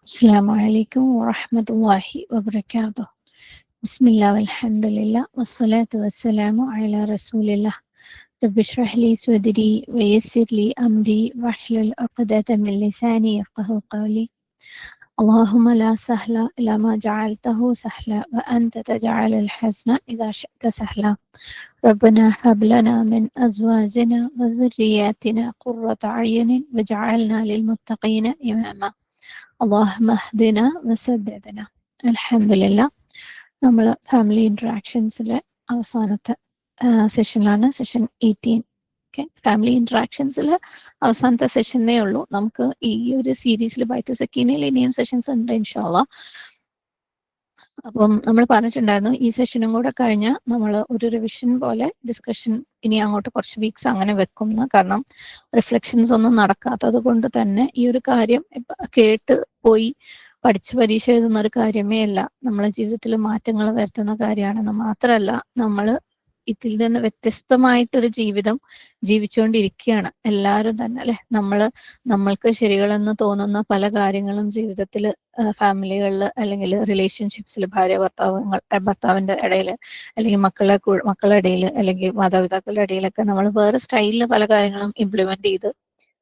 السلام عليكم ورحمة الله وبركاته. بسم الله والحمد لله والصلاة والسلام على رسول الله. رب اشرح لي صدري ويسر لي أمري واحلل عقدة من لساني يفقهوا قولي. اللهم لا سهل إلا ما جعلته سهلا وأنت تجعل الحزن إذا شئت سهلا. ربنا هب لنا من أزواجنا وذرياتنا قرة أعين واجعلنا للمتقين إماما. اللهم اهدنا وسددنا. അൽഹംദുലില്ലാ, നമ്മൾ ഫാമിലി ഇൻട്രാക്ഷൻസിലെ അവസാനത്തെ സെഷനിലാണ്, സെഷൻ 18. ഓക്കെ, ഫാമിലി ഇൻട്രാക്ഷൻസിൽ അവസാനത്തെ സെഷനേ ഉള്ളൂ. നമുക്ക് ഈ ഒരു സീരീസിൽ ബൈത്ത് സക്കീനയിൽ ഇനിയും സെഷൻസ് ഉണ്ട് ഇൻഷാല്ലാ. അപ്പം നമ്മൾ പറഞ്ഞിട്ടുണ്ടായിരുന്നു ഈ സെഷനും കൂടെ കഴിഞ്ഞാൽ നമ്മൾ ഒരു റിവിഷൻ പോലെ ഡിസ്കഷൻ ഇനി അങ്ങോട്ട് കുറച്ച് വീക്സ് അങ്ങനെ വെക്കുന്നു. കാരണം റിഫ്ലക്ഷൻസ് ഒന്നും നടക്കാത്തത് കൊണ്ട് തന്നെ ഈ ഒരു കാര്യം കേട്ട് പോയി പഠിച്ച് പരീക്ഷ എഴുതുന്ന ഒരു കാര്യമേ അല്ല, നമ്മളെ ജീവിതത്തിൽ മാറ്റങ്ങൾ വരുത്തുന്ന കാര്യമാണെന്ന് മാത്രമല്ല, നമ്മൾ ഇതിൽ നിന്ന് വ്യത്യസ്തമായിട്ടൊരു ജീവിതം ജീവിച്ചുകൊണ്ടിരിക്കുകയാണ് എല്ലാവരും തന്നെ, അല്ലെ. നമ്മൾക്ക് ശരികളെന്ന് തോന്നുന്ന പല കാര്യങ്ങളും ജീവിതത്തിൽ, ഫാമിലികളിൽ അല്ലെങ്കിൽ റിലേഷൻഷിപ്സിൽ, ഭർത്താവിന്റെ ഇടയിൽ അല്ലെങ്കിൽ മക്കളുടെ ഇടയിൽ അല്ലെങ്കിൽ മാതാപിതാക്കളുടെ ഇടയിലൊക്കെ നമ്മൾ വേറെ സ്റ്റൈലിൽ പല കാര്യങ്ങളും ഇംപ്ലിമെന്റ് ചെയ്ത്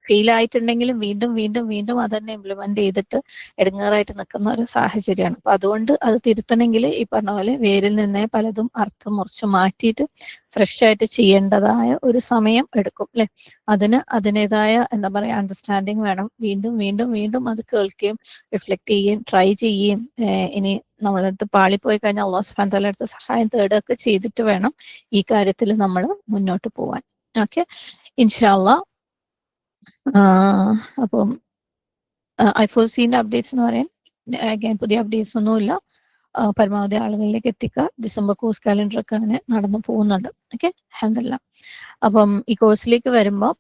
ഫെയിൽ ആയിട്ടുണ്ടെങ്കിലും വീണ്ടും വീണ്ടും വീണ്ടും അതന്നെ ഇംപ്ലിമെന്റ് ചെയ്തിട്ട് ഇടങ്ങേറായിട്ട് നിൽക്കുന്ന ഒരു സാഹചര്യമാണ്. അപ്പൊ അതുകൊണ്ട് അത് തിരുത്തണമെങ്കിൽ ഈ പറഞ്ഞ പോലെ വേരിൽ നിന്നേ പലതും അർത്ഥം മുറിച്ച് മാറ്റിയിട്ട് ഫ്രഷ് ആയിട്ട് ചെയ്യേണ്ടതായ ഒരു സമയം എടുക്കും, അല്ലെ. അതിനേതായ എന്താ പറയാ അണ്ടർസ്റ്റാൻഡിങ് വേണം. വീണ്ടും വീണ്ടും വീണ്ടും അത് കേൾക്കുകയും റിഫ്ലക്ട് ചെയ്യുകയും ട്രൈ ചെയ്യുകയും ഇനി നമ്മളടുത്ത് പാളിപ്പോയി കഴിഞ്ഞാൽ അള്ളാഹു സുബ്ഹാനഹു വ തആലയുടെ അടുത്ത് സഹായം തേടുകയൊക്കെ ചെയ്തിട്ട് വേണം ഈ കാര്യത്തിൽ നമ്മൾ മുന്നോട്ട് പോവാൻ. ഓക്കെ, ഇൻഷാ അള്ളാ. അപ്പം ഐഫോസീൻ്റെ അപ്ഡേറ്റ്സ് എന്ന് പറയാൻ അഗൈൻ പുതിയ അപ്ഡേറ്റ്സ് ഒന്നുമില്ല. പരമാവധി ആളുകളിലേക്ക് എത്തിക്കുക. ഡിസംബർ കോഴ്സ് കാലണ്ടർ ഒക്കെ അങ്ങനെ നടന്നു പോകുന്നുണ്ട്. ഓക്കെ, അൽഹംദുലില്ലാ. അപ്പം ഈ കോഴ്സിലേക്ക് വരുമ്പോൾ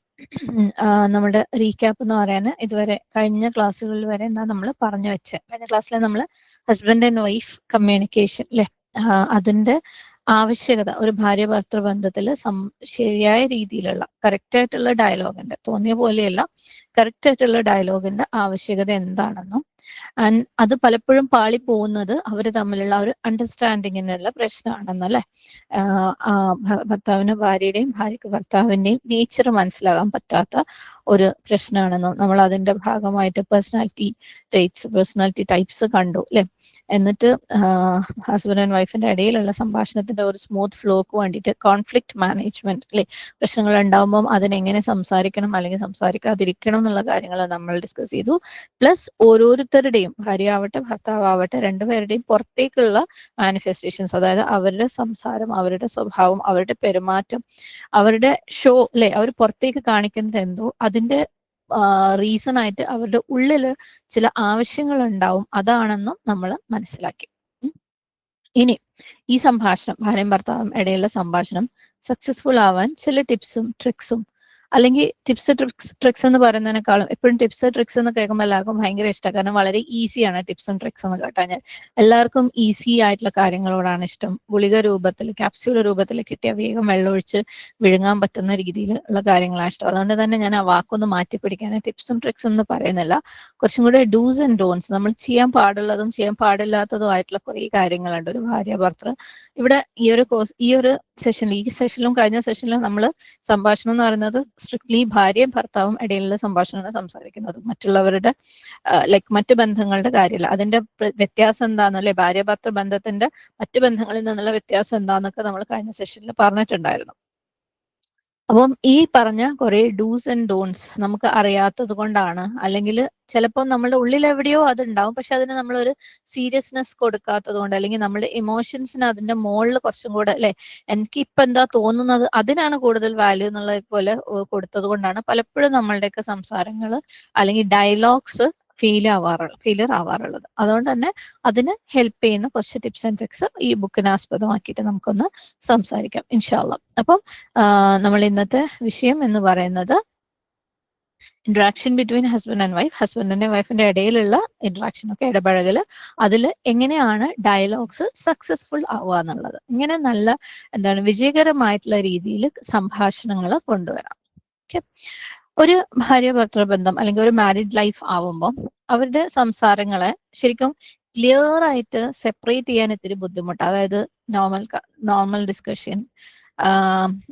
നമ്മുടെ റീക്യാപ്പ് എന്ന് പറയാൻ ഇതുവരെ കഴിഞ്ഞ ക്ലാസ്സുകളിൽ വരെ എന്താ നമ്മൾ പറഞ്ഞു വെച്ചത്. കഴിഞ്ഞ ക്ലാസ്സിൽ നമ്മൾ ഹസ്ബൻഡ് ആൻഡ് വൈഫ് കമ്മ്യൂണിക്കേഷൻ, അല്ലെ, അതിന്റെ ആവശ്യകത, ഒരു ഭാര്യ ഭർത്തൃ ബന്ധത്തിൽ ശരിയായ രീതിയിലുള്ള കറക്റ്റ് ആയിട്ടുള്ള ഡയലോഗിന്റെ, തോന്നിയ പോലെയല്ല, കറക്റ്റ് ആയിട്ടുള്ള ഡയലോഗിന്റെ ആവശ്യകത എന്താണെന്നും അത് പലപ്പോഴും പാളി പോകുന്നത് അവർ തമ്മിലുള്ള ഒരു അണ്ടർസ്റ്റാൻഡിങ്ങിനുള്ള പ്രശ്നമാണെന്നല്ലേ. ഭർത്താവിന് ഭാര്യയുടെയും ഭാര്യയ്ക്ക് ഭർത്താവിന്റെയും നേച്ചർ മനസ്സിലാകാൻ പറ്റാത്ത ഒരു പ്രശ്നമാണെന്നും നമ്മൾ അതിന്റെ ഭാഗമായിട്ട് പേഴ്സണാലിറ്റി ടൈപ്സ് കണ്ടു, അല്ലെ. എന്നിട്ട് ഹസ്ബൻഡ് ആൻഡ് വൈഫിന്റെ ഇടയിലുള്ള സംഭാഷണത്തിന്റെ ഒരു സ്മൂത്ത് ഫ്ലോക്ക് വേണ്ടിയിട്ട് കോൺഫ്ലിക്ട് മാനേജ്മെന്റ്, അല്ലെ, പ്രശ്നങ്ങൾ ഉണ്ടാകുമ്പോൾ അതിനെങ്ങനെ സംസാരിക്കണം അല്ലെങ്കിൽ സംസാരിക്കാതിരിക്കണം എന്നുള്ള കാര്യങ്ങൾ നമ്മൾ ഡിസ്കസ് ചെയ്തു. പ്ലസ് ഓരോരുത്തരുടെയും, ഭാര്യ ആവട്ടെ ഭർത്താവ് ആവട്ടെ, രണ്ടുപേരുടെയും പുറത്തേക്കുള്ള മാനിഫെസ്റ്റേഷൻസ്, അതായത് അവരുടെ സംസാരം, അവരുടെ സ്വഭാവം, അവരുടെ പെരുമാറ്റം, അവരുടെ ഷോ, അല്ലെ, അവർ പുറത്തേക്ക് കാണിക്കുന്നത് എന്തോ അതിന്റെ റീസൺ ആയിട്ട് അവരുടെ ഉള്ളിൽ ചില ആവശ്യങ്ങൾ ഉണ്ടാവും, അതാണെന്നും നമ്മൾ മനസ്സിലാക്കി. ഇനി ഈ സംഭാഷണം, ഭാര്യയും ഭർത്താവും ഇടയിലുള്ള സംഭാഷണം സക്സസ്ഫുൾ ആവാൻ ചില ടിപ്സും ട്രിക്സും, അല്ലെങ്കിൽ ടിപ്സ് ട്രിക്സ് എന്ന് പറയുന്നതിനേക്കാളും എപ്പോഴും ടിപ്സ് ട്രിക്സ് എന്ന് കേൾക്കുമ്പോൾ എല്ലാവർക്കും ഭയങ്കര ഇഷ്ടമാണ്. കാരണം വളരെ ഈസിയാണ് ടിപ്സും ട്രിക്സ് എന്ന് കേട്ടാൽ. എല്ലാവർക്കും ഈസി ആയിട്ടുള്ള കാര്യങ്ങളോടാണ് ഇഷ്ടം. ഗുളിക രൂപത്തിൽ, ക്യാപ്സ്യൂൾ രൂപത്തിൽ കിട്ടിയ വേഗം വെള്ളമൊഴിച്ച് വിഴുങ്ങാൻ പറ്റുന്ന രീതിയിലുള്ള കാര്യങ്ങളാണ് ഇഷ്ടം. അതുകൊണ്ട് തന്നെ ഞാൻ ആ വാക്കൊന്ന് മാറ്റി പിടിക്കാൻ ടിപ്സും ട്രിക്സും എന്ന് പറയുന്നില്ല. കുറച്ചും കൂടെ ഡൂസ് ആൻഡ് ഡോൺസ്, നമ്മൾ ചെയ്യാൻ പാടുള്ളതും ചെയ്യാൻ പാടില്ലാത്തതും ആയിട്ടുള്ള കുറേ കാര്യങ്ങളുണ്ട് ഒരു ഭാര്യ ഭർത്തൃ. ഇവിടെ ഈ ഒരു സെഷനിൽ, ഈ സെഷനിലും കഴിഞ്ഞ സെഷനിലും നമ്മൾ സംഭാഷണം എന്ന് പറയുന്നത് സ്ട്രിക്ട്ലി ഭാര്യയും ഭർത്താവും ഇടയിലുള്ള സംഭാഷണമാണ് സംസാരിക്കുന്നത്. മറ്റുള്ളവരുടെ മറ്റു ബന്ധങ്ങളുടെ കാര്യമില്ല. അതിന്റെ വ്യത്യാസം എന്താണെന്നല്ലേ, ഭാര്യ ഭർത്തൃ ബന്ധത്തിന്റെ മറ്റു ബന്ധങ്ങളിൽ നിന്നുള്ള വ്യത്യാസം എന്താന്നൊക്കെ നമ്മൾ കഴിഞ്ഞ സെഷനിൽ പറഞ്ഞിട്ടുണ്ടായിരുന്നു. അപ്പം ഈ പറഞ്ഞ കുറെ ഡൂസ് ആൻഡ് ഡോൺസ് നമുക്ക് അറിയാത്തത് കൊണ്ടാണ്, അല്ലെങ്കിൽ ചിലപ്പോൾ നമ്മുടെ ഉള്ളിൽ എവിടെയോ അതുണ്ടാവും, പക്ഷെ അതിന് നമ്മളൊരു സീരിയസ്നെസ് കൊടുക്കാത്തത് കൊണ്ട്, അല്ലെങ്കിൽ നമ്മുടെ ഇമോഷൻസിന് അതിന്റെ മുകളിൽ കുറച്ചും കൂടെ, അല്ലെ, എനിക്ക് ഇപ്പൊ എന്താ തോന്നുന്നത് അതിനാണ് കൂടുതൽ വാല്യൂ എന്നുള്ളത് പോലെ കൊടുത്തത് കൊണ്ടാണ് പലപ്പോഴും നമ്മളുടെയൊക്കെ സംസാരങ്ങൾ അല്ലെങ്കിൽ ഡയലോഗ്സ് ഫെയിലിയർ ആവാറുള്ളത്. അതുകൊണ്ട് തന്നെ അതിന് ഹെൽപ്പ് ചെയ്യുന്ന കുറച്ച് ടിപ്സ് ആൻഡ് ട്രിക്സ് ഈ ബുക്കിനെ ആസ്പദമാക്കിയിട്ട് നമുക്കൊന്ന് സംസാരിക്കാം ഇൻഷാ അള്ളാ. അപ്പം നമ്മൾ ഇന്നത്തെ വിഷയം എന്ന് പറയുന്നത് interaction between husband and wife, ഹസ്ബൻഡിന്റെ വൈഫിന്റെ ഇടയിലുള്ള ഇന്ററാക്ഷൻ ഒക്കെ, ഇടപഴകൽ, അതിൽ എങ്ങനെയാണ് ഡയലോഗ്സ് സക്സസ്ഫുൾ ആവുക എന്നുള്ളത്, ഇങ്ങനെ നല്ല വിജയകരമായിട്ടുള്ള രീതിയിൽ സംഭാഷണങ്ങൾ കൊണ്ടുവരാം. ഓക്കെ, ഒരു ഭാര്യ ഭർത്തൃബന്ധം അല്ലെങ്കിൽ ഒരു മാരിഡ് ലൈഫ് ആവുമ്പോൾ അവരുടെ സംസാരങ്ങളെ ശരിക്കും ക്ലിയർ ആയിട്ട് സെപ്പറേറ്റ് ചെയ്യാൻ ഇത്തിരി ബുദ്ധിമുട്ടാണ്. അതായത് നോർമൽ ഡിസ്കഷൻ,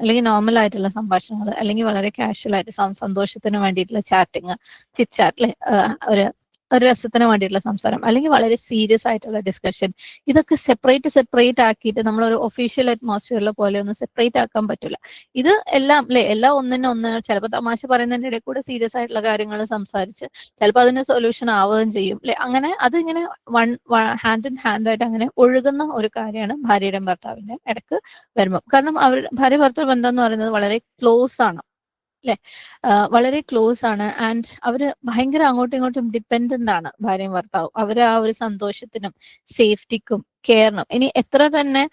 അല്ലെങ്കിൽ നോർമൽ ആയിട്ടുള്ള സംഭാഷണങ്ങൾ, അല്ലെങ്കിൽ വളരെ കാഷ്വൽ ആയിട്ട് സന്തോഷത്തിന് വേണ്ടിയിട്ടുള്ള ചാറ്റിങ്, ചിറ്റ് ചാറ്റ് അല്ലെ, ഒരു രസത്തിന് വേണ്ടിയിട്ടുള്ള സംസാരം, അല്ലെങ്കിൽ വളരെ സീരിയസ് ആയിട്ടുള്ള ഡിസ്കഷൻ, ഇതൊക്കെ സെപ്പറേറ്റ് ആക്കിയിട്ട് നമ്മൾ ഒരു ഒഫീഷ്യൽ അറ്റ്മോസ്ഫിയറിലെ പോലെ ഒന്നും സെപ്പറേറ്റ് ആക്കാൻ പറ്റില്ല. ഇത് എല്ലാം അല്ലെ, എല്ലാം ഒന്നിനൊന്ന് ചിലപ്പോൾ തമാശ പറയുന്നതിന്റെ ഇടയിൽ കൂടെ സീരിയസ് ആയിട്ടുള്ള കാര്യങ്ങൾ സംസാരിച്ച് ചിലപ്പോൾ അതിന് സൊല്യൂഷൻ ആവുകയും ചെയ്യും അല്ലെ. അങ്ങനെ അതിങ്ങനെ ഹാൻഡ് ഇൻ ഹാൻഡ് ആയിട്ട് അങ്ങനെ ഒഴുകുന്ന ഒരു കാര്യമാണ് ഭാര്യയുടെയും ഭർത്താവിന്റെയും ഇടയ്ക്ക് വരുമ്പോൾ. കാരണം ഭാര്യ ഭർത്തൃ ബന്ധം എന്ന് പറയുന്നത് വളരെ ക്ലോസ് ആണ് അല്ലെ, വളരെ ക്ലോസ് ആണ്. ആൻഡ് അവര് ഭയങ്കര അങ്ങോട്ടും ഇങ്ങോട്ടും ഡിപ്പെൻഡന്റ് ആണ് ഭാര്യയും ഭർത്താവും. അവര് ആ ഒരു സന്തോഷത്തിനും സേഫ്റ്റിക്കും കെയറിനും, ഇനി എത്ര തന്നെ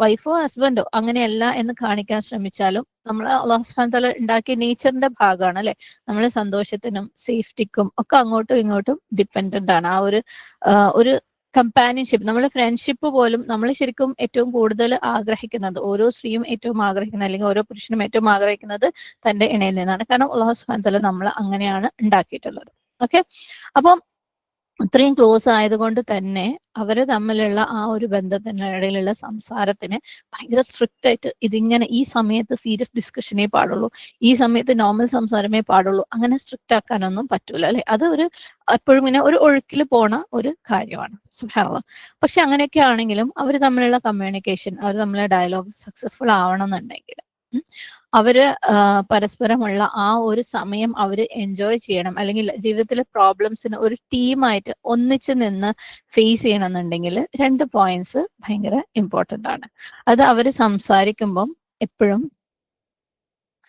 വൈഫോ ഹസ്ബൻഡോ അങ്ങനെയല്ല എന്ന് കാണിക്കാൻ ശ്രമിച്ചാലും നമ്മൾ അല്ലാഹു സുബ്ഹാനഹു വ തആല ഉണ്ടാക്കിയ നേച്ചറിന്റെ ഭാഗമാണ് അല്ലെ. നമ്മൾ സന്തോഷത്തിനും സേഫ്റ്റിക്കും ഒക്കെ അങ്ങോട്ടും ഇങ്ങോട്ടും ഡിപ്പെൻഡന്റ് ആണ്. ആ ഒരു കമ്പാനിയൻഷിപ്പ്, നമ്മുടെ ഫ്രണ്ട്ഷിപ്പ് പോലും നമ്മൾ ശരിക്കും ഏറ്റവും കൂടുതൽ ആഗ്രഹിക്കുന്നത്, ഓരോ സ്ത്രീയും ഏറ്റവും ആഗ്രഹിക്കുന്നത്, അല്ലെങ്കിൽ ഓരോ പുരുഷനും ഏറ്റവും ആഗ്രഹിക്കുന്നത് തന്റെ ഇണയിൽ നിന്നാണ്. കാരണം അല്ലാഹു സുബ്ഹാനഹു വ തആല നമ്മൾ അങ്ങനെയാണ് ഉണ്ടാക്കിയിട്ടുള്ളത്. ഓക്കെ, അപ്പം ഇത്രയും ക്ലോസ് ആയതുകൊണ്ട് തന്നെ അവര് തമ്മിലുള്ള ആ ഒരു ബന്ധത്തിനിടയിലുള്ള സംസാരത്തിന് ഭയങ്കര സ്ട്രിക്റ്റ് ആയിട്ട് ഇതിങ്ങനെ ഈ സമയത്ത് സീരിയസ് ഡിസ്കഷനേ പാടുള്ളൂ, ഈ സമയത്ത് നോർമൽ സംസാരമേ പാടുള്ളൂ, അങ്ങനെ സ്ട്രിക്റ്റ് ആക്കാനൊന്നും പറ്റൂല അല്ലെ. അത് എപ്പോഴും ഇങ്ങനെ ഒരു ഒഴുക്കിൽ പോണ ഒരു കാര്യമാണ്. സുബ്ഹാനല്ലാഹ്. പക്ഷെ അങ്ങനെയൊക്കെ ആണെങ്കിലും അവർ തമ്മിലുള്ള കമ്മ്യൂണിക്കേഷൻ, അവർ തമ്മിലുള്ള ഡയലോഗ് സക്സസ്ഫുൾ ആവണം എന്നുണ്ടെങ്കിൽ അവര് പരസ്പരമുള്ള ആ ഒരു സമയം അവര് എൻജോയ് ചെയ്യണം, അല്ലെങ്കിൽ ജീവിതത്തിലെ പ്രോബ്ലംസിന് ഒരു ടീമായിട്ട് ഒന്നിച്ച് നിന്ന് ഫേസ് ചെയ്യണം എന്നുണ്ടെങ്കിൽ 2 പോയിന്റ്സ് ഭയങ്കര ഇമ്പോർട്ടന്റ് ആണ്. അത് അവര് സംസാരിക്കുമ്പം എപ്പോഴും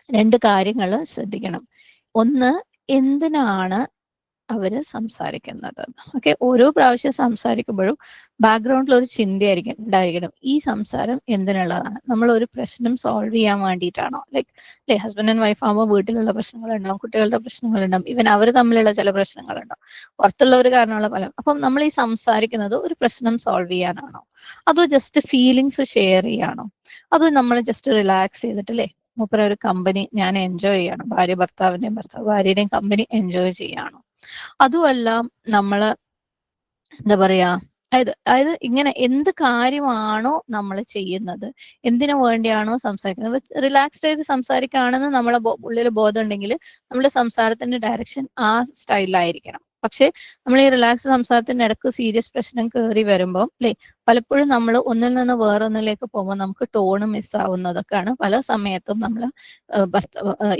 2 കാര്യങ്ങൾ ശ്രദ്ധിക്കണം. ഒന്ന്, എന്തിനാണ് അവര് സംസാരിക്കുന്നത്. ഓക്കെ, ഓരോ പ്രാവശ്യം സംസാരിക്കുമ്പോഴും ബാക്ക്ഗ്രൗണ്ടിൽ ഒരു ചിന്തയായിരിക്കും ഉണ്ടായിരിക്കണം, ഈ സംസാരം എന്തിനുള്ളതാണ്, നമ്മൾ ഒരു പ്രശ്നം സോൾവ് ചെയ്യാൻ വേണ്ടിയിട്ടാണോ. ലൈക്ക് ഹസ്ബൻഡ് ആൻഡ് വൈഫ് ആകുമ്പോൾ വീട്ടിലുള്ള പ്രശ്നങ്ങളുണ്ടാവും, കുട്ടികളുടെ പ്രശ്നങ്ങളുണ്ടാവും, ഈവൻ അവർ തമ്മിലുള്ള ചില പ്രശ്നങ്ങളുണ്ടാവും, പുറത്തുള്ളവർ കാരണമുള്ള പല. അപ്പം നമ്മൾ ഈ സംസാരിക്കുന്നത് ഒരു പ്രശ്നം സോൾവ് ചെയ്യാനാണോ, അതോ ജസ്റ്റ് ഫീലിങ്സ് ഷെയർ ചെയ്യാണോ, അതോ നമ്മൾ ജസ്റ്റ് റിലാക്സ് ചെയ്തിട്ട് അല്ലേ മൂപ്പര ഒരു കമ്പനി ഞാൻ എൻജോയ് ചെയ്യണം, ഭാര്യയുടെയും ഭാര്യയുടെയും കമ്പനി എൻജോയ് ചെയ്യാണോ, അതുമല്ല നമ്മള് എന്താ പറയാ, അതായത് ഇങ്ങനെ എന്ത് കാര്യമാണോ നമ്മൾ ചെയ്യുന്നത്, എന്തിനു വേണ്ടിയാണോ സംസാരിക്കുന്നത്, റിലാക്സ്ഡ് ആയിട്ട് സംസാരിക്കുകയാണെന്ന് നമ്മളെ ഉള്ളിൽ ബോധം ഉണ്ടെങ്കിൽ നമ്മുടെ സംസാരത്തിന്റെ ഡയറക്ഷൻ ആ സ്റ്റൈലിലായിരിക്കണം. പക്ഷെ നമ്മൾ ഈ റിലാക്സ് സംസാരത്തിന്റെ ഇടക്ക് സീരിയസ് പ്രശ്നം കയറി വരുമ്പോൾ അല്ലെ, പലപ്പോഴും നമ്മൾ ഒന്നിൽ നിന്ന് വേറൊന്നിലേക്ക് പോകുമ്പോൾ നമുക്ക് ടോണ് മിസ്സാവുന്നതൊക്കെയാണ് പല സമയത്തും നമ്മൾ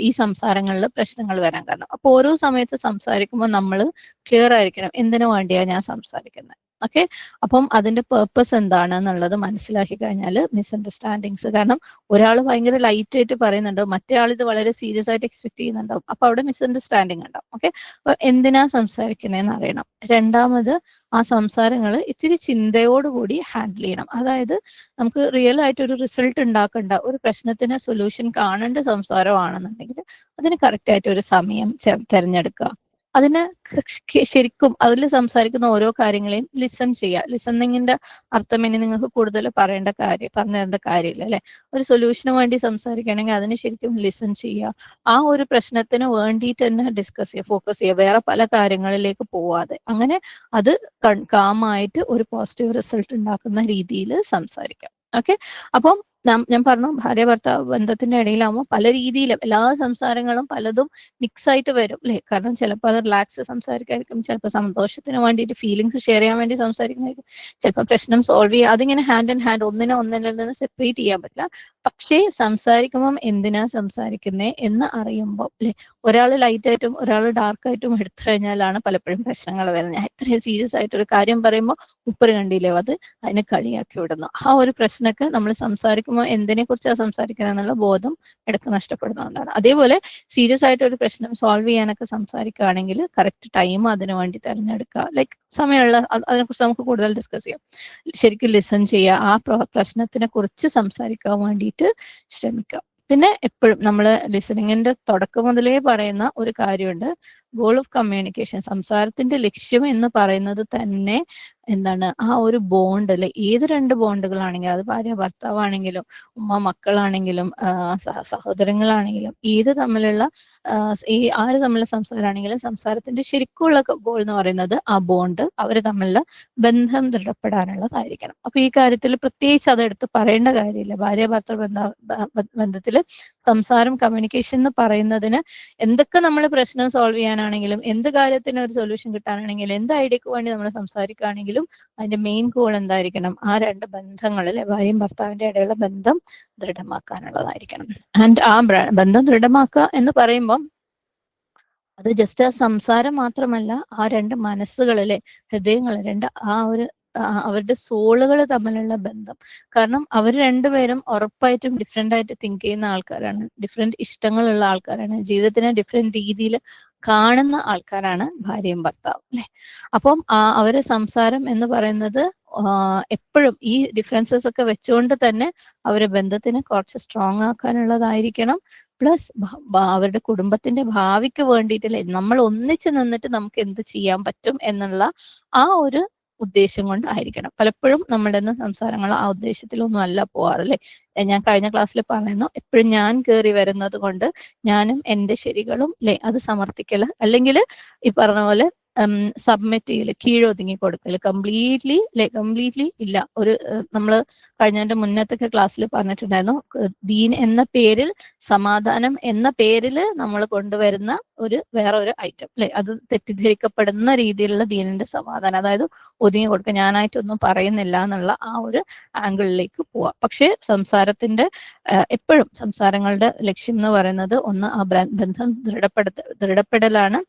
ഈ സംസാരങ്ങളിൽ പ്രശ്നങ്ങൾ വരാൻ കാരണം. അപ്പൊ ഓരോ സമയത്ത് സംസാരിക്കുമ്പോൾ നമ്മൾ ക്ലിയർ ആയിരിക്കണം എന്തിനു വേണ്ടിയാ ഞാൻ സംസാരിക്കുന്നത്. ഓക്കെ, അപ്പം അതിന്റെ പേർപ്പസ് എന്താണ് എന്നുള്ളത് മനസ്സിലാക്കി കഴിഞ്ഞാൽ മിസ്അണ്ടർസ്റ്റാൻഡിങ്സ്, കാരണം ഒരാൾ ഭയങ്കര ലൈറ്റ് ആയിട്ട് പറയുന്നുണ്ടാവും, മറ്റേ ആൾ ഇത് വളരെ സീരിയസ് ആയിട്ട് എക്സ്പെക്ട് ചെയ്യുന്നുണ്ടാവും, അപ്പൊ അവിടെ മിസ്അണ്ടർസ്റ്റാൻഡിങ് ഉണ്ടാവും. ഓക്കെ, അപ്പൊ എന്തിനാ സംസാരിക്കുന്നതെന്ന് അറിയണം. രണ്ടാമത്, ആ സംസാരങ്ങൾ ഇത്തിരി ചിന്തയോടുകൂടി ഹാൻഡിൽ ചെയ്യണം. അതായത് നമുക്ക് റിയൽ ആയിട്ട് ഒരു റിസൾട്ട് ഉണ്ടാക്കേണ്ട, ഒരു പ്രശ്നത്തിന് സൊല്യൂഷൻ കാണേണ്ട സംസാരമാണെന്നുണ്ടെങ്കിൽ അതിന് കറക്റ്റ് ആയിട്ട് ഒരു സമയം തിരഞ്ഞെടുക്കുക. അതിന് ശരിക്കും അതിൽ സംസാരിക്കുന്ന ഓരോ കാര്യങ്ങളെയും ലിസൺ ചെയ്യുക. ലിസണിങ്ങിന്റെ അർത്ഥം ഇനി നിങ്ങൾക്ക് കൂടുതൽ പറഞ്ഞിരേണ്ട കാര്യമില്ല അല്ലെ. ഒരു സൊല്യൂഷന് വേണ്ടി സംസാരിക്കുകയാണെങ്കിൽ അതിന് ശരിക്കും ലിസൺ ചെയ്യുക. ആ ഒരു പ്രശ്നത്തിന് വേണ്ടിയിട്ട് തന്നെ ഡിസ്കസ് ചെയ്യുക, ഫോക്കസ് ചെയ്യുക, വേറെ പല കാര്യങ്ങളിലേക്ക് പോവാതെ അങ്ങനെ അത് കാമായിട്ട് ഒരു പോസിറ്റീവ് റിസൾട്ട് ഉണ്ടാക്കുന്ന രീതിയിൽ സംസാരിക്കാം. ഓക്കെ, അപ്പം ഞാൻ പറഞ്ഞു ഭാര്യ ഭർത്താവ് ബന്ധത്തിന്റെ ഇടയിലാവുമ്പോൾ പല രീതിയിലും എല്ലാ സംസാരങ്ങളും പലതും മിക്സ് ആയിട്ട് വരും അല്ലെ. കാരണം ചിലപ്പോൾ അത് റിലാക്സ് സംസാരിക്കായിരിക്കും, ചിലപ്പോൾ സന്തോഷത്തിന് വേണ്ടിയിട്ട് ഫീലിങ്സ് ഷെയർ ചെയ്യാൻ വേണ്ടി സംസാരിക്കുന്നതായിരിക്കും, ചിലപ്പോൾ പ്രശ്നം സോൾവ് ചെയ്യുക, അതിങ്ങനെ ഹാൻഡ് ഇൻ ഹാൻഡ് ഒന്നിനിൽ നിന്ന് സെപ്പറേറ്റ് ചെയ്യാൻ പറ്റില്ല. പക്ഷേ സംസാരിക്കുമ്പം എന്തിനാ സംസാരിക്കുന്നേ എന്ന് അറിയുമ്പോൾ അല്ലെ, ഒരാൾ ലൈറ്റ് ആയിട്ടും ഒരാൾ ഡാർക്ക് ആയിട്ടും എടുത്തു കഴിഞ്ഞാലാണ് പലപ്പോഴും പ്രശ്നങ്ങൾ വരുന്നത്. ഞാൻ ഇത്രയും സീരിയസ് ആയിട്ട് ഒരു കാര്യം പറയുമ്പോൾ ഉപ്പര് കണ്ടില്ലേ അതിനെ കളിയാക്കി വിടുന്നു. ആ ഒരു പ്രശ്നമൊക്കെ നമ്മൾ സംസാരിക്കുമ്പോൾ എന്തിനെ കുറിച്ചാണ് സംസാരിക്കുന്നത് എന്നുള്ള ബോധം ഇടയ്ക്ക് നഷ്ടപ്പെടുന്നതുകൊണ്ടാണ്. അതേപോലെ സീരിയസ് ആയിട്ട് ഒരു പ്രശ്നം സോൾവ് ചെയ്യാനൊക്കെ സംസാരിക്കുകയാണെങ്കിൽ കറക്റ്റ് ടൈം അതിനു വേണ്ടി തിരഞ്ഞെടുക്കുക. ലൈക്ക് സമയമുള്ള അതിനെക്കുറിച്ച് നമുക്ക് കൂടുതൽ ഡിസ്കസ് ചെയ്യാം. ശരിക്കും ലിസൺ ചെയ്യുക, ആ പ്രശ്നത്തിനെ കുറിച്ച് സംസാരിക്കാൻ വേണ്ടിയിട്ട് ശ്രമിക്കുക. പിന്നെ എപ്പോഴും നമ്മൾ ലിസണിങ്ങിന്റെ തുടക്കം മുതലേ പറയുന്ന ഒരു കാര്യമുണ്ട്, ഗോൾ ഓഫ് കമ്മ്യൂണിക്കേഷൻ, സംസാരത്തിന്റെ ലക്ഷ്യം എന്ന് പറയുന്നത് തന്നെ എന്താണ്, ആ ഒരു ബോണ്ട് അല്ലെ, ഏത് രണ്ട് ബോണ്ടുകളാണെങ്കിലും, അത് ഭാര്യ ഭർത്താവാണെങ്കിലും ഉമ്മ മക്കളാണെങ്കിലും സഹോദരങ്ങളാണെങ്കിലും, ഏത് തമ്മിലുള്ള ഈ ആര് തമ്മിലുള്ള സംസാരമാണെങ്കിലും സംസാരത്തിന്റെ ശരിക്കുള്ള ഗോൾ എന്ന് പറയുന്നത് ആ ബോണ്ട്, അവർ തമ്മിലുള്ള ബന്ധം ദൃഢപ്പെടാനുള്ളതായിരിക്കണം. അപ്പൊ ഈ കാര്യത്തിൽ പ്രത്യേകിച്ച് അതെടുത്ത് പറയേണ്ട കാര്യമില്ല. ഭാര്യ ഭർത്തൃ ബന്ധത്തിൽ സംസാരം, കമ്മ്യൂണിക്കേഷൻ എന്ന് പറയുന്നതിന് എന്തൊക്കെ നമ്മൾ പ്രശ്നം സോൾവ് ചെയ്യാനാണെങ്കിലും, എന്ത് കാര്യത്തിന് ഒരു സൊല്യൂഷൻ കിട്ടാനാണെങ്കിലും, എന്ത് ഐഡിയക്ക് വേണ്ടി നമ്മൾ സംസാരിക്കുകയാണെങ്കിലും അതിന്റെ മെയിൻ ഗോൾ എന്തായിരിക്കണം, ആ രണ്ട് ബന്ധങ്ങളിൽ ഭാര്യയും ഭർത്താവിന്റെ ഇടയിലുള്ള ബന്ധം ദൃഢമാക്കാനുള്ളതായിരിക്കണം. ആൻഡ് ആ ബന്ധം ദൃഢമാക്കുക എന്ന് പറയുമ്പോൾ അത് ജസ്റ്റ് ആ സംസാരം മാത്രമല്ല, ആ രണ്ട് മനസ്സുകളിലെ ഹൃദയങ്ങൾ, രണ്ട് ആ ഒരു അവരുടെ സോളുകൾ തമ്മിലുള്ള ബന്ധം. കാരണം അവർ രണ്ടുപേരും ഉറപ്പായിട്ടും ഡിഫറെന്റ് ആയിട്ട് തിങ്ക് ചെയ്യുന്ന ആൾക്കാരാണ്, ഡിഫറെന്റ് ഇഷ്ടങ്ങളുള്ള ആൾക്കാരാണ്, ജീവിതത്തിനെ ഡിഫറെന്റ് രീതിയിൽ കാണുന്ന ആൾക്കാരാണ് ഭാര്യയും ഭർത്താവും, അല്ലെ. അപ്പം അവരെ സംസാരം എന്ന് പറയുന്നത് എപ്പോഴും ഈ ഡിഫറൻസസ് ഒക്കെ വെച്ചുകൊണ്ട് തന്നെ അവരെ ബന്ധത്തിന് കുറച്ച് സ്ട്രോങ് ആക്കാനുള്ളതായിരിക്കണം. പ്ലസ് അവരുടെ കുടുംബത്തിന്റെ ഭാവിക്ക് വേണ്ടിയിട്ടല്ലേ, നമ്മൾ ഒന്നിച്ച് നിന്നിട്ട് നമുക്ക് എന്ത് ചെയ്യാൻ പറ്റും എന്നുള്ള ആ ഒരു ഉദ്ദേശം കൊണ്ടായിരിക്കണം. പലപ്പോഴും നമ്മുടെ സംസാരങ്ങൾ ആ ഉദ്ദേശത്തിലൊന്നും അല്ല പോവാറല്ലേ. ഞാൻ കഴിഞ്ഞ ക്ലാസ്സിൽ പറയുന്നു, എപ്പോഴും ഞാൻ കയറി വരുന്നത് കൊണ്ട് ഞാനും എന്റെ ശരികളും അല്ലെ അത് സമർത്ഥിക്കല്, അല്ലെങ്കിൽ ഈ പറഞ്ഞ പോലെ സബ്മിറ്റ് ചെയ്യല്, കീഴൊതുങ്ങി കൊടുക്കല്, കംപ്ലീറ്റ്ലി ഇല്ല. ഒരു നമ്മൾ കഴിഞ്ഞതിന്റെ മുന്നത്തെ ക്ലാസ്സിൽ പറഞ്ഞിട്ടുണ്ടായിരുന്നു, ദീൻ എന്ന പേരിൽ, സമാധാനം എന്ന പേരിൽ നമ്മൾ കൊണ്ടുവരുന്ന വേറെ ഒരു ഐറ്റം അല്ലെ, അത് തെറ്റിദ്ധരിക്കപ്പെടുന്ന രീതിയിലുള്ള ദീനിന്റെ സമാധാനം, അതായത് ഒതുങ്ങി കൊടുക്കുക, ഞാനായിട്ടൊന്നും പറയുന്നില്ല എന്നുള്ള ആ ഒരു ആംഗിളിലേക്ക് പോവാം. പക്ഷേ സംസാരത്തിന്റെ എപ്പോഴും സംസാരങ്ങളുടെ ലക്ഷ്യം എന്ന് പറയുന്നത് ഒന്ന് ആ ബന്ധം ദൃഢപ്പെടലാണ്.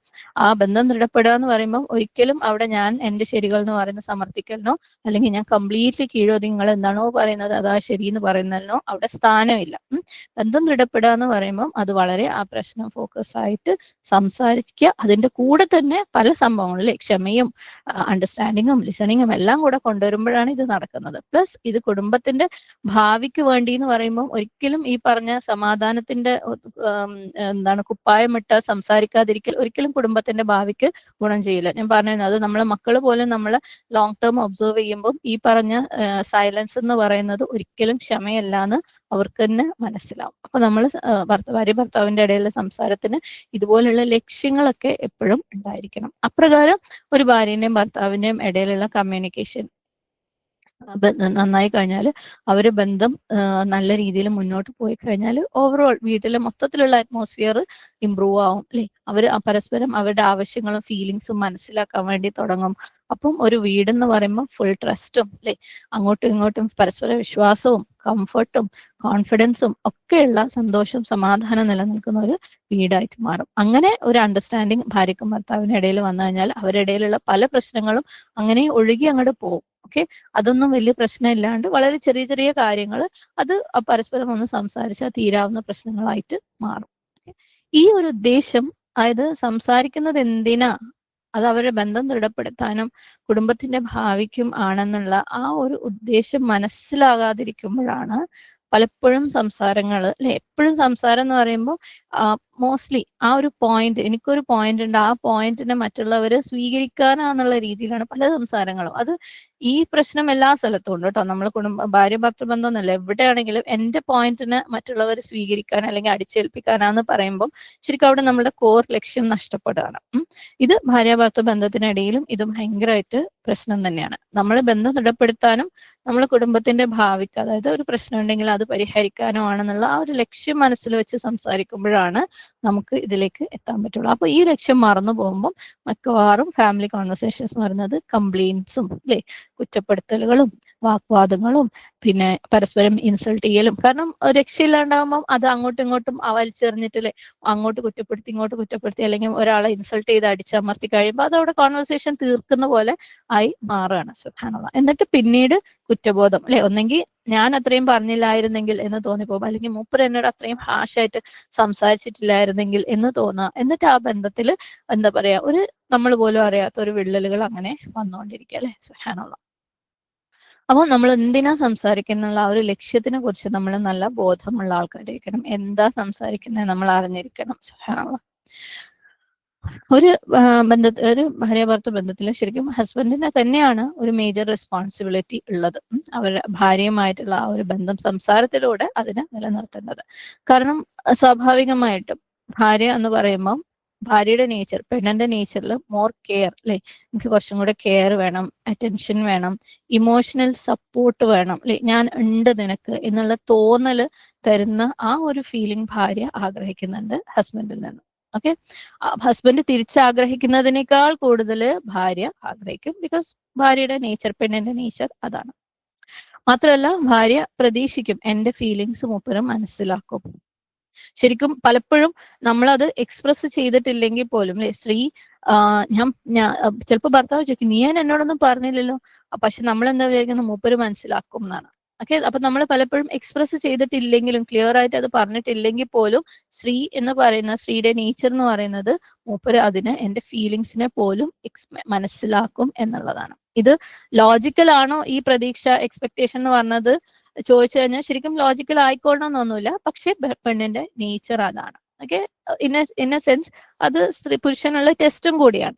ആ ബന്ധം ദൃഢപ്പെടുക എന്ന് പറയുമ്പോൾ ഒരിക്കലും അവിടെ ഞാൻ എന്റെ ശരികൾ എന്ന് പറയുന്ന സമർത്ഥിക്കലിനോ, അല്ലെങ്കിൽ ഞാൻ കംപ്ലീറ്റ്ലി കീഴൊതുങ്ങി നിങ്ങൾ എന്താണോ പറയുന്നത് അതാ ശരി എന്ന് പറയുന്നതിനോ അവിടെ സ്ഥാനമില്ല. ബന്ധം ദൃഢപ്പെടുക എന്ന് പറയുമ്പോൾ അത് വളരെ ആ പ്രശ്നം ഫോക്കസ് ആയിട്ട് സംസാരിക്കുക. അതിന്റെ കൂടെ തന്നെ പല സംഭവങ്ങളിലെ ക്ഷമയും അണ്ടർസ്റ്റാൻഡിങ്ങും ലിസണിങ്ങും എല്ലാം കൂടെ കൊണ്ടുവരുമ്പോഴാണ് ഇത് നടക്കുന്നത്. പ്ലസ് ഇത് കുടുംബത്തിന്റെ ഭാവിക്ക് വേണ്ടി എന്ന് പറയുമ്പോൾ ഒരിക്കലും ഈ പറഞ്ഞ സമാധാനത്തിന്റെ എന്താണ് കുപ്പായമിട്ട സംസാരിക്കാതിരിക്കൽ ഒരിക്കലും കുടുംബത്തിന്റെ ഭാവിക്ക് ഗുണം ചെയ്യില്ല. ഞാൻ പറഞ്ഞിരുന്നു, അത് നമ്മളെ മക്കൾ പോലും നമ്മൾ ലോങ് ടേം ഒബ്സർവ് ചെയ്യുമ്പോൾ ഈ പറഞ്ഞ സൈലൻസ് എന്ന് പറയുന്നത് ഒരിക്കലും ക്ഷമയല്ല എന്ന് അവർക്ക് തന്നെ മനസ്സിലാവും. അപ്പൊ നമ്മൾ ഭാര്യ ഭർത്താവിന്റെ ഇടയിലുള്ള സംസാരത്തിന് ഇതുപോലുള്ള ലക്ഷ്യങ്ങളൊക്കെ എപ്പോഴും ഉണ്ടായിരിക്കണം. അപ്രകാരം ഒരു ഭാര്യന്റെയും ഭർത്താവിന്റെയും ഇടയിലുള്ള കമ്മ്യൂണിക്കേഷൻ നന്നായി കഴിഞ്ഞാൽ, അവര് ബന്ധം നല്ല രീതിയിൽ മുന്നോട്ട് പോയി കഴിഞ്ഞാൽ ഓവറോൾ വീട്ടിലെ മൊത്തത്തിലുള്ള അറ്റ്മോസ്ഫിയർ ഇമ്പ്രൂവ് ആവും അല്ലെ. അവര് പരസ്പരം അവരുടെ ആവശ്യങ്ങളും ഫീലിങ്സും മനസ്സിലാക്കാൻ വേണ്ടി തുടങ്ങും. അപ്പം ഒരു വീടെന്ന് പറയുമ്പോൾ ഫുൾ ട്രസ്റ്റും അല്ലെ, അങ്ങോട്ടും ഇങ്ങോട്ടും പരസ്പര വിശ്വാസവും കംഫർട്ടും കോൺഫിഡൻസും ഒക്കെയുള്ള സന്തോഷം സമാധാനം നിലനിൽക്കുന്ന ഒരു വീടായിട്ട് മാറും. അങ്ങനെ ഒരു അണ്ടർസ്റ്റാൻഡിങ് ഭാര്യക്കും ഭർത്താവിനും ഇടയിൽ വന്നു കഴിഞ്ഞാൽ അവരുടെ ഇടയിലുള്ള പല പ്രശ്നങ്ങളും അങ്ങനെ ഒഴുകി അങ്ങോട്ട് പോകും. ഓക്കെ, അതൊന്നും വലിയ പ്രശ്നമില്ലാണ്ട് വളരെ ചെറിയ ചെറിയ കാര്യങ്ങൾ അത് പരസ്പരം ഒന്ന് സംസാരിച്ചാൽ തീരാവുന്ന പ്രശ്നങ്ങളായിട്ട് മാറും. ഈ ഒരു ഉദ്ദേശം, അതായത് സംസാരിക്കുന്നത് എന്തിനാ, അത് അവരുടെ ബന്ധം ദൃഢപ്പെടുത്താനും കുടുംബത്തിന്റെ ഭാവിക്കും ആണെന്നുള്ള ആ ഒരു ഉദ്ദേശം മനസ്സിലാകാതിരിക്കുമ്പോഴാണ് പലപ്പോഴും സംസാരങ്ങൾ അല്ലെ. എപ്പോഴും സംസാരം എന്ന് പറയുമ്പോൾ മോസ്റ്റ്ലി ആ ഒരു പോയിന്റ്, എനിക്കൊരു പോയിന്റ് ഉണ്ട്, ആ പോയിന്റിനെ മറ്റുള്ളവർ സ്വീകരിക്കാനാന്നുള്ള രീതിയിലാണ് പല സംസാരങ്ങളും. അത് ഈ പ്രശ്നം എല്ലാ സ്ഥലത്തും ഉണ്ട് കേട്ടോ. നമ്മൾ ഭാര്യ ഭർത്തൃബന്ധം എന്നല്ല, എവിടെയാണെങ്കിലും എന്റെ പോയിന്റിനെ മറ്റുള്ളവർ സ്വീകരിക്കാൻ അല്ലെങ്കിൽ അടിച്ചേൽപ്പിക്കാനാന്ന് പറയുമ്പോൾ ശരിക്കും അവിടെ നമ്മുടെ കോർ ലക്ഷ്യം നഷ്ടപ്പെടുകയാണ്. ഇത് ഭാര്യ ഭർത്തൃ ബന്ധത്തിനിടയിലും ഇത് ഭയങ്കരമായിട്ട് പ്രശ്നം തന്നെയാണ്. നമ്മൾ ബന്ധം ദൃഢപ്പെടുത്താനും നമ്മൾ കുടുംബത്തിന്റെ ഭാവിക്ക്, അതായത് ഒരു പ്രശ്നം ഉണ്ടെങ്കിൽ അത് പരിഹരിക്കാനോ ആണെന്നുള്ള ആ ഒരു ലക്ഷ്യം മനസ്സിൽ വെച്ച് സംസാരിക്കുമ്പോഴാണ് നമുക്ക് ഇതിലേക്ക് എത്താൻ പറ്റുള്ളൂ. അപ്പൊ ഈ ലക്ഷ്യം മറന്നു പോകുമ്പോൾ മിക്കവാറും ഫാമിലി കോൺവെർസേഷൻസ് പറയുന്നത് കംപ്ലയിൻസും അല്ലെ, കുറ്റപ്പെടുത്തലുകളും വാഗ്വാദങ്ങളും പിന്നെ പരസ്പരം ഇൻസൾട്ട് ചെയ്യലും. കാരണം രക്ഷയില്ലാണ്ടാകുമ്പോൾ അത് അങ്ങോട്ടും ഇങ്ങോട്ടും വലിച്ചെറിഞ്ഞിട്ടില്ലേ, അങ്ങോട്ട് കുറ്റപ്പെടുത്തി ഇങ്ങോട്ട് കുറ്റപ്പെടുത്തി, അല്ലെങ്കിൽ ഒരാളെ ഇൻസൾട്ട് ചെയ്ത് അടിച്ചമർത്തി കഴിയുമ്പോൾ അതവിടെ കോൺവെർസേഷൻ തീർക്കുന്ന പോലെ ആയി മാറുകയാണ്. സുബ്ഹാനല്ലാഹ്. എന്നിട്ട് പിന്നീട് കുറ്റബോധം അല്ലെ, ഒന്നെങ്കിൽ ഞാൻ അത്രയും പറഞ്ഞില്ലായിരുന്നെങ്കിൽ എന്ന് തോന്നിപ്പോകും, അല്ലെങ്കിൽ മൂപ്പർ എന്നോട് അത്രയും ഹാഷായിട്ട് സംസാരിച്ചിട്ടില്ലായിരുന്നെങ്കിൽ എന്ന് തോന്നുക. എന്നിട്ട് ആ ബന്ധത്തിൽ എന്താ പറയാ, ഒരു നമ്മൾ പോലും അറിയാത്ത ഒരു വിള്ളലുകൾ അങ്ങനെ വന്നുകൊണ്ടിരിക്കുക അല്ലെ. സുബ്ഹാനല്ലാഹ്. അപ്പോൾ നമ്മൾ എന്തിനാ സംസാരിക്കുന്നുള്ള ആ ഒരു ലക്ഷ്യത്തിനെ കുറിച്ച് നമ്മൾ നല്ല ബോധമുള്ള ആൾക്കാരായിരിക്കണം. എന്താ സംസാരിക്കുന്നത് നമ്മൾ അറിഞ്ഞിരിക്കണം. സുബ്ഹാനല്ലാഹ്. ഒരു ഒരു ഭാര്യ ഭർത്തൃ ബന്ധത്തിൽ ശരിക്കും ഹസ്ബൻഡിന് തന്നെയാണ് ഒരു മേജർ റെസ്പോൺസിബിലിറ്റി ഉള്ളത്. അവരുടെ ഭാര്യയുമായിട്ടുള്ള ആ ഒരു ബന്ധം സംസാരത്തിലൂടെ അതിനെ നിലനിർത്തേണ്ടത്. കാരണം സ്വാഭാവികമായിട്ടും ഭാര്യ എന്ന് പറയുമ്പം ഭാര്യയുടെ നേച്ചർ, പെണ്ണിന്റെ നേച്ചറിൽ മോർ കെയർ അല്ലെ, എനിക്ക് കുറച്ചും കൂടെ കെയർ വേണം, അറ്റൻഷൻ വേണം, ഇമോഷണൽ സപ്പോർട്ട് വേണം അല്ലെ, ഞാൻ ഉണ്ട് നിനക്ക് എന്നുള്ള തോന്നല് തരുന്ന ആ ഒരു ഫീലിംഗ് ഭാര്യ ആഗ്രഹിക്കുന്നുണ്ട് ഹസ്ബൻഡിൽ നിന്ന്. ഓക്കെ, ഹസ്ബൻഡ് തിരിച്ചാഗ്രഹിക്കുന്നതിനേക്കാൾ കൂടുതൽ ഭാര്യ ആഗ്രഹിക്കും. ബിക്കോസ് ഭാര്യയുടെ നേച്ചർ, പെണ്ണിന്റെ നേച്ചർ അതാണ്. മാത്രമല്ല ഭാര്യ പ്രതീക്ഷിക്കും എന്റെ ഫീലിങ്സ് മൂപ്പരും മനസ്സിലാക്കും. ശരിക്കും പലപ്പോഴും നമ്മളത് എക്സ്പ്രസ് ചെയ്തിട്ടില്ലെങ്കിൽ പോലും അല്ലെ, സ്ത്രീ ഞാൻ ചിലപ്പോൾ ഭർത്താവ് ചോദിക്കും നീ എന്നോടൊന്നും പറഞ്ഞില്ലല്ലോ, പക്ഷെ നമ്മൾ എന്താ വിചാരിക്കുന്നത് മൂപ്പര് മനസ്സിലാക്കും എന്നാണ്. ഓക്കെ, അപ്പൊ നമ്മൾ പലപ്പോഴും എക്സ്പ്രസ് ചെയ്തിട്ടില്ലെങ്കിലും, ക്ലിയർ ആയിട്ട് അത് പറഞ്ഞിട്ടില്ലെങ്കിൽ പോലും സ്ത്രീ എന്ന് പറയുന്ന, സ്ത്രീയുടെ നേച്ചർ എന്ന് പറയുന്നത് മൂപ്പര് അതിന് എന്റെ ഫീലിങ്സിനെ പോലും മനസ്സിലാക്കും എന്നുള്ളതാണ്. ഇത് ലോജിക്കൽ ആണോ ഈ പ്രതീക്ഷ, എക്സ്പെക്ടേഷൻ എന്ന് പറഞ്ഞത് ചോദിച്ചു കഴിഞ്ഞാൽ ശരിക്കും ലോജിക്കൽ ആയിക്കോണമെന്നൊന്നുമില്ല. പക്ഷെ പെണ്ണിന്റെ നേച്ചർ അതാണ്. ഓക്കെ, ഇൻ എ സെൻസ് അത് പുരുഷനുള്ള ടെസ്റ്റും കൂടിയാണ്.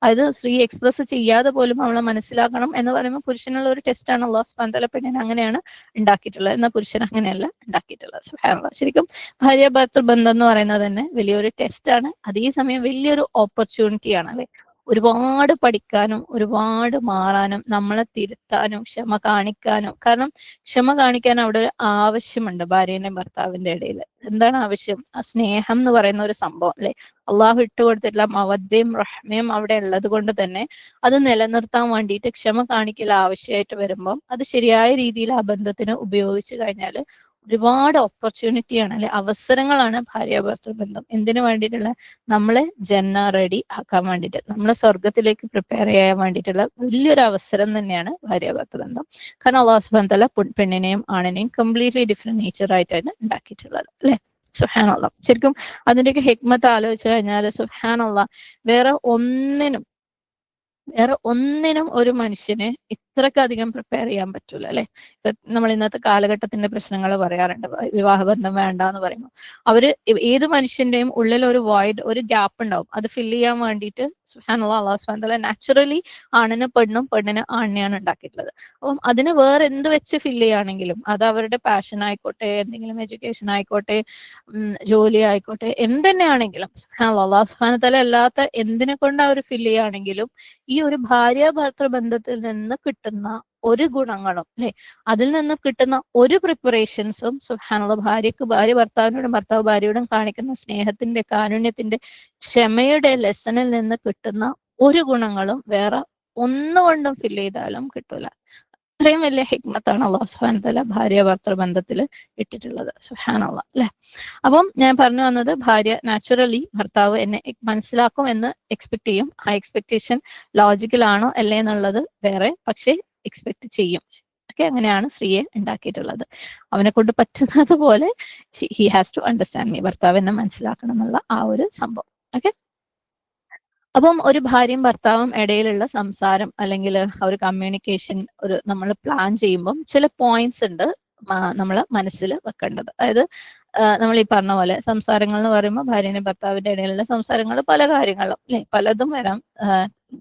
അതായത് സ്ത്രീ എക്സ്പ്രസ് ചെയ്യാതെ പോലും അവളെ മനസ്സിലാക്കണം എന്ന് പറയുമ്പോൾ പുരുഷനുള്ള ഒരു ടെസ്റ്റാണ്. അല്ലാഹു സുബ്ഹാനഹു വ തആല പെണ്ണിനെ അങ്ങനെയാണ് ഉണ്ടാക്കിയിട്ടുള്ളത്, എന്നാൽ പുരുഷൻ അങ്ങനെയല്ല ഉണ്ടാക്കിയിട്ടുള്ളത്. സുബ്ഹാനല്ലാഹ്. ശരിക്കും ഭാര്യ ഭർത്തൃ ബന്ധം എന്ന് പറയുന്നത് തന്നെ വലിയൊരു ടെസ്റ്റാണ്, അതേസമയം വലിയൊരു ഓപ്പർച്യൂണിറ്റിയാണ് അല്ലെ. ഒരുപാട് പഠിക്കാനും ഒരുപാട് മാറാനും നമ്മളെ തിരുത്താനും ക്ഷമ കാണിക്കാനും. കാരണം ക്ഷമ കാണിക്കാൻ അവിടെ ഒരു ആവശ്യമുണ്ട് ഭാര്യയുടെയും ഭർത്താവിന്റെ ഇടയിൽ. എന്താണ് ആവശ്യം? ആ സ്നേഹം എന്ന് പറയുന്ന ഒരു സംഭവം അല്ലെ, അള്ളാഹു ഇട്ടുകൊടുത്തിട്ടുള്ള മവദ്ദയും റഹ്മയും അവിടെ ഉള്ളത് കൊണ്ട് തന്നെ അത് നിലനിർത്താൻ വേണ്ടിയിട്ട് ക്ഷമ കാണിക്കൽ ആവശ്യമായിട്ട് വരുമ്പം അത് ശരിയായ രീതിയിൽ ആ ബന്ധത്തിന് ഉപയോഗിച്ചു കഴിഞ്ഞാൽ ഒരുപാട് ഓപ്പർച്യൂണിറ്റിയാണ് അല്ലെ, അവസരങ്ങളാണ് ഭാര്യ ഭർത്തൃ ബന്ധം. എന്തിനു വേണ്ടിയിട്ടുള്ള? നമ്മളെ ജന്ന റെഡി ആക്കാൻ വേണ്ടിയിട്ട്, നമ്മളെ സ്വർഗത്തിലേക്ക് പ്രിപ്പയർ ചെയ്യാൻ വേണ്ടിയിട്ടുള്ള വലിയൊരു അവസരം തന്നെയാണ് ഭാര്യ ഭർത്തൃ ബന്ധം. കാരണം അല്ലാഹു സുബ്ഹാനഹു വ തആല പെണ്ണിനെയും ആണിനെയും കംപ്ലീറ്റ്ലി ഡിഫറെന്റ് നേച്ചർ ആയിട്ടാണ് ഉണ്ടാക്കിയിട്ടുള്ളത് അല്ലെ. സുബ്ഹാനല്ലാഹ്. ശരിക്കും അതിന്റെയൊക്കെ ഹിക്മത്ത് ആലോചിച്ചു കഴിഞ്ഞാൽ സുബ്ഹാനല്ലാഹ് വേറെ ഒന്നിനും ഒരു മനുഷ്യനെ ഇത്രക്കധികം പ്രിപ്പയർ ചെയ്യാൻ പറ്റൂല അല്ലെ. നമ്മൾ ഇന്നത്തെ കാലഘട്ടത്തിന്റെ പ്രശ്നങ്ങൾ പറയാറുണ്ട്, വിവാഹബന്ധം വേണ്ട എന്ന് പറയുമ്പോൾ അവര് ഏത് മനുഷ്യന്റെയും ഉള്ളിൽ ഒരു വോയിഡ്, ഒരു ഗ്യാപ്പ് ഉണ്ടാവും. അത് ഫില്ല് ചെയ്യാൻ വേണ്ടിയിട്ട് സുബ്ഹാനല്ലാഹ് അല്ലാഹു സുബ്ഹാനഹു വ തആല നാച്ചുറലി ആണിന് പെണ്ണും പെണ്ണിന് ആണിനെയാണ് ഉണ്ടാക്കിയിട്ടുള്ളത്. അപ്പം അതിന് വേറെ എന്ത് വെച്ച് ഫില്ല് ചെയ്യുകയാണെങ്കിലും, അത് അവരുടെ പാഷൻ ആയിക്കോട്ടെ, എന്തെങ്കിലും എഡ്യൂക്കേഷൻ ആയിക്കോട്ടെ, ജോലി ആയിക്കോട്ടെ, എന്തെന്നെയാണെങ്കിലും അല്ലാഹു സുബ്ഹാനഹു വ തആല അല്ലാത്ത എന്തിനെ കൊണ്ട് അവർ ഫില്ല് ചെയ്യുകയാണെങ്കിലും ഈ ഒരു ഭാര്യ ഭർത്തൃ ബന്ധത്തിൽ നിന്ന് കിട്ടുന്ന ഒരു ഗുണങ്ങളും അല്ലെ, അതിൽ നിന്ന് കിട്ടുന്ന ഒരു പ്രിപ്പറേഷൻസും സുബ്ഹാനല്ലാഹ് ഭാര്യ ഭർത്താവിനോടും ഭർത്താവ് ഭാര്യയോടും കാണിക്കുന്ന സ്നേഹത്തിന്റെ, കാരുണ്യത്തിന്റെ, ക്ഷമയുടെ ലെസണിൽ നിന്ന് കിട്ടുന്ന ഒരു ഗുണങ്ങളും വേറെ ഒന്നുകൊണ്ടും ഫില്ല് ചെയ്താലും കിട്ടൂല. അത്രയും വലിയ ഹിക്മത്താണ് അല്ലാഹു സുബ്ഹാനഹു വ തആല ഭാര്യ ഭർത്തൃ ബന്ധത്തിൽ ഇട്ടിട്ടുള്ളത്. സുബ്ഹാനല്ലാഹ് അല്ലെ. അപ്പം ഞാൻ പറഞ്ഞു വന്നത്, ഭാര്യ നാച്ചുറലി ഭർത്താവ് എന്നെ മനസ്സിലാക്കും എന്ന് എക്സ്പെക്ട് ചെയ്യും. ആ എക്സ്പെക്ടേഷൻ ലോജിക്കൽ ആണോ അല്ലേ എന്നുള്ളത് വേറെ, പക്ഷെ എക്സ്പെക്ട് ചെയ്യും. ഒക്കെ അങ്ങനെയാണ് സ്ത്രീയെ ഉണ്ടാക്കിയിട്ടുള്ളത്. അവനെ കൊണ്ട് പറ്റുന്നത് പോലെ he has to understand me, ഭർത്താവ് എന്നെ മനസ്സിലാക്കണം എന്നുള്ള ആ ഒരു സംഭവം. ഓക്കെ, അപ്പം ഒരു ഭാര്യയും ഭർത്താവും ഇടയിലുള്ള സംസാരം അല്ലെങ്കിൽ ഒരു കമ്മ്യൂണിക്കേഷൻ നമ്മൾ പ്ലാൻ ചെയ്യുമ്പം ചില പോയിന്റ്സ് ഉണ്ട് നമ്മൾ മനസ്സിൽ വെക്കേണ്ടത്. അതായത് നമ്മൾ ഈ പറഞ്ഞ പോലെ സംസാരങ്ങൾ എന്ന് പറയുമ്പോൾ ഭാര്യയും ഭർത്താവിന്റെ ഇടയിലുള്ള സംസാരങ്ങൾ പല കാര്യങ്ങളും അല്ലെ, പലതും വരാം.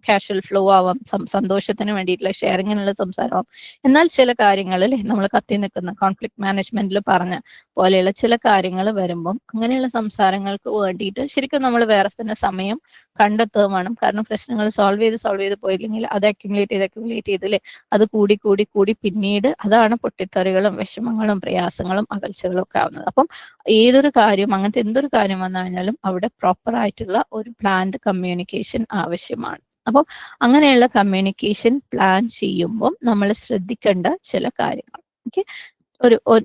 കാഷ്വൽ ഫ്ലോ ആവാം, സന്തോഷത്തിന് വേണ്ടിയിട്ടുള്ള ഷെയറിങ്ങിനുള്ള സംസാരമാവും. എന്നാൽ ചില കാര്യങ്ങൾ അല്ലെ, നമ്മൾ കത്തി നിൽക്കുന്ന കോൺഫ്ലിക്ട് മാനേജ്മെന്റിൽ പറഞ്ഞ പോലെയുള്ള ചില കാര്യങ്ങൾ വരുമ്പം അങ്ങനെയുള്ള സംസാരങ്ങൾക്ക് വേണ്ടിയിട്ട് ശരിക്കും നമ്മൾ വേറെ തന്നെ സമയം കണ്ടെത്തുകയും വേണം. കാരണം പ്രശ്നങ്ങൾ സോൾവ് ചെയ്ത് പോയില്ലെങ്കിൽ അത് അക്യുമുലേറ്റ് ചെയ്തില്ലേ, അത് കൂടി പിന്നീട് അതാണ് പൊട്ടിത്തെറികളും വിഷമങ്ങളും പ്രയാസങ്ങളും അകൽച്ചകളും ഒക്കെ ആവുന്നത്. അപ്പം ഏതൊരു കാര്യം, അങ്ങനത്തെ എന്തൊരു കാര്യം വന്നു കഴിഞ്ഞാലും അവിടെ പ്രോപ്പർ ആയിട്ടുള്ള ഒരു പ്ലാൻഡ് കമ്മ്യൂണിക്കേഷൻ ആവശ്യമാണ്. അപ്പം അങ്ങനെയുള്ള കമ്മ്യൂണിക്കേഷൻ പ്ലാൻ ചെയ്യുമ്പോൾ നമ്മൾ ശ്രദ്ധിക്കേണ്ട ചില കാര്യങ്ങൾ. ഓക്കെ,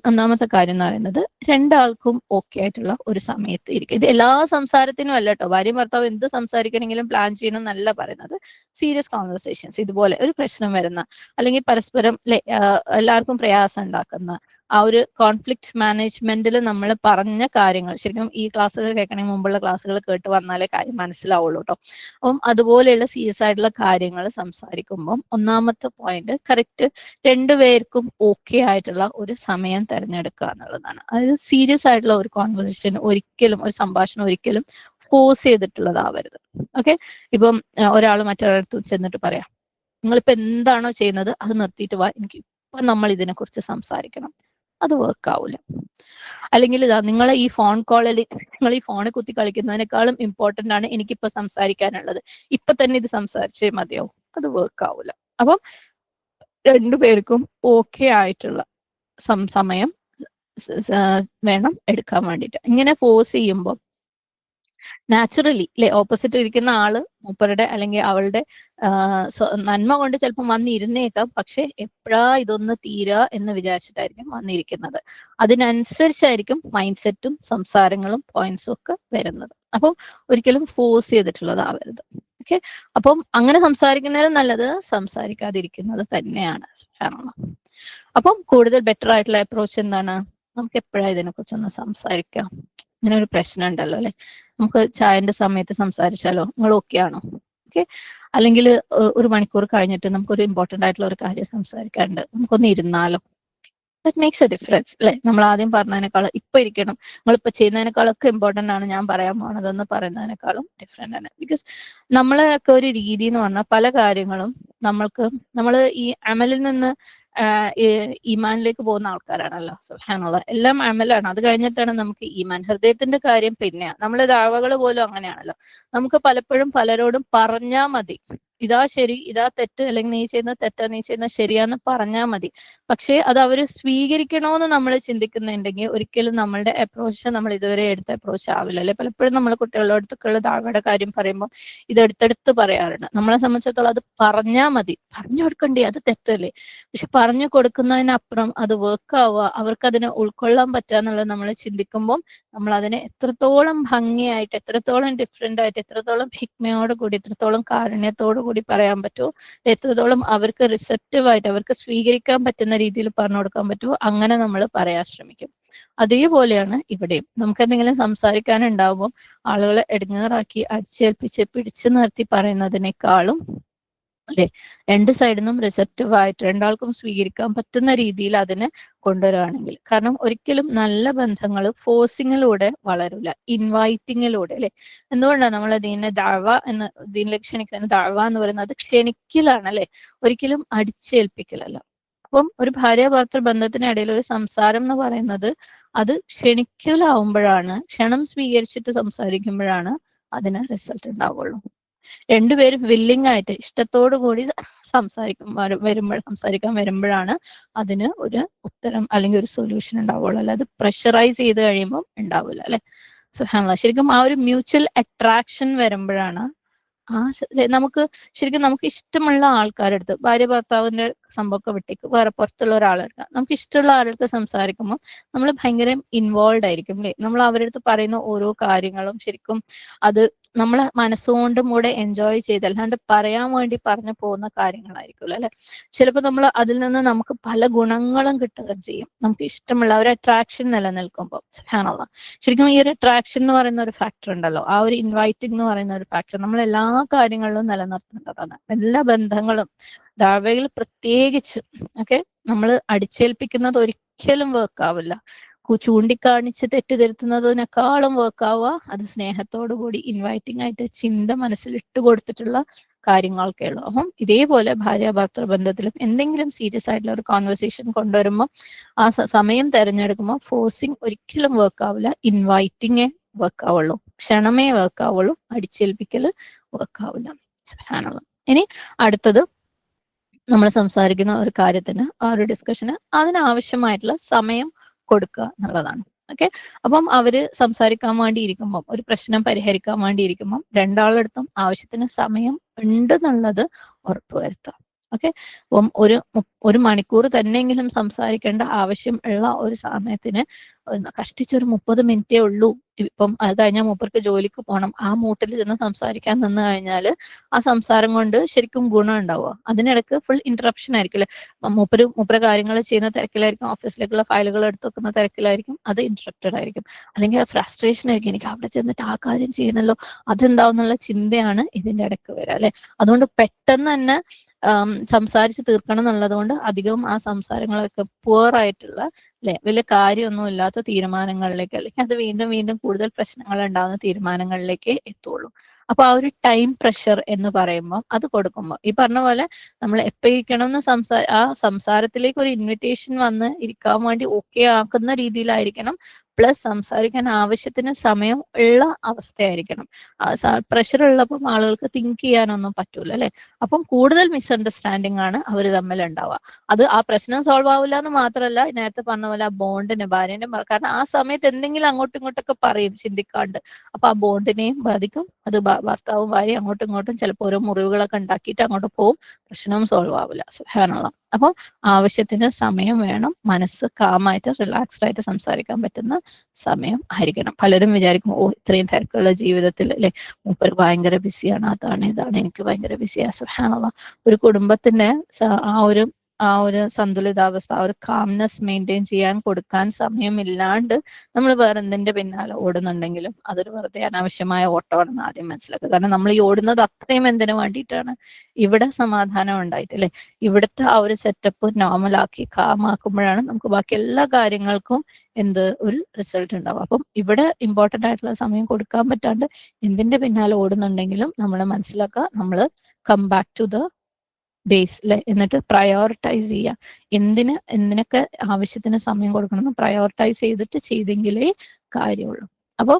ഒന്നാമത്തെ കാര്യം എന്ന് പറയുന്നത് രണ്ടാൾക്കും ഓക്കെ ആയിട്ടുള്ള ഒരു സമയത്ത് ഇരിക്കും. ഇത് എല്ലാ സംസാരത്തിനും അല്ല കേട്ടോ, ഭാര്യയും ഭർത്താവ് എന്ത് സംസാരിക്കണമെങ്കിലും പ്ലാൻ ചെയ്യണം എന്നല്ല പറയുന്നത്. സീരിയസ് കോൺവെർസേഷൻസ്, ഇതുപോലെ ഒരു പ്രശ്നം വരുന്ന അല്ലെങ്കിൽ പരസ്പരം എല്ലാവർക്കും പ്രയാസം ഉണ്ടാക്കുന്ന ആ ഒരു കോൺഫ്ലിക്ട് മാനേജ്മെന്റിൽ നമ്മൾ പറഞ്ഞ കാര്യങ്ങൾ ശരിക്കും ഈ ക്ലാസ്സുകൾ കേൾക്കണമെങ്കിൽ മുമ്പുള്ള ക്ലാസ്സുകൾ കേട്ട് വന്നാലേ കാര്യം മനസ്സിലാവുള്ളൂ കേട്ടോ. അപ്പം അതുപോലെയുള്ള സീരിയസ് ആയിട്ടുള്ള കാര്യങ്ങൾ സംസാരിക്കുമ്പം ഒന്നാമത്തെ പോയിന്റ് കറക്റ്റ് രണ്ടുപേർക്കും ഓക്കെ ആയിട്ടുള്ള ഒരു സമയം തിരഞ്ഞെടുക്കുക എന്നുള്ളതാണ്. അതായത് സീരിയസ് ആയിട്ടുള്ള ഒരു കോൺവെർസേഷൻ ഒരിക്കലും, ഒരു സംഭാഷണം ഒരിക്കലും ഫോഴ്സ് ചെയ്തിട്ടുള്ളതാവരുത്. ഓക്കെ, ഇപ്പം ഒരാൾ മറ്റൊരാളടുത്ത് ചെന്നിട്ട് പറയാം, നിങ്ങളിപ്പോ എന്താണോ ചെയ്യുന്നത് അത് നിർത്തിയിട്ട് വാ, എനിക്ക് ഇപ്പൊ നമ്മൾ ഇതിനെക്കുറിച്ച് സംസാരിക്കണം. അത് വർക്ക് ആവില്ല. അല്ലെങ്കിൽ ഇതാ നിങ്ങളെ ഈ ഫോൺ കോളിൽ നിങ്ങൾ ഈ ഫോണിൽ കുത്തി കളിക്കുന്നതിനേക്കാളും ഇമ്പോർട്ടന്റ് ആണ് എനിക്കിപ്പോ സംസാരിക്കാനുള്ളത്, ഇപ്പൊ തന്നെ ഇത് സംസാരിച്ചേ മതിയാവും. അത് വർക്ക് ആവില്ല. അപ്പം രണ്ടുപേർക്കും ഓക്കെ ആയിട്ടുള്ള സമയം വേണം എടുക്കാൻ വേണ്ടിയിട്ട്. ഇങ്ങനെ ഫോഴ്സ് ചെയ്യുമ്പോൾ നാച്ചുറലി അല്ലെ, ഓപ്പോസിറ്റ് ഇരിക്കുന്ന ആള് മൂപ്പരുടെ അല്ലെങ്കിൽ അവളുടെ നന്മ കൊണ്ട് ചിലപ്പോൾ വന്നിരുന്നേക്കാം, പക്ഷെ എപ്പോഴാ ഇതൊന്ന് തീരാ എന്ന് വിചാരിച്ചിട്ടായിരിക്കും വന്നിരിക്കുന്നത്. അതിനനുസരിച്ചായിരിക്കും മൈൻഡ് സെറ്റും സംസാരങ്ങളും പോയിന്റ്സും ഒക്കെ വരുന്നത്. അപ്പം ഒരിക്കലും ഫോഴ്സ് ചെയ്തിട്ടുള്ളതാവരുത്. ഓക്കെ, അപ്പം അങ്ങനെ സംസാരിക്കുന്നതിലും നല്ലത് സംസാരിക്കാതിരിക്കുന്നത് തന്നെയാണ്. അപ്പം കൂടുതൽ ബെറ്റർ ആയിട്ടുള്ള അപ്രോച്ച് എന്താണ്? നമുക്ക് എപ്പോഴാ ഇതിനെക്കുറിച്ചൊന്ന് സംസാരിക്കാം? ഇങ്ങനെ ഒരു പ്രശ്നം ഉണ്ടല്ലോ അല്ലെ, നമുക്ക് ചായന്റെ സമയത്ത് സംസാരിച്ചാലോ, നിങ്ങൾ ഓക്കെ ആണോ? ഓക്കെ, അല്ലെങ്കിൽ 1 മണിക്കൂർ കഴിഞ്ഞിട്ട് നമുക്കൊരു ഇമ്പോർട്ടന്റ് ആയിട്ടുള്ള ഒരു കാര്യം സംസാരിക്കാറുണ്ട്, നമുക്കൊന്ന് ഇരുന്നാലോ? ദാറ്റ് മേക്സ് എ ഡിഫറൻസ് അല്ലെ. നമ്മൾ ആദ്യം പറഞ്ഞതിനേക്കാളും ഇപ്പൊ ഇരിക്കണം, നിങ്ങളിപ്പോ ചെയ്യുന്നതിനേക്കാളൊക്കെ ഇമ്പോർട്ടന്റ് ആണ് ഞാൻ പറയാൻ പോണതെന്ന് പറയുന്നതിനേക്കാളും ഡിഫറെന്റ് ആണ്. ബിക്കോസ് നമ്മളൊക്കെ ഒരു രീതി എന്ന് പറഞ്ഞാൽ പല കാര്യങ്ങളും നമ്മൾ ഈ അമലിൽ നിന്ന് ഈമാനിലേക്ക് പോകുന്ന ആൾക്കാരാണല്ലോ. സുബ്ഹാനല്ലാഹ്, എല്ലാം അമലാണ്, അത് കഴിഞ്ഞിട്ടാണ് നമുക്ക് ഈമാൻ. ഹൃദയത്തിന്റെ കാര്യം പിന്നെയാ. നമ്മളെ ദഅവകൾ പോലും അങ്ങനെയാണല്ലോ. നമുക്ക് പലപ്പോഴും പലരോടും പറഞ്ഞാൽ മതി, ഇതാ ശരി ഇതാ തെറ്റ്, അല്ലെങ്കിൽ നീ ചെയ്യുന്ന തെറ്റാ നീ ചെയ്യുന്ന ശരിയാന്ന് പറഞ്ഞാൽ മതി. പക്ഷേ അത് അവര് സ്വീകരിക്കണോന്ന് നമ്മൾ ചിന്തിക്കുന്നുണ്ടെങ്കിൽ ഒരിക്കലും നമ്മളുടെ അപ്രോച്ച് നമ്മൾ ഇതുവരെ എടുത്ത അപ്രോച്ച് ആവില്ല അല്ലെ. പലപ്പോഴും നമ്മൾ കുട്ടികളുടെ അടുത്തൊക്കെയുള്ള ദഅവയുടെ കാര്യം പറയുമ്പോൾ ഇത് എടുത്തെടുത്ത് പറയാറുണ്ട്. നമ്മളെ സംബന്ധിച്ചിടത്തോളം അത് പറഞ്ഞാൽ മതി, പറഞ്ഞു കൊടുക്കണ്ടേ, അത് തെറ്റല്ലേ. പക്ഷെ പറഞ്ഞു കൊടുക്കുന്നതിനപ്പുറം അത് വർക്ക് ആവുക, അവർക്ക് അതിനെ ഉൾക്കൊള്ളാൻ പറ്റുക എന്നുള്ളത് നമ്മൾ ചിന്തിക്കുമ്പോൾ നമ്മൾ അതിനെ എത്രത്തോളം ഭംഗിയായിട്ട്, എത്രത്തോളം ഡിഫറെന്റ് ആയിട്ട്, എത്രത്തോളം ഹിക്മയോട് കൂടി, എത്രത്തോളം കാരുണ്യത്തോടു കൂടി പറയാൻ പറ്റുമോ, എത്രത്തോളം അവർക്ക് റിസപ്റ്റീവായിട്ട് അവർക്ക് സ്വീകരിക്കാൻ പറ്റുന്ന രീതിയിൽ പറഞ്ഞു കൊടുക്കാൻ പറ്റുമോ, അങ്ങനെ നമ്മൾ പറയാൻ ശ്രമിക്കും. അതേപോലെയാണ് ഇവിടെയും. നമുക്ക് എന്തെങ്കിലും സംസാരിക്കാനുണ്ടാവുമ്പോൾ ആളുകളെ ഇടങ്ങേറാക്കി അടിച്ചേൽപ്പിച്ച് പിടിച്ചു നിർത്തി പറയുന്നതിനേക്കാളും അല്ലെ, രണ്ട് സൈഡിൽ നിന്നും റിസപ്റ്റീവ് ആയിട്ട് രണ്ടാൾക്കും സ്വീകരിക്കാൻ പറ്റുന്ന രീതിയിൽ അതിനെ കൊണ്ടുവരികയാണെങ്കിൽ. കാരണം ഒരിക്കലും നല്ല ബന്ധങ്ങൾ ഫോഴ്സിങ്ങിലൂടെ വളരില്ല, ഇൻവൈറ്റിങ്ങിലൂടെ അല്ലെ. എന്തുകൊണ്ടാണ് നമ്മൾ ദീനെ ദീനിലേക്ക് ക്ഷണിക്കുന്ന ദഅവ എന്ന് പറയുന്നത്? അത് ക്ഷണിക്കലാണ് അല്ലെ, ഒരിക്കലും അടിച്ചേൽപ്പിക്കലല്ല. അപ്പം ഒരു ഭാര്യ ഭർത്തൃ ബന്ധത്തിനിടയിൽ ഒരു സംസാരം എന്ന് പറയുന്നത് അത് ക്ഷണിക്കലാവുമ്പോഴാണ്, ക്ഷണം സ്വീകരിച്ചിട്ട് സംസാരിക്കുമ്പോഴാണ് അതിന് റിസൾട്ട് ഉണ്ടാവുള്ളൂ. രണ്ടുപേരും വില്ലിങ് ആയിട്ട് ഇഷ്ടത്തോടു കൂടി സംസാരിക്കാൻ വരുമ്പോഴാണ് അതിന് ഒരു ഉത്തരം അല്ലെങ്കിൽ ഒരു സൊല്യൂഷൻ ഉണ്ടാവുള്ളൂ. അല്ലാതെ പ്രഷറൈസ് ചെയ്ത് കഴിയുമ്പോൾ ഉണ്ടാവില്ല അല്ലെ. സുബ്ഹാനല്ലാഹ്, ശരിക്കും ആ ഒരു മ്യൂച്വൽ അട്രാക്ഷൻ വരുമ്പോഴാണ് നമുക്ക് ഇഷ്ടമുള്ള ആൾക്കാരുടെ അടുത്ത്, ഭാര്യ ഭർത്താവിന്റെ സംഭവമൊക്കെ വിട്ടേക്ക് വേറെ പുറത്തുള്ള ഒരാളെടുക്കുക, നമുക്ക് ഇഷ്ടമുള്ള ആളുടെ അടുത്ത് സംസാരിക്കുമ്പോൾ നമ്മൾ ഭയങ്കര ഇൻവോൾവ് ആയിരിക്കും അല്ലെ. നമ്മൾ അവരുടെ അടുത്ത് പറയുന്ന ഓരോ കാര്യങ്ങളും ശരിക്കും അത് നമ്മളെ മനസ്സുകൊണ്ടും കൂടെ എൻജോയ് ചെയ്ത്, അല്ലാണ്ട് പറയാൻ വേണ്ടി പറഞ്ഞു പോകുന്ന കാര്യങ്ങളായിരിക്കും അല്ലെ. ചിലപ്പോൾ നമ്മൾ അതിൽ നിന്ന് നമുക്ക് പല ഗുണങ്ങളും കിട്ടുകയും ചെയ്യും, നമുക്ക് ഇഷ്ടമുള്ള ഒരു അട്രാക്ഷൻ നിലനിൽക്കുമ്പോൾ. സുബ്ഹാനല്ലാഹ്, ശരിക്കും ഈ ഒരു അട്രാക്ഷൻ എന്ന് പറയുന്ന ഒരു ഫാക്ടർ ഉണ്ടല്ലോ, ആ ഒരു ഇൻവൈറ്റിംഗ് എന്ന് പറയുന്ന ഒരു ഫാക്ടർ നമ്മൾ എല്ലാ കാര്യങ്ങളിലും നിലനിർത്തേണ്ടതാണ്. എല്ലാ ബന്ധങ്ങളും ദഅവയിൽ പ്രത്യേകിച്ച്. ഓക്കെ, നമ്മൾ അടിച്ചേൽപ്പിക്കുന്നത് ഒരിക്കലും വർക്ക് ആവില്ല. ചൂണ്ടിക്കാണിച്ച് തെറ്റിദ്ധരുത്തുന്നതിനേക്കാളും വർക്ക് ആവുക അത് സ്നേഹത്തോടു കൂടി ഇൻവൈറ്റിംഗ് ആയിട്ട് ചിന്ത മനസ്സിൽ ഇട്ട് കൊടുത്തിട്ടുള്ള കാര്യങ്ങളൊക്കെ ഉള്ളു. അപ്പം ഇതേപോലെ ഭാര്യ ഭർത്തൃ ബന്ധത്തിലും എന്തെങ്കിലും സീരിയസ് ആയിട്ടുള്ള ഒരു കോൺവെർസേഷൻ കൊണ്ടുവരുമ്പോൾ ആ സമയം തിരഞ്ഞെടുക്കുമ്പോൾ ഫോഴ്സിങ് ഒരിക്കലും വർക്ക് ആവില്ല, ഇൻവൈറ്റിങ്ങേ വർക്ക് ആവുള്ളൂ, ക്ഷണമേ വർക്ക് ആവുള്ളൂ, അടിച്ചേൽപ്പിക്കല് വർക്ക് ആവില്ല. സുബ്ഹാനല്ലാഹ്. ഇനി അടുത്തത്, നമ്മൾ സംസാരിക്കുന്ന ഒരു കാര്യത്തിന്, ആ ഒരു ഡിസ്കഷന് അതിനാവശ്യമായിട്ടുള്ള സമയം കൊടുക്കുക എന്നുള്ളതാണ്. ഓക്കെ, അപ്പം അവര് സംസാരിക്കാൻ വേണ്ടി ഇരിക്കുമ്പം, ഒരു പ്രശ്നം പരിഹരിക്കാൻ വേണ്ടി ഇരിക്കുമ്പം രണ്ടാളടുത്തും ആവശ്യത്തിന് സമയം ഉണ്ട് എന്നുള്ളത് ഉറപ്പുവരുത്തുക. ഓക്കെ, അപ്പം ഒരു മണിക്കൂർ തന്നെയെങ്കിലും സംസാരിക്കേണ്ട ആവശ്യം ഉള്ള ഒരു സമയത്തിന് കഷ്ടിച്ചൊരു 30 മിനിറ്റേ ഉള്ളൂ, ഇപ്പം അത് കഴിഞ്ഞാൽ മൂപ്പർക്ക് ജോലിക്ക് പോകണം, ആ മൂട്ടിൽ ചെന്ന് സംസാരിക്കാൻ നിന്ന് കഴിഞ്ഞാൽ ആ സംസാരം കൊണ്ട് ശരിക്കും ഗുണം ഉണ്ടാവുക? അതിനിടയ്ക്ക് ഫുൾ ഇന്ററപ്ഷൻ ആയിരിക്കും അല്ലെ. മൂപ്പര് കാര്യങ്ങൾ ചെയ്യുന്ന തിരക്കിലായിരിക്കും, ഓഫീസിലേക്കുള്ള ഫയലുകൾ എടുത്തു വെക്കുന്ന തിരക്കിലായിരിക്കും, അത് ഇന്ററപ്റ്റഡ് ആയിരിക്കും. അല്ലെങ്കിൽ ഫ്രസ്ട്രേഷൻ ആയിരിക്കും, എനിക്ക് അവിടെ ചെന്നിട്ട് ആ കാര്യം ചെയ്യണമല്ലോ, അതെന്താവുന്നുള്ള ചിന്തയാണ് ഇതിന്റെ ഇടയ്ക്ക് വരിക അല്ലെ. അതുകൊണ്ട് പെട്ടെന്ന് തന്നെ സംസാരിച്ച് തീർക്കണം എന്നുള്ളത് കൊണ്ട് അധികവും ആ സംസാരങ്ങളൊക്കെ പുവർ ആയിട്ടുള്ള അല്ലെ, വലിയ കാര്യമൊന്നും ഇല്ലാത്ത തീരുമാനങ്ങളിലേക്ക്, അല്ലെങ്കിൽ അത് വീണ്ടും വീണ്ടും കൂടുതൽ പ്രശ്നങ്ങൾ ഉണ്ടാകുന്ന തീരുമാനങ്ങളിലേക്ക് എത്തുള്ളൂ. അപ്പൊ ആ ഒരു ടൈം പ്രഷർ എന്ന് പറയുമ്പോൾ അത് കൊടുക്കുമ്പോൾ ഈ പറഞ്ഞ പോലെ നമ്മൾ എപ്പോൾ ഇരിക്കണം എന്ന് ആ സംസാരത്തിലേക്ക് ഒരു ഇൻവിറ്റേഷൻ വന്ന് ഇരിക്കാൻ വേണ്ടി ഓക്കെ ആക്കുന്ന രീതിയിലായിരിക്കണം. പ്ലസ് സംസാരിക്കാൻ ആവശ്യത്തിന് സമയം ഉള്ള അവസ്ഥയായിരിക്കണം. പ്രഷർ ഉള്ളപ്പം ആളുകൾക്ക് തിങ്ക് ചെയ്യാനൊന്നും പറ്റൂല അല്ലെ. അപ്പം കൂടുതൽ മിസ്അണ്ടർസ്റ്റാൻഡിങ് ആണ് അവർ തമ്മിൽ ഉണ്ടാവുക. അത് ആ പ്രശ്നം സോൾവ് ആവില്ല എന്ന് മാത്രമല്ല, നേരത്തെ പറഞ്ഞ പോലെ ആ ബോണ്ടിന് ഭാര്യനെ, കാരണം ആ സമയത്ത് എന്തെങ്കിലും അങ്ങോട്ടും ഇങ്ങോട്ടൊക്കെ പറയും ചിന്തിക്കാണ്ട്. അപ്പൊ ആ ബോണ്ടിനെയും ബാധിക്കും. അത് ഭർത്താവും ഭാര്യ അങ്ങോട്ടും ഇങ്ങോട്ടും ചിലപ്പോൾ ഓരോ മുറിവുകളൊക്കെ ഉണ്ടാക്കിയിട്ട് അങ്ങോട്ട് പോകും. പ്രശ്നവും സോൾവ് ആവില്ല. സുബ്ഹാനല്ലാഹ്. അപ്പം ആവശ്യത്തിന് സമയം വേണം. മനസ്സ് കാമായിട്ട് റിലാക്സ്ഡ് ആയിട്ട് സംസാരിക്കാൻ പറ്റുന്ന സമയം ആയിരിക്കണം. പലരും വിചാരിക്കും, ഓ ഇത്രയും തിരക്കുള്ള ജീവിതത്തിൽ അല്ലെ, മൂപ്പർ ഭയങ്കര ബിസിയാണ്, അതാണ് ഇതാണ്, എനിക്ക് ഭയങ്കര ബിസിയാണ്. സുബ്ഹാനല്ലാഹ്. ഒരു കുടുംബത്തിന്റെ ആ ഒരു സന്തുലിതാവസ്ഥ, ആ ഒരു കാംനെസ് മെയിൻറ്റെയിൻ ചെയ്യാൻ കൊടുക്കാൻ സമയമില്ലാണ്ട് നമ്മൾ വേറെ എന്തിന്റെ പിന്നാലെ ഓടുന്നുണ്ടെങ്കിലും അതൊരു വെറുതെ അനാവശ്യമായ ഓട്ടമാണെന്ന് ആദ്യം മനസ്സിലാക്കുക. കാരണം നമ്മൾ ഈ ഓടുന്നത് അത്രയും എന്തിനു വേണ്ടിയിട്ടാണ്? ഇവിടെ സമാധാനം ഉണ്ടായിട്ടില്ലേ, ഇവിടുത്തെ ആ ഒരു സെറ്റപ്പ് നോർമലാക്കി കാമാക്കുമ്പോഴാണ് നമുക്ക് ബാക്കി എല്ലാ കാര്യങ്ങൾക്കും ഒരു റിസൾട്ട് ഉണ്ടാവും. അപ്പം ഇവിടെ ഇമ്പോർട്ടൻ്റ് ആയിട്ടുള്ള സമയം കൊടുക്കാൻ പറ്റാണ്ട് എന്തിന്റെ പിന്നാലെ ഓടുന്നുണ്ടെങ്കിലും നമ്മൾ മനസ്സിലാക്കുക, നമ്മൾ come back to the base അല്ലെ. എന്നിട്ട് പ്രയോറിറ്റൈസ് ചെയ്യുക. എന്തിനൊക്കെ ആവശ്യത്തിന് സമയം കൊടുക്കണം എന്ന് പ്രയോറിറ്റൈസ് ചെയ്തെങ്കിലേ കാര്യമുള്ളൂ. അപ്പം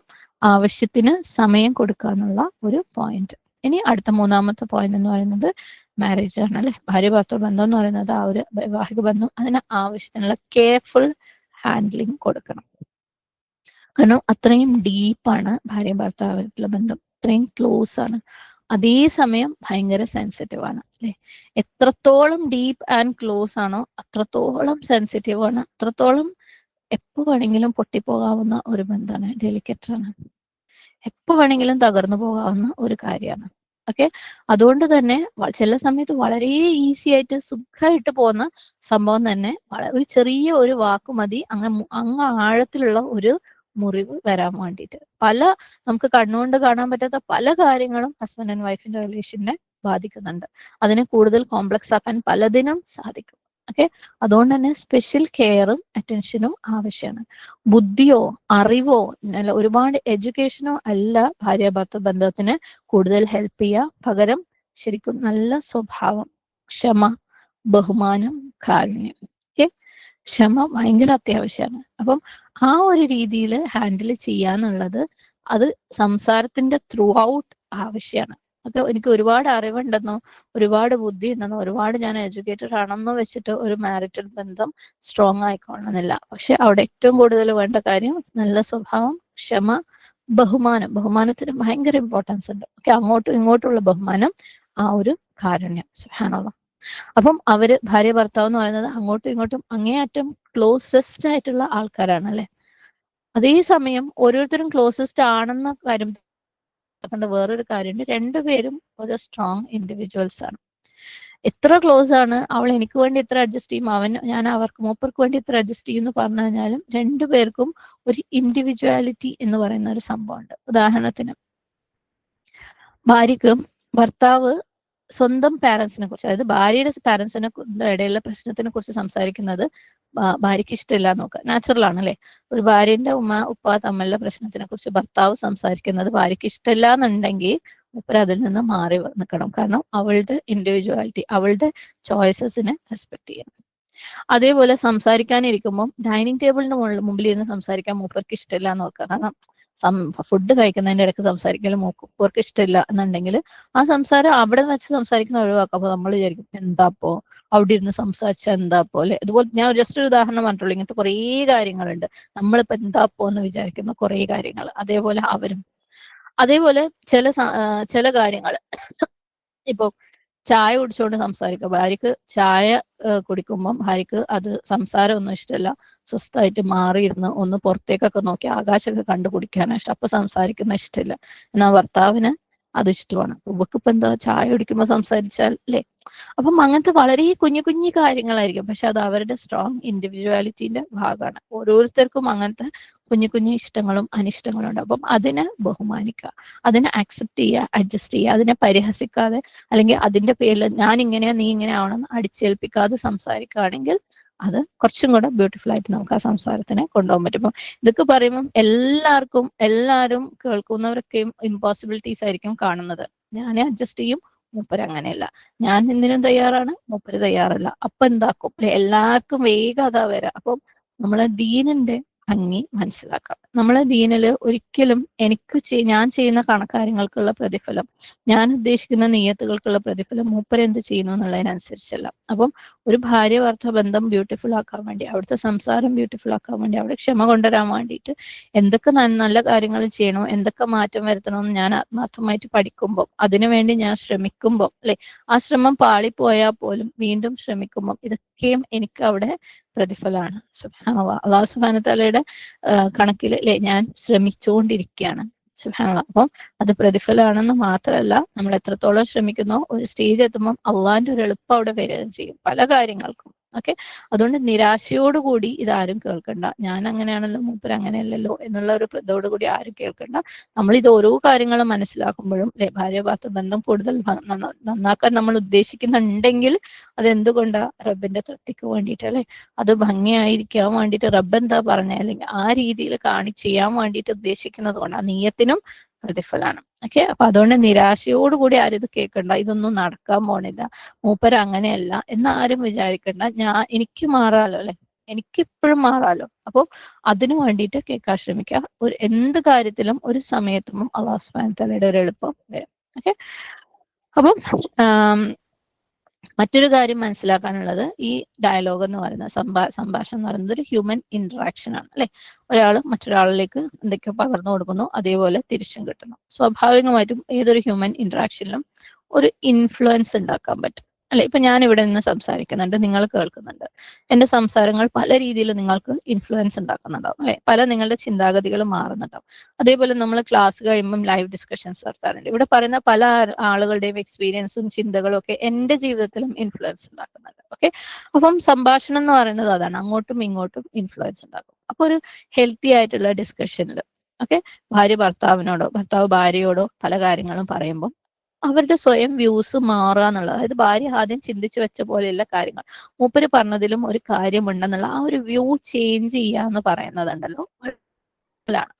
ആവശ്യത്തിന് സമയം കൊടുക്കാന്നുള്ള ഒരു പോയിന്റ്. ഇനി അടുത്ത മൂന്നാമത്തെ പോയിന്റ് എന്ന് പറയുന്നത് മാരേജ് ആണ് അല്ലെ. ഭാര്യ ഭർത്തൃ ബന്ധം എന്ന് പറയുന്നത് ആ ഒരു വൈവാഹിക ബന്ധം, അതിന് ആവശ്യത്തിനുള്ള കെയർഫുൾ ഹാൻഡ്ലിങ് കൊടുക്കണം. കാരണം അത്രയും ഡീപ്പാണ് ഭാര്യ ഭർത്താവായിട്ടുള്ള ബന്ധം, അത്രയും ക്ലോസ് ആണ്. അതേസമയം ഭയങ്കര സെൻസിറ്റീവ് ആണ് അല്ലെ. എത്രത്തോളം ഡീപ്പ് ആൻഡ് ക്ലോസ് ആണോ അത്രത്തോളം സെൻസിറ്റീവ് ആണ്, അത്രത്തോളം എപ്പോ വേണമെങ്കിലും പൊട്ടിപ്പോകാവുന്ന ഒരു ബന്ധമാണ്, ഡെലിക്കേറ്റ് ആണ്, എപ്പോ വേണമെങ്കിലും തകർന്നു പോകാവുന്ന ഒരു കാര്യമാണ്. ഓക്കെ. അതുകൊണ്ട് തന്നെ ചില സമയത്ത് വളരെ ഈസി ആയിട്ട് സുഖമായിട്ട് പോകുന്ന സംഭവം തന്നെ ഒരു ചെറിയ ഒരു വാക്ക് മതി അങ്ങ് ആഴത്തിലുള്ള ഒരു മുറിവ് വരാൻ വേണ്ടിയിട്ട്. നമുക്ക് കണ്ണുകൊണ്ട് കാണാൻ പറ്റാത്ത പല കാര്യങ്ങളും ഹസ്ബൻഡ് ആൻഡ് വൈഫിന്റെ റിലേഷനെ ബാധിക്കുന്നുണ്ട്. അതിനെ കൂടുതൽ കോംപ്ലക്സ് ആക്കാൻ പലതിനും സാധിക്കും. ഓക്കെ. അതുകൊണ്ട് തന്നെ സ്പെഷ്യൽ കെയറും അറ്റൻഷനും ആവശ്യമാണ്. ബുദ്ധിയോ അറിവോ ഒരുപാട് എഡ്യൂക്കേഷനോ അല്ല ഭാര്യ ഭർത്തൃ ബന്ധത്തിന് കൂടുതൽ ഹെൽപ്പ് ചെയ്യുക. പകരം ശരിക്കും നല്ല സ്വഭാവം, ക്ഷമ, ബഹുമാനം, കാരുണ്യം. ഓക്കെ. ക്ഷമ ഭയങ്കര അത്യാവശ്യമാണ്. അപ്പം ആ ഒരു രീതിയിൽ ഹാൻഡിൽ ചെയ്യാന്നുള്ളത് അത് സംസാരത്തിന്റെ ത്രൂ ഔട്ട് ആവശ്യമാണ്. അപ്പൊ എനിക്ക് ഒരുപാട് അറിവുണ്ടെന്നോ ഒരുപാട് ബുദ്ധി ഉണ്ടെന്നോ ഒരുപാട് ഞാൻ എഡ്യൂക്കേറ്റഡ് ആണെന്നോ വെച്ചിട്ട് ഒരു മാരിറ്റൽ ബന്ധം സ്ട്രോങ് ആയിക്കൊള്ളണമെന്നില്ല. പക്ഷെ അവിടെ ഏറ്റവും കൂടുതൽ വേണ്ട കാര്യം നല്ല സ്വഭാവം, ക്ഷമ, ബഹുമാനത്തിന് ഭയങ്കര ഇമ്പോർട്ടൻസ് ഉണ്ട്. ഓക്കെ. അങ്ങോട്ടും ഇങ്ങോട്ടുള്ള ബഹുമാനം, ആ ഒരു കാരുണ്യം. സുബ്ഹാനല്ലാഹ്. അപ്പം ഭാര്യ ഭർത്താവ് എന്ന് പറയുന്നത് അങ്ങോട്ടും ഇങ്ങോട്ടും അങ്ങേയറ്റം ക്ലോസസ്റ്റ് ആയിട്ടുള്ള ആൾക്കാരാണ് അല്ലെ. അതേസമയം ഓരോരുത്തരും ക്ലോസസ്റ്റ് ആണെന്ന കാര്യം വേറൊരു കാര്യമുണ്ട്, രണ്ടുപേരും ഒരു സ്ട്രോങ് ഇൻഡിവിജ്വൽസ് ആണ്. എത്ര ക്ലോസ് ആണ്, അവൾ എനിക്ക് വേണ്ടി ഇത്ര അഡ്ജസ്റ്റ് ചെയ്യും, ഞാൻ മൂപ്പർക്ക് വേണ്ടി ഇത്ര അഡ്ജസ്റ്റ് ചെയ്യും എന്ന് പറഞ്ഞു കഴിഞ്ഞാലും രണ്ടുപേർക്കും ഒരു ഇൻഡിവിജ്വാലിറ്റി എന്ന് പറയുന്ന ഒരു സംഭവമുണ്ട്. ഉദാഹരണത്തിന് ഭാര്യക്ക് ഭർത്താവ് സ്വന്തം പാരന്റ്സിനെ കുറിച്ച്, അതായത് ഭാര്യയുടെ പാരന്റ്സിനെ ഇടയിലുള്ള പ്രശ്നത്തിനെ കുറിച്ച് സംസാരിക്കുന്നത് ഭാര്യയ്ക്ക് ഇഷ്ടമില്ല നോക്കുക, നാച്ചുറൽ ആണ് അല്ലെ. ഒരു ഭാര്യന്റെ ഉപ്പ തമ്മിലുള്ള പ്രശ്നത്തിനെ കുറിച്ച് ഭർത്താവ് സംസാരിക്കുന്നത് ഭാര്യയ്ക്ക് ഇഷ്ടമില്ല എന്നുണ്ടെങ്കിൽ അതിൽ നിന്ന് മാറി നിൽക്കണം. കാരണം അവളുടെ ഇൻഡിവിജ്വാലിറ്റി, അവളുടെ ചോയ്സസിനെ റെസ്പെക്ട് ചെയ്യണം. അതേപോലെ സംസാരിക്കാനിരിക്കുമ്പോൾ ഡൈനിങ് ടേബിളിന് മുമ്പിൽ ഇരുന്ന് സംസാരിക്കാൻ മൂപ്പർക്ക് ഇഷ്ടമില്ല എന്ന് നോക്കുക. കാരണം ഫുഡ് കഴിക്കുന്നതിന്റെ ഇടയ്ക്ക് സംസാരിക്കലും മൂപ്പർക്ക് ഇഷ്ടമില്ല എന്നുണ്ടെങ്കിൽ ആ സംസാരം അവിടെ വെച്ച് സംസാരിക്കുന്ന ഒഴിവാക്കാം. അപ്പൊ നമ്മൾ വിചാരിക്കും എന്താപ്പോ അവിടെ ഇരുന്ന് സംസാരിച്ചാൽ എന്താപ്പോ അല്ലെ. അതുപോലെ ഞാൻ ജസ്റ്റ് ഒരു ഉദാഹരണം പറഞ്ഞിട്ടുള്ളൂ. ഇങ്ങനത്തെ കുറേ കാര്യങ്ങളുണ്ട്, നമ്മളിപ്പോ എന്താപ്പോ എന്ന് വിചാരിക്കുന്ന കുറേ കാര്യങ്ങൾ. അതേപോലെ ചില കാര്യങ്ങൾ ഇപ്പൊ ചായ കുടിച്ചുകൊണ്ട് സംസാരിക്കുക. ഭാര്യക്ക് ചായ കുടിക്കുമ്പം ഭാര്യക്ക് അത് സംസാരമൊന്നും ഇഷ്ടമല്ല, സ്വസ്ഥമായിട്ട് മാറിയിരുന്ന് ഒന്ന് പുറത്തേക്കൊക്കെ നോക്കി ആകാശമൊക്കെ കണ്ടു കുടിക്കാനാണ് ഇഷ്ടം. അപ്പൊ സംസാരിക്കുന്ന ഇഷ്ടമില്ല. എന്നാൽ ഭർത്താവിന് അത് ഇഷ്ടമാണ്. ഇവക്കിപ്പോ എന്താ ചായ കുടിക്കുമ്പോൾ സംസാരിച്ചാൽ അല്ലേ. അപ്പം അങ്ങനത്തെ വളരെ കുഞ്ഞു കുഞ്ഞു കാര്യങ്ങളായിരിക്കും, പക്ഷെ അത് അവരുടെ സ്ട്രോങ് ഇൻഡിവിജ്വാലിറ്റിന്റെ ഭാഗമാണ്. ഓരോരുത്തർക്കും അങ്ങനത്തെ കുഞ്ഞു കുഞ്ഞു ഇഷ്ടങ്ങളും അനിഷ്ടങ്ങളും ഉണ്ട്. അപ്പം അതിനെ ബഹുമാനിക്കുക, അതിനെ അക്സെപ്റ്റ് ചെയ്യുക, അഡ്ജസ്റ്റ് ചെയ്യുക. അതിനെ പരിഹസിക്കാതെ അല്ലെങ്കിൽ അതിന്റെ പേരിൽ ഞാൻ ഇങ്ങനെയാ നീ ഇങ്ങനെ ആവണമെന്ന് അടിച്ചേൽപ്പിക്കാതെ സംസാരിക്കുകയാണെങ്കിൽ അത് കുറച്ചും കൂടെ ബ്യൂട്ടിഫുൾ ആയിട്ട് നമുക്ക് ആ സംസാരത്തിനെ കൊണ്ടുപോകാൻ പറ്റും. അപ്പം ഇതൊക്കെ പറയുമ്പം എല്ലാവരും കേൾക്കുന്നവരൊക്കെയും ഇമ്പോസിബിലിറ്റീസ് ആയിരിക്കും കാണുന്നത്. ഞാനേ അഡ്ജസ്റ്റ് ചെയ്യും, മൂപ്പര് അങ്ങനെയല്ല. ഞാൻ എന്തിനും തയ്യാറാണ്, മൂപ്പര് തയ്യാറല്ല. അപ്പൊ എന്താക്കും? എല്ലാവർക്കും വേഗം അതാ വരാം. അപ്പം നമ്മളെ ദീനിന്റെ ഭംഗി മനസ്സിലാക്കാം. നമ്മളെ ദീനില് ഒരിക്കലും ഞാൻ ചെയ്യുന്ന കണക്കാര്യങ്ങൾക്കുള്ള പ്രതിഫലം, ഞാൻ ഉദ്ദേശിക്കുന്ന നിയ്യത്തുകൾക്കുള്ള പ്രതിഫലം മൂപ്പരെന്ത് ചെയ്യുന്നു എന്നുള്ളതിനനുസരിച്ചല്ല. അപ്പം ഒരു ഭാര്യ ഭർത്ത ബന്ധം ബ്യൂട്ടിഫുൾ ആക്കാൻ വേണ്ടി, അവിടുത്തെ സംസാരം ബ്യൂട്ടിഫുൾ ആക്കാൻ വേണ്ടി, അവിടെ ക്ഷമ കൊണ്ടുവരാൻ വേണ്ടിയിട്ട് എന്തൊക്കെ നല്ല കാര്യങ്ങൾ ചെയ്യണോ, എന്തൊക്കെ മാറ്റം വരുത്തണമെന്ന് ഞാൻ ആത്മാർത്ഥമായിട്ട് പഠിക്കുമ്പോൾ, അതിനുവേണ്ടി ഞാൻ ശ്രമിക്കുമ്പോൾ, അല്ലെ, ആ ശ്രമം പാളിപ്പോയാൽ പോലും വീണ്ടും ശ്രമിക്കുമ്പോൾ ഇതൊക്കെയും എനിക്ക് അവിടെ പ്രതിഫലമാണ്. സുബ്ഹാനല്ലാഹ്, അല്ലാഹു സുബ്ഹാനഹു തആലയുടെ കണക്കിൽ അല്ലെ ഞാൻ ശ്രമിച്ചുകൊണ്ടിരിക്കുകയാണ്. സുബ്ഹാനല്ലാഹ്. അപ്പം അത് പ്രതിഫലമാണെന്ന് മാത്രമല്ല, നമ്മൾ എത്രത്തോളം ശ്രമിക്കുന്നോ ഒരു സ്റ്റേജ് എത്തുമ്പോൾ അള്ളാഹിന്റെ ഒരു എളുപ്പം അവിടെ വരികയും ചെയ്യും പല കാര്യങ്ങൾക്കും. ഓക്കെ, അതുകൊണ്ട് നിരാശയോടുകൂടി ഇതാരും കേൾക്കണ്ട. ഞാൻ അങ്ങനെയാണല്ലോ, മൂപ്പര് അങ്ങനെയല്ലല്ലോ എന്നുള്ള ഒരു ഇതോടുകൂടി ആരും കേൾക്കണ്ട. നമ്മൾ ഇത് ഓരോ കാര്യങ്ങളും മനസ്സിലാക്കുമ്പോഴും അല്ലെ, ഭാര്യ ഭർത്തൃ ബന്ധം കൂടുതൽ നന്നാക്കാൻ നമ്മൾ ഉദ്ദേശിക്കുന്നുണ്ടെങ്കിൽ അതെന്തുകൊണ്ടാ? റബ്ബിന്റെ തൃപ്തിക്ക് വേണ്ടിയിട്ട്, അല്ലെ, അത് ഭംഗിയായിരിക്കാൻ വേണ്ടിയിട്ട് റബ്ബ് എന്താ പറഞ്ഞ, അല്ലെങ്കിൽ ആ രീതിയിൽ ചെയ്യാൻ വേണ്ടിയിട്ട് ഉദ്ദേശിക്കുന്നത് കൊണ്ട് ആ നീയത്തിനും പ്രതിഫലമാണ്. ഓക്കെ, അപ്പൊ അതുകൊണ്ട് നിരാശയോടുകൂടി ആരും ഇത് കേൾക്കണ്ട, ഇതൊന്നും നടക്കാൻ പോണില്ല, മൂപ്പര് അങ്ങനെയല്ല എന്ന് ആരും വിചാരിക്കണ്ട. എനിക്ക് മാറാലോ, അല്ലെ, എനിക്ക് ഇപ്പോഴും മാറാലോ. അപ്പോൾ അതിനു വേണ്ടിയിട്ട് കേൾക്കാൻ ശ്രമിക്കുക. എന്ത് കാര്യത്തിലും ഒരു സമയത്തും അല്ലാഹു സുബ്ഹാനഹു തആലയുടെ ഒരു എളുപ്പം വരും. ഓക്കെ, അപ്പം മറ്റൊരു കാര്യം മനസ്സിലാക്കാനുള്ളത്, ഈ ഡയലോഗ് എന്ന് പറയുന്നത്, സംഭാഷണം എന്ന് പറയുന്നത് ഒരു ഹ്യൂമൻ ഇന്ററാക്ഷൻ ആണ്, അല്ലെ. ഒരാൾ മറ്റൊരാളിലേക്ക് എന്തൊക്കെയോ പകർന്നു കൊടുക്കുന്നു, അതേപോലെ തിരിച്ചും കിട്ടുന്നു. സ്വാഭാവികമായിട്ടും ഏതൊരു ഹ്യൂമൻ ഇന്ററാക്ഷനിലും ഒരു ഇൻഫ്ലുവൻസ് ഉണ്ടാക്കാൻ പറ്റും, അല്ലെ. ഇപ്പൊ ഞാൻ ഇവിടെ നിന്ന് സംസാരിക്കുന്നുണ്ട്, നിങ്ങൾ കേൾക്കുന്നുണ്ട്. എന്റെ സംസാരങ്ങൾ പല രീതിയിൽ നിങ്ങൾക്ക് ഇൻഫ്ലുവൻസ് ഉണ്ടാക്കുന്നുണ്ടാവും, അല്ലെ. നിങ്ങളുടെ ചിന്താഗതികൾ മാറുന്നുണ്ടാവും. അതേപോലെ നമ്മൾ ക്ലാസ് കഴിയുമ്പം ലൈവ് ഡിസ്കഷൻസ് നടത്താറുണ്ട്. ഇവിടെ പറയുന്ന പല ആളുകളുടെയും എക്സ്പീരിയൻസും ചിന്തകളും ഒക്കെ എന്റെ ജീവിതത്തിലും ഇൻഫ്ലുവൻസ് ഉണ്ടാക്കുന്നുണ്ട്. ഓക്കെ, അപ്പം സംഭാഷണം എന്ന് പറയുന്നത് അതാണ്, അങ്ങോട്ടും ഇങ്ങോട്ടും ഇൻഫ്ലുവൻസ് ഉണ്ടാക്കും. അപ്പൊ ഒരു ഹെൽത്തി ആയിട്ടുള്ള ഡിസ്കഷനിൽ, ഓക്കെ, ഭാര്യ ഭർത്താവിനോടോ ഭർത്താവ് ഭാര്യയോടോ പല കാര്യങ്ങളും പറയുമ്പോൾ അവരുടെ സ്വയം വ്യൂസ് മാറുക എന്നുള്ളത്, അതായത് ഭാര്യ ആദ്യം ചിന്തിച്ചു വെച്ച പോലെയുള്ള കാര്യങ്ങൾ മൂപ്പര് പറഞ്ഞതിലും ഒരു കാര്യമുണ്ടെന്നുള്ള ആ ഒരു വ്യൂ ചേഞ്ച് ചെയ്യാന്ന് പറയുന്നതുണ്ടല്ലോ, ാണ്.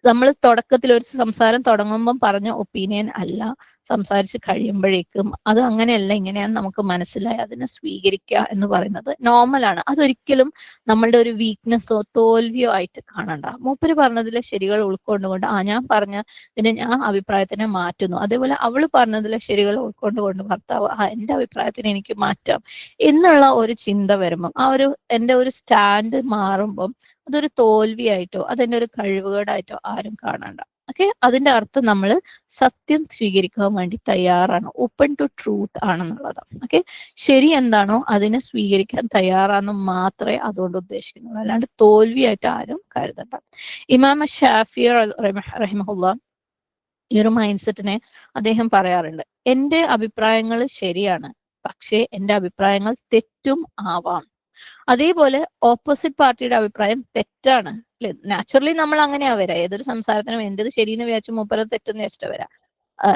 നമ്മൾ തുടക്കത്തിൽ ഒരു സംസാരം തുടങ്ങുമ്പം പറഞ്ഞ ഒപ്പീനിയൻ അല്ല, സംസാരിച്ച് കഴിയുമ്പോഴേക്കും അത് അങ്ങനെയല്ല ഇങ്ങനെയാന്ന് നമുക്ക് മനസ്സിലായി അതിനെ സ്വീകരിക്കുക എന്ന് പറയുന്നത് നോർമലാണ്. അതൊരിക്കലും നമ്മളുടെ ഒരു വീക്ക്നെസ്സോ തോൽവിയോ ആയിട്ട് കാണണ്ട. മൂപ്പര് പറഞ്ഞതിലെ ശരികൾ ഉൾക്കൊണ്ടുകൊണ്ട് ഞാൻ പറഞ്ഞതിന് ഞാൻ അഭിപ്രായത്തിനെ മാറ്റുന്നു, അതേപോലെ അവള് പറഞ്ഞതിലെ ശരികൾ ഉൾക്കൊണ്ടുകൊണ്ട് ഭർത്താവ് എന്റെ അഭിപ്രായത്തിന് എനിക്ക് മാറ്റാം എന്നുള്ള ഒരു ചിന്ത വരുമ്പം, എന്റെ ഒരു സ്റ്റാൻഡ് മാറുമ്പം അതൊരു തോൽവിയായിട്ടോ അതെന്റെ ഒരു കഴിവുകേടായിട്ടോ ആരും കാണണ്ട. ഓക്കെ, അതിന്റെ അർത്ഥം നമ്മൾ സത്യം സ്വീകരിക്കാൻ വേണ്ടി തയ്യാറാണ്, ഓപ്പൺ ടു ട്രൂത്ത് ആണെന്നുള്ളതാണ്. ഓക്കെ, ശരി എന്താണോ അതിനെ സ്വീകരിക്കാൻ തയ്യാറാണെന്ന് മാത്രമേ അതുകൊണ്ട് ഉദ്ദേശിക്കുന്നുള്ളൂ, അല്ലാണ്ട് തോൽവിയായിട്ട് ആരും കരുതണ്ട. ഇമാം ഷാഫി റഹിമഹുല്ലാ ഈ ഒരു മൈൻഡ് സെറ്റിനെ അദ്ദേഹം പറയാറുണ്ട്, എന്റെ അഭിപ്രായങ്ങൾ ശരിയാണ്, പക്ഷേ എന്റെ അഭിപ്രായങ്ങൾ തെറ്റും ആവാം. അതേപോലെ ഓപ്പോസിറ്റ് പാർട്ടിയുടെ അഭിപ്രായം തെറ്റാണ്, അല്ലെ. നാച്ചുറലി നമ്മൾ അങ്ങനെയാ വരാം, ഏതൊരു സംസാരത്തിനും എന്റേത് ശരിയെന്ന് വിചാരിച്ചു മൂപ്പരത് തെറ്റെന്ന് വെച്ചിട്ട് വരാം.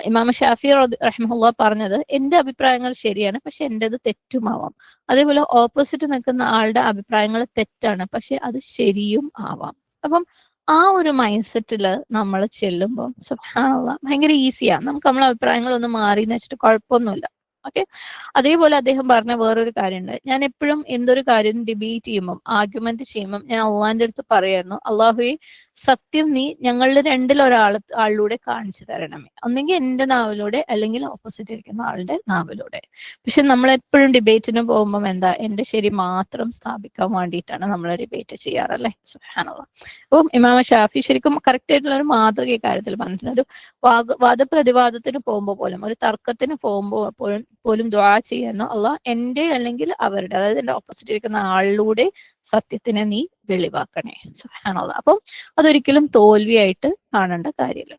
ഇമാം ഷാഫി റഹിമഹുല്ലാ പറഞ്ഞത്, എന്റെ അഭിപ്രായങ്ങൾ ശരിയാണ്, പക്ഷെ എന്റേത് തെറ്റുമാവാം. അതേപോലെ ഓപ്പോസിറ്റ് നിൽക്കുന്ന ആളുടെ അഭിപ്രായങ്ങൾ തെറ്റാണ്, പക്ഷെ അത് ശരിയും ആവാം. അപ്പം ആ ഒരു മൈൻഡ് സെറ്റില് നമ്മൾ ചെല്ലുമ്പോൾ സുബ്ഹാനല്ലാഹ് ഭയങ്കര ഈസിയാ, നമുക്ക് നമ്മളെ അഭിപ്രായങ്ങൾ ഒന്ന് മാറി എന്ന് വെച്ചിട്ട് കുഴപ്പമൊന്നുമില്ല. ഓക്കെ, അതേപോലെ അദ്ദേഹം പറഞ്ഞ വേറൊരു കാര്യമുണ്ട്, ഞാൻ എപ്പോഴും എന്തൊരു കാര്യം ഡിബേറ്റ് ചെയ്യുമ്പം ആർഗ്യുമെന്റ് ചെയ്യുമ്പം ഞാൻ അള്ളാഹിന്റെ അടുത്ത് പറയായിരുന്നു, അള്ളാഹുവെ സത്യം നീ ഞങ്ങളുടെ ആളിലൂടെ കാണിച്ചു തരണമേ, ഒന്നെങ്കിൽ എന്റെ നാവിലൂടെ അല്ലെങ്കിൽ ഓപ്പോസിറ്റ് ഇരിക്കുന്ന ആളുടെ നാവിലൂടെ. പക്ഷെ നമ്മൾ എപ്പോഴും ഡിബേറ്റിന് പോകുമ്പോൾ എന്താ, എന്റെ ശരി മാത്രം സ്ഥാപിക്കാൻ വേണ്ടിയിട്ടാണ് നമ്മൾ ഡിബേറ്റ് ചെയ്യാറല്ലേ. സുബ്ഹാനല്ലാഹ്. അപ്പം ഇമാം ഷാഫി ശരിക്കും കറക്റ്റ് ആയിട്ടുള്ള ഒരു മാതൃക കാര്യത്തിൽ പറഞ്ഞിട്ടുണ്ട്. ഒരു വാദപ്രതിവാദത്തിന് പോകുമ്പോൾ പോലും, ഒരു തർക്കത്തിന് പോകുമ്പോൾ പോലും ദുആ ചെയ്യുന്നു, അള്ളാഹ് എന്റെ അല്ലെങ്കിൽ അവരുടെ, അതായത് എന്റെ ഓപ്പോസിറ്റ് ഇരിക്കുന്ന ആളിലൂടെ സത്യത്തിനെ നീ വെളിവാക്കണേ. സുബ്ഹാനല്ലാഹ്. അപ്പം അതൊരിക്കലും തോൽവിയായിട്ട് കാണേണ്ട കാര്യമില്ല.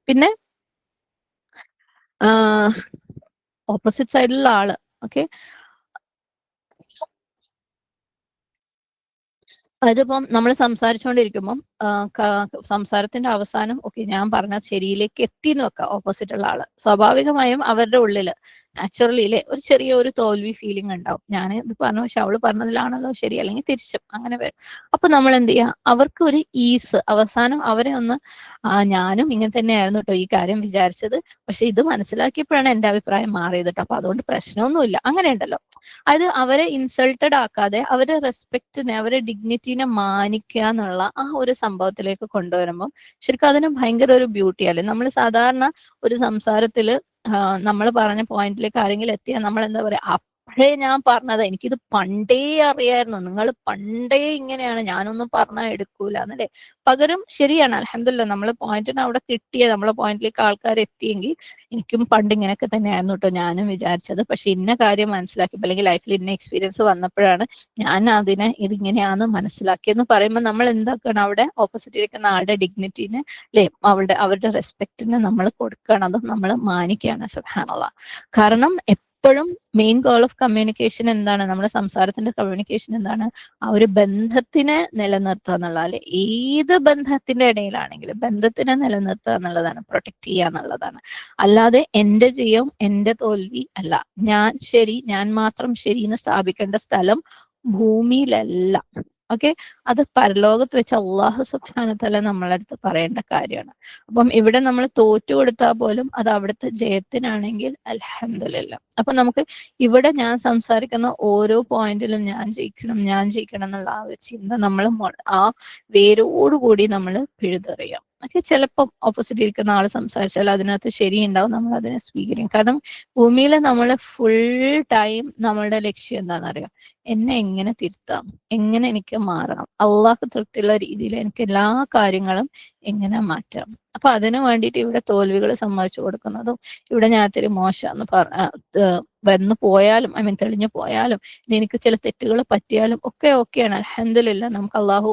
പിന്നെ ഓപ്പോസിറ്റ് സൈഡിലുള്ള ആള്, ഓക്കെ, അതിപ്പം നമ്മൾ സംസാരിച്ചുകൊണ്ടിരിക്കുമ്പം സംസാരത്തിന്റെ അവസാനം ഓക്കെ ഞാൻ പറഞ്ഞ ശരിയിലേക്ക് എത്തി എന്ന് വെക്കാം, ഓപ്പോസിറ്റ് ഉള്ള ആള് സ്വാഭാവികമായും അവരുടെ ഉള്ളില് നാച്ചുറലി അല്ലെ ഒരു ചെറിയ ഒരു തോൽവി ഫീലിംഗ് ഉണ്ടാവും. ഞാൻ ഇത് പറഞ്ഞു പക്ഷെ അവള് പറഞ്ഞതിലാണല്ലോ ശരി, അല്ലെങ്കിൽ തിരിച്ചും അങ്ങനെ വരും. അപ്പൊ നമ്മൾ എന്ത് ചെയ്യുക, അവർക്ക് ഒരു ഈസ്, അവസാനം അവരെ ഒന്ന് ഞാനും ഇങ്ങനെ തന്നെയായിരുന്നു കേട്ടോ ഈ കാര്യം വിചാരിച്ചത്, പക്ഷെ ഇത് മനസ്സിലാക്കിയപ്പോഴാണ് എന്റെ അഭിപ്രായം മാറിയത് കേട്ടോ, അപ്പൊ അതുകൊണ്ട് പ്രശ്നമൊന്നുമില്ല, അങ്ങനെ ഉണ്ടല്ലോ. അത് അവരെ ഇൻസൾട്ടഡ് ആക്കാതെ അവരുടെ റെസ്പെക്റ്റിനെ, അവരുടെ ഡിഗ്നിറ്റീനെ മാനിക്കുക എന്നുള്ള ആ ഒരു സംഭവത്തിലേക്ക് കൊണ്ടുവരുമ്പോൾ ശരിക്കും അതിന് ഭയങ്കര ഒരു ബ്യൂട്ടിയല്ലേ. നമ്മൾ സാധാരണ ഒരു സംസാരത്തില് നമ്മൾ പറഞ്ഞ പോയിന്റിലേക്ക് ആരെങ്കിലും എത്തിയാൽ നമ്മൾ എന്താ പറയാ, അപ്പോഴേ ഞാൻ പറഞ്ഞത്, എനിക്കിത് പണ്ടേ അറിയായിരുന്നു, നിങ്ങൾ പണ്ടേ ഇങ്ങനെയാണ്, ഞാനൊന്നും പറഞ്ഞാൽ എടുക്കൂല എന്നല്ലേ. പകരം ശരിയാണ്, അൽഹംദുലില്ലാഹ് നമ്മൾ പോയിന്റിന് അവിടെ കിട്ടിയ, നമ്മളെ പോയിന്റിലേക്ക് ആൾക്കാർ എത്തിയെങ്കിൽ എനിക്കും പണ്ട് ഇങ്ങനെയൊക്കെ തന്നെയായിരുന്നു കേട്ടോ ഞാനും വിചാരിച്ചത്, പക്ഷെ ഇന്ന കാര്യം മനസ്സിലാക്കിയപ്പോൾ അല്ലെങ്കിൽ ലൈഫിൽ ഇന്ന എക്സ്പീരിയൻസ് വന്നപ്പോഴാണ് ഞാൻ അതിനെ ഇതിങ്ങനെയാന്ന് മനസ്സിലാക്കിയെന്ന് പറയുമ്പോൾ നമ്മൾ എന്താക്കണം, അവിടെ ഓപ്പോസിറ്റ് ഇരിക്കുന്ന ആളുടെ ഡിഗ്നിറ്റീനെ അല്ലെ, അവരുടെ റെസ്പെക്റ്റിന് നമ്മൾ കൊടുക്കണം, അത് നമ്മൾ മാനിക്കുകയാണ്. സുബ്ഹാനല്ലാഹ്. കാരണം എപ്പോഴും മെയിൻ ഗോൾ ഓഫ് കമ്മ്യൂണിക്കേഷൻ എന്താണ്, നമ്മുടെ സംസാരത്തിന്റെ കമ്മ്യൂണിക്കേഷൻ എന്താണ്, ആ ഒരു ബന്ധത്തിനെ നിലനിർത്തുക എന്നുള്ള, അല്ലെ ഏത് ബന്ധത്തിന്റെ ഇടയിലാണെങ്കിലും ബന്ധത്തിനെ നിലനിർത്തുക എന്നുള്ളതാണ്, പ്രൊട്ടക്ട് ചെയ്യുക എന്നുള്ളതാണ്. അല്ലാതെ എന്റെ ജയം എന്റെ തോൽവി അല്ല, ഞാൻ ശരി, ഞാൻ മാത്രം ശരി എന്ന് സ്ഥാപിക്കേണ്ട സ്ഥലം ഭൂമിയിലല്ല. ഓക്കെ, അത് പരലോകത്ത് വെച്ച് അള്ളാഹു സുബ്ഹാനഹു വതആല നമ്മളെ അടുത്ത് പറയേണ്ട കാര്യമാണ്. അപ്പം ഇവിടെ നമ്മൾ തോറ്റു കൊടുത്താൽ പോലും അത് അവിടുത്തെ ജയത്തിനാണെങ്കിൽ അൽഹംദുലില്ലാഹ്. അപ്പൊ നമുക്ക് ഇവിടെ ഞാൻ സംസാരിക്കുന്ന ഓരോ പോയിന്റിലും ഞാൻ ജയിക്കണം എന്നുള്ള ആ ഒരു ചിന്ത നമ്മൾ ആ വേരോടുകൂടി നമ്മൾ പിഴുതെറിയാം. ഓക്കെ, ചിലപ്പം ഓപ്പോസിറ്റ് ഇരിക്കുന്ന ആൾ സംസാരിച്ചാൽ അതിനകത്ത് ശരിയുണ്ടാവും, നമ്മൾ അതിനെ സ്വീകരിക്കും. കാരണം ഭൂമിയിൽ നമ്മൾ ഫുൾ ടൈം നമ്മളുടെ ലക്ഷ്യം എന്താണെന്നറിയാം, എന്നെ എങ്ങനെ തിരുത്താം, എങ്ങനെ എനിക്ക് മാറാം, അള്ളാഹ് തൃപ്തിയുള്ള രീതിയിൽ എനിക്ക് എല്ലാ കാര്യങ്ങളും എങ്ങനെ മാറ്റാം. അപ്പൊ അതിനു വേണ്ടിയിട്ട് ഇവിടെ തോൽവികൾ സമ്മതിച്ചു കൊടുക്കുന്നതും, ഇവിടെ ഞാൻ ഇത്തിരി മോശമെന്ന് വന്നു പോയാലും, തെളിഞ്ഞു പോയാലും, എനിക്ക് ചില തെറ്റുകൾ പറ്റിയാലും ഒക്കെ ഓക്കെയാണ്, അൽഹംദുലില്ലാഹ്. നമുക്ക് അള്ളാഹു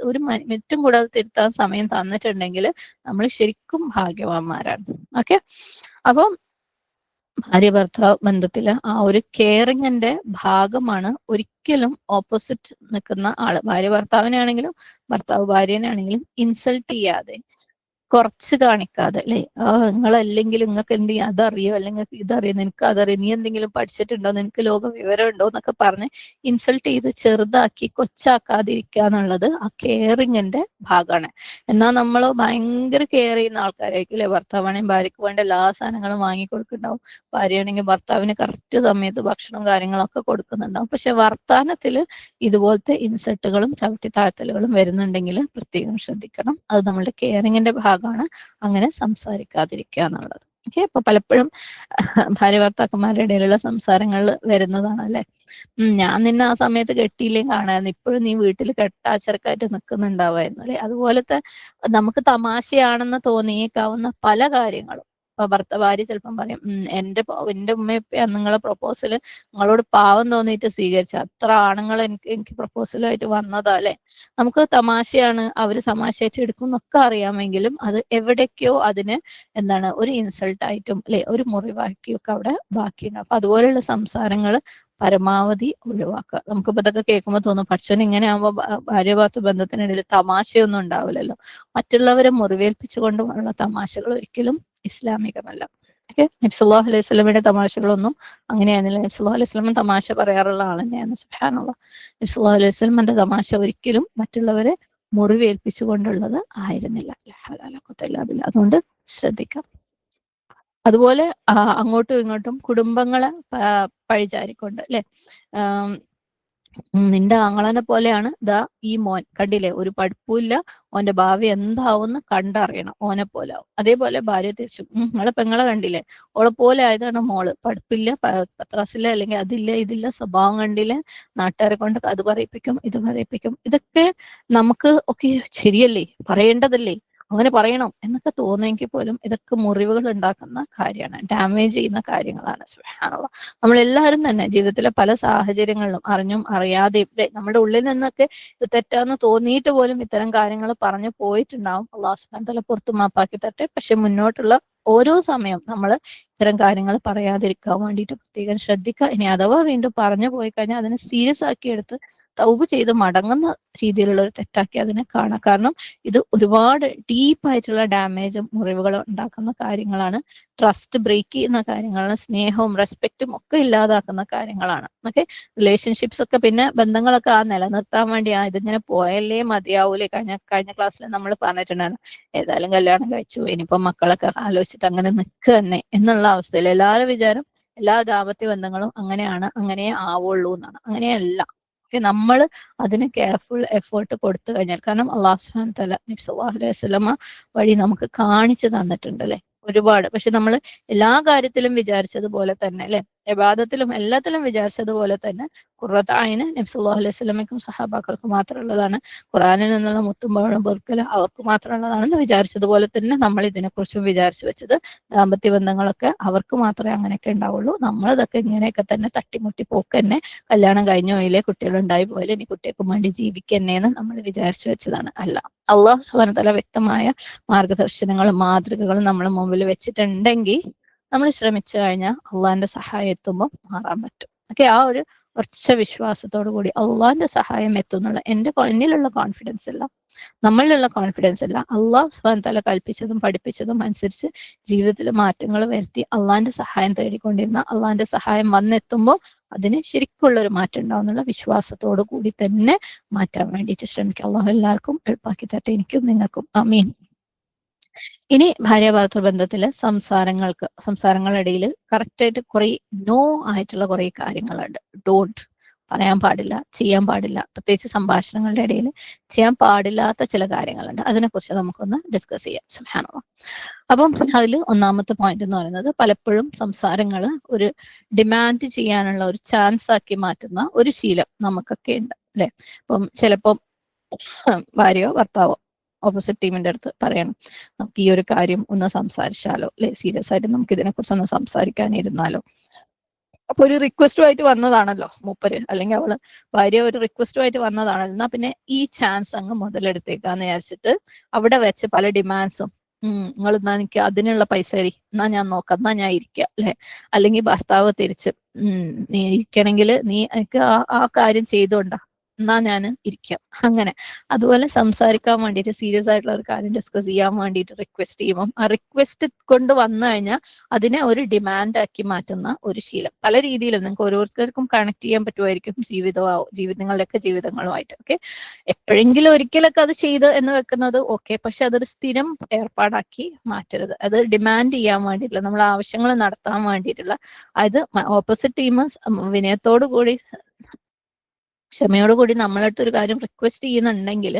ഒരു മിനിറ്റും കൂടെ അത് തിരുത്താൻ സമയം തന്നിട്ടുണ്ടെങ്കിൽ നമ്മൾ ശരിക്കും ഭാഗ്യവാന്മാരാണ്. ഓക്കെ, അപ്പം ഭാര്യ ഭർത്താവ് ബന്ധത്തില് ആ ഒരു കെയറിങ്ങിന്റെ ഭാഗമാണ് ഒരിക്കലും ഓപ്പോസിറ്റ് നിൽക്കുന്ന ആള്, ഭാര്യ ഭർത്താവിനെ ആണെങ്കിലും ഭർത്താവ് ഭാര്യനെ ആണെങ്കിലും ഇൻസൾട്ട് ചെയ്യാതെ, കുറച്ച് കാണിക്കാതെ, അല്ലെ നിങ്ങളല്ലെങ്കിൽ നിങ്ങൾക്ക് എന്ത് ചെയ്യാം, അതറിയോ, അല്ലെങ്കിൽ ഇതറിയോ, നിനക്ക് അതറിയോ, നീ എന്തെങ്കിലും പഠിച്ചിട്ടുണ്ടോ, നിനക്ക് ലോക വിവരം ഉണ്ടോ എന്നൊക്കെ പറഞ്ഞ് ഇൻസൾട്ട് ചെയ്ത് ചെറുതാക്കി കൊച്ചാക്കാതിരിക്കുക എന്നുള്ളത് ആ കെയറിങ്ങിന്റെ ഭാഗമാണ്. എന്നാൽ നമ്മൾ ഭയങ്കര കെയർ ചെയ്യുന്ന ആൾക്കാരായിരിക്കും അല്ലെ, ഭർത്താവാണെങ്കിൽ ഭാര്യയ്ക്ക് വേണ്ട എല്ലാ സാധനങ്ങളും വാങ്ങിക്കൊടുക്കുന്നുണ്ടാവും, ഭാര്യയാണെങ്കിൽ ഭർത്താവിന് കറക്റ്റ് സമയത്ത് ഭക്ഷണവും കാര്യങ്ങളൊക്കെ കൊടുക്കുന്നുണ്ടാവും. പക്ഷെ വർത്താനത്തില് ഇതുപോലത്തെ ഇൻസൾട്ടുകളും ചവിട്ടി താഴ്ത്തലുകളും വരുന്നുണ്ടെങ്കിൽ പ്രത്യേകം ശ്രദ്ധിക്കണം. അത് നമ്മളുടെ കെയറിങ്ങിന്റെ ഭാഗമാണ്, അങ്ങനെ സംസാരിക്കാതിരിക്കുക എന്നുള്ളത്. ഓക്കെ, അപ്പൊ പലപ്പോഴും ഭാര്യ ഭർത്താക്കന്മാരുടെ ഇടയിലുള്ള സംസാരങ്ങളിൽ വരുന്നതാണ് അല്ലെ, ഞാൻ നിന്നെ ആ സമയത്ത് കെട്ടിയില്ലേ കാണായിരുന്നു, ഇപ്പോഴും നീ വീട്ടിൽ കെട്ടാച്ചരക്കായിട്ട് നിൽക്കുന്നുണ്ടാവായിരുന്നു അല്ലെ. അതുപോലത്തെ നമുക്ക് തമാശയാണെന്ന് തോന്നിയേക്കാവുന്ന പല കാര്യങ്ങളും ഭാര്യ ചിലപ്പം പറയും, എന്റെ ഉമ്മയപ്പ നിങ്ങളെ പ്രൊപ്പോസല് നിങ്ങളോട് പാവം തോന്നിയിട്ട് സ്വീകരിച്ച, അത്ര ആണുങ്ങൾ എനിക്ക് പ്രൊപ്പോസലുമായിട്ട് വന്നതാ അല്ലെ. നമുക്ക് തമാശയാണ്, അവര് തമാശയായിട്ട് എടുക്കും എന്നൊക്കെ അറിയാമെങ്കിലും അത് എവിടേക്കോ അതിന് എന്താണ് ഒരു ഇൻസൾട്ടായിട്ടും അല്ലെ, ഒരു മുറിവാക്കിയൊക്കെ അവിടെ ബാക്കിയുണ്ട്. അപ്പൊ അതുപോലെയുള്ള സംസാരങ്ങൾ പരമാവധി ഒഴിവാക്കുക. നമുക്കിപ്പോ ഇതൊക്കെ കേൾക്കുമ്പോൾ തോന്നും, പടച്ചോൻ ഇങ്ങനെ ആകുമ്പോൾ ഭാര്യ ഭർത്തൃ ബന്ധത്തിനിടയിൽ തമാശയൊന്നും ഉണ്ടാവില്ലല്ലോ. മറ്റുള്ളവരെ മുറിവേൽപ്പിച്ചുകൊണ്ടുള്ള തമാശകൾ ഒരിക്കലും ഇസ്ലാമികമല്ല. ഓക്കെ, നബി സല്ലല്ലാഹു അലൈഹി വസല്ലമയുടെ തമാശകളൊന്നും അങ്ങനെയായിരുന്നില്ല. നബി സല്ലല്ലാഹു അലൈഹി വസല്ലം തമാശ പറയാറുള്ള ആൾ തന്നെയാണ്. സുബ്ഹാനല്ലാഹ്. നബി സല്ലല്ലാഹു അലൈഹി വസല്ലമയുടെ തമാശ ഒരിക്കലും മറ്റുള്ളവരെ മുറിവേൽപ്പിച്ചുകൊണ്ടുള്ളത് ആയിരുന്നില്ല. അതുകൊണ്ട് ശ്രദ്ധിക്കാം. അതുപോലെ അങ്ങോട്ടും ഇങ്ങോട്ടും കുടുംബങ്ങളെ പഴിചാരിക്കൊണ്ട് അല്ലെ, നിന്റെ ആങ്ങളനെ പോലെയാണ് ദാ ഈ മോൻ, കണ്ടില്ലേ ഒരു പഠിപ്പുമില്ല, ഓന്റെ ഭാവി എന്താവുമെന്ന് കണ്ടറിയണം, ഓനെ പോലെ ആവും. അതേപോലെ ഭാര്യ തിരിച്ചു, നിങ്ങളെ പെങ്ങളെ കണ്ടില്ലേ, ഓളെ പോലെ ആയതാണ് മോള്, പഠിപ്പില്ല, പത്രാസില്ല, അല്ലെങ്കിൽ അതില്ല ഇതില്ല, സ്വഭാവം കണ്ടില്ലേ, നാട്ടുകാരെ കൊണ്ട് അത് പറയിപ്പിക്കും ഇത് പറയിപ്പിക്കും. ഇതൊക്കെ നമുക്ക് ഒക്കെ ശരിയല്ലേ, പറയേണ്ടതല്ലേ, അങ്ങനെ പറയണം എന്നൊക്കെ തോന്നുമെങ്കിൽ പോലും ഇതൊക്കെ മുറിവുകൾ ഉണ്ടാക്കുന്ന കാര്യമാണ്, ഡാമേജ് ചെയ്യുന്ന കാര്യങ്ങളാണ്. സുബ്ഹാനല്ലാഹ്. നമ്മളെല്ലാവരും തന്നെ ജീവിതത്തിലെ പല സാഹചര്യങ്ങളിലും അറിഞ്ഞും അറിയാതെയും നമ്മുടെ ഉള്ളിൽ നിന്നൊക്കെ ഇത് തെറ്റാന്ന് തോന്നിയിട്ട് പോലും ഇത്തരം കാര്യങ്ങൾ പറഞ്ഞു പോയിട്ടുണ്ടാവും. അള്ളാഹു സുബ്ഹാനഹു വ തആല പുറത്തു മാപ്പാക്കി തരട്ടെ. പക്ഷെ മുന്നോട്ടുള്ള ഓരോ സമയം നമ്മൾ ഇത്തരം കാര്യങ്ങൾ പറയാതിരിക്കാൻ വേണ്ടിയിട്ട് പ്രത്യേകം ശ്രദ്ധിക്കുക. ഇനി അഥവാ വീണ്ടും പറഞ്ഞു പോയി കഴിഞ്ഞാൽ അതിനെ സീരിയസ് ആക്കി എടുത്ത് തൗബ ചെയ്ത് മടങ്ങുന്ന രീതിയിലുള്ള ഒരു തെറ്റാക്കി അതിനെ കാണാം. കാരണം ഇത് ഒരുപാട് ഡീപ്പായിട്ടുള്ള ഡാമേജും മുറിവുകളും ഉണ്ടാക്കുന്ന കാര്യങ്ങളാണ്. ട്രസ്റ്റ് ബ്രേക്ക് ചെയ്യുന്ന കാര്യങ്ങളാണ്. സ്നേഹവും റെസ്പെക്റ്റും ഒക്കെ ഇല്ലാതാക്കുന്ന കാര്യങ്ങളാണ്. ഓക്കെ, റിലേഷൻഷിപ്സ് ഒക്കെ പിന്നെ ബന്ധങ്ങളൊക്കെ നിലനിർത്താൻ വേണ്ടി ഇതിങ്ങനെ പോയല്ലേ മതിയാവൂലേ. കഴിഞ്ഞ ക്ലാസ്സിൽ നമ്മൾ പറഞ്ഞിട്ടുണ്ടായിരുന്നു, ഏതായാലും കല്യാണം കഴിച്ചു ഇനിയിപ്പോ മക്കളൊക്കെ ആലോചിച്ചിട്ട് അങ്ങനെ നിൽക്കുക തന്നെ എന്നുള്ള അവസ്ഥയിൽ എല്ലാവരും വിചാരം എല്ലാ ദാമ്പത്യ ബന്ധങ്ങളും അങ്ങനെയാണ്, അങ്ങനെ ആവുള്ളൂ എന്നാണ്. അങ്ങനെയല്ല. ഓക്കെ, നമ്മൾ അതിന് കെയർഫുൾ എഫേർട്ട് കൊടുത്തു കഴിഞ്ഞാൽ, കാരണം അല്ലാഹു സുബ്ഹാനഹു വ തആല നബി സല്ലല്ലാഹു അലൈഹി വസല്ലമ വഴി നമുക്ക് കാണിച്ചു തന്നിട്ടുണ്ട് അല്ലെ ഒരുപാട്. പക്ഷെ നമ്മൾ എല്ലാ കാര്യത്തിലും വിചാരിച്ചതുപോലെ തന്നെ അല്ലെ, ഇബാദത്തിലും എല്ലാത്തിലും വിചാരിച്ചതുപോലെ തന്നെ ഖുർറത്ത് ഐന് നബി സല്ലല്ലാഹു അലൈഹി വസല്ലമയ്ക്കും സഹാബാക്കൾക്കും മാത്രമുള്ളതാണ്. ഖുർആനിൽ നിന്നുള്ള മുത്തുമ്പോഴും പൊറുക്കൽ അവർക്ക് മാത്രമുള്ളതാണെന്ന് വിചാരിച്ചതുപോലെ തന്നെ നമ്മൾ ഇതിനെക്കുറിച്ചും വിചാരിച്ചു വെച്ചത് ദാമ്പത്യ ബന്ധങ്ങളൊക്കെ അവർക്ക് മാത്രമേ അങ്ങനെയൊക്കെ ഉണ്ടാവുള്ളൂ. നമ്മളിതൊക്കെ ഇങ്ങനെയൊക്കെ തന്നെ തട്ടിമുട്ടി പോക്ക് തന്നെ, കല്യാണം കഴിഞ്ഞു പോയില്ലേ, കുട്ടികളുണ്ടായി പോയില്ലേ, ഇനി കുട്ടികൾക്ക് വേണ്ടി ജീവിക്കന്നേന്ന് നമ്മൾ വിചാരിച്ചു വെച്ചതാണ്. അല്ല, അല്ലാഹു സുബ്ഹാനഹു വ തആല വ്യക്തമായ മാർഗദർശനങ്ങളും മാതൃകകളും നമ്മുടെ മുമ്പിൽ വെച്ചിട്ടുണ്ടെങ്കിൽ നമ്മൾ ശ്രമിച്ചു കഴിഞ്ഞാൽ അള്ളാഹിന്റെ സഹായം എത്തുമ്പോൾ മാറാൻ പറ്റും. ഓക്കെ, ആ ഒരു ഉറച്ച വിശ്വാസത്തോടു കൂടി അള്ളാഹിന്റെ സഹായം എത്തുന്നുള്ള എന്നിലുള്ള കോൺഫിഡൻസ് അല്ല, നമ്മളിലുള്ള കോൺഫിഡൻസ് അല്ല, അള്ളാഹു സുബ്ഹാനഹു വ തആല കൽപ്പിച്ചതും പഠിപ്പിച്ചതും അനുസരിച്ച് ജീവിതത്തിൽ മാറ്റങ്ങൾ വരുത്തി അള്ളാഹിന്റെ സഹായം തേടിക്കൊണ്ടിരുന്ന അള്ളാഹിന്റെ സഹായം വന്നെത്തുമ്പോൾ അതിന് ശരിക്കുള്ള ഒരു മാറ്റം ഉണ്ടാവും എന്നുള്ള വിശ്വാസത്തോടു കൂടി തന്നെ മാറ്റാൻ വേണ്ടിയിട്ട് ശ്രമിക്കുക. അള്ളാഹു എല്ലാവർക്കും എളുപ്പാക്കി തട്ടെ, എനിക്കും നിങ്ങൾക്കും. ആമീൻ. ഇനി ഭാര്യ ഭർത്തൃ ബന്ധത്തിലെ സംസാരങ്ങളിടയിൽ കറക്റ്റായിട്ട് കുറെ നോ ആയിട്ടുള്ള കുറെ കാര്യങ്ങളുണ്ട്. ഡോണ്ട് പറയാൻ പാടില്ല, ചെയ്യാൻ പാടില്ല. പ്രത്യേകിച്ച് സംഭാഷണങ്ങളുടെ ഇടയിൽ ചെയ്യാൻ പാടില്ലാത്ത ചില കാര്യങ്ങളുണ്ട്. അതിനെക്കുറിച്ച് നമുക്കൊന്ന് ഡിസ്കസ് ചെയ്യാം. സുബ്ഹാനല്ലാഹ്. അപ്പം അതിൽ ഒന്നാമത്തെ പോയിന്റ് എന്ന് പറയുന്നത്, പലപ്പോഴും സംസാരങ്ങൾ ഒരു ഡിമാൻഡ് ചെയ്യാനുള്ള ഒരു ചാൻസ് ആക്കി മാറ്റുന്ന ഒരു ശീലം നമുക്കൊക്കെ ഉണ്ട് അല്ലെ. അപ്പം ചിലപ്പം ഭാര്യയോ ഭർത്താവോ ഓപ്പോസിറ്റ് ടീമിന്റെ അടുത്ത് പറയണം, നമുക്ക് ഈ ഒരു കാര്യം ഒന്ന് സംസാരിച്ചാലോ അല്ലെ, സീരിയസ് ആയിട്ട് നമുക്ക് ഇതിനെക്കുറിച്ച് ഒന്ന് സംസാരിക്കാനിരുന്നാലോ. അപ്പൊ ഒരു റിക്വസ്റ്റുമായിട്ട് വന്നതാണല്ലോ മൂപ്പര്, അല്ലെങ്കിൽ അവള് ഭാര്യ ഒരു റിക്വസ്റ്റുമായിട്ട് വന്നതാണല്ലോ, എന്നാ പിന്നെ ഈ ചാൻസ് അങ്ങ് മുതലെടുത്തേക്കാന്ന് വിചാരിച്ചിട്ട് അവിടെ വെച്ച് പല ഡിമാൻഡ്സും, നിങ്ങൾ എന്നാ എനിക്ക് അതിനുള്ള പൈസ തരി, എന്നാ ഞാൻ നോക്കാം, എന്നാ ഞാൻ ഇരിക്കാം അല്ലെ. അല്ലെങ്കിൽ ഭർത്താവ് തിരിച്ച്, നീ ഇരിക്കണമെങ്കിൽ നീ എനിക്ക് ആ കാര്യം ചെയ്തോണ്ടാ, എന്നാ ഞാൻ ഇരിക്കാം. അങ്ങനെ അതുപോലെ സംസാരിക്കാൻ വേണ്ടിയിട്ട് സീരിയസ് ആയിട്ടുള്ള ഒരു കാര്യം ഡിസ്കസ് ചെയ്യാൻ വേണ്ടിയിട്ട് റിക്വസ്റ്റ് ചെയ്യുമ്പോൾ ആ റിക്വസ്റ്റ് കൊണ്ട് വന്നു കഴിഞ്ഞാൽ അതിനെ ഒരു ഡിമാൻഡ് ആക്കി മാറ്റുന്ന ഒരു ശീലം. പല രീതിയിലും നിങ്ങൾക്ക് ഓരോരുത്തർക്കും കണക്ട് ചെയ്യാൻ പറ്റുമായിരിക്കും നിങ്ങളുടെയൊക്കെ ജീവിതങ്ങളുമായിട്ട്. ഓക്കെ, എപ്പോഴെങ്കിലും ഒരിക്കലൊക്കെ അത് ചെയ്ത് എന്ന് വെക്കുന്നത് ഓക്കെ, പക്ഷെ അതൊരു സ്ഥിരം ഏർപ്പാടാക്കി മാറ്റരുത്. അത് ഡിമാൻഡ് ചെയ്യാൻ വേണ്ടിയിട്ടുള്ള, നമ്മൾ ആവശ്യങ്ങൾ നടത്താൻ വേണ്ടിയിട്ടുള്ള, അത് ഓപ്പോസിറ്റ് ടീം വിനയത്തോടു കൂടി ക്ഷമയോടുകൂടി നമ്മളടുത്ത് ഒരു കാര്യം റിക്വസ്റ്റ് ചെയ്യുന്നുണ്ടെങ്കിൽ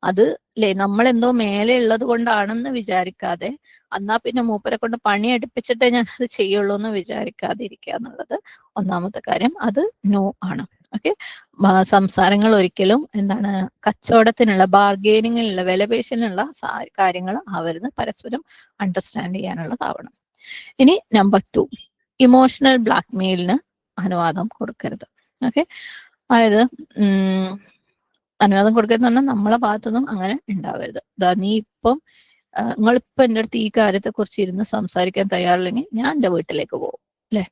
അത് നമ്മളെന്തോ മേലെ ഉള്ളത് കൊണ്ടാണെന്ന് വിചാരിക്കാതെ, എന്നാ പിന്നെ മൂപ്പരെ കൊണ്ട് പണി എടുപ്പിച്ചിട്ടേ ഞാൻ അത് ചെയ്യുള്ളൂ എന്ന് വിചാരിക്കാതിരിക്കുക എന്നുള്ളത് ഒന്നാമത്തെ കാര്യം. അത് നോ ആണ്. ഓക്കെ, സംസാരങ്ങൾ ഒരിക്കലും എന്താണ് കച്ചവടത്തിനുള്ള, ബാർഗെയിനിങ്ങിനുള്ള, വിലപേശലിനുള്ള കാര്യങ്ങൾ ആവരുത്. പരസ്പരം അണ്ടർസ്റ്റാൻഡ് ചെയ്യാനുള്ളതാവണം. ഇനി നമ്പർ 2, ഇമോഷണൽ ബ്ലാക്ക്മെയിലിന് അനുവാദം കൊടുക്കരുത്. ഓക്കെ, അതായത് അനുവാദം കൊടുക്കരുതെന്ന് പറഞ്ഞാൽ നമ്മളെ ഭാഗത്തുനിന്നും അങ്ങനെ ഉണ്ടാവരുത്. നീ ഇപ്പം നിങ്ങളിപ്പം എൻ്റെ അടുത്ത് ഈ കാര്യത്തെ കുറിച്ച് ഇരുന്ന് സംസാരിക്കാൻ തയ്യാറില്ലെങ്കിൽ ഞാൻ എൻ്റെ വീട്ടിലേക്ക് പോകും അല്ലെ.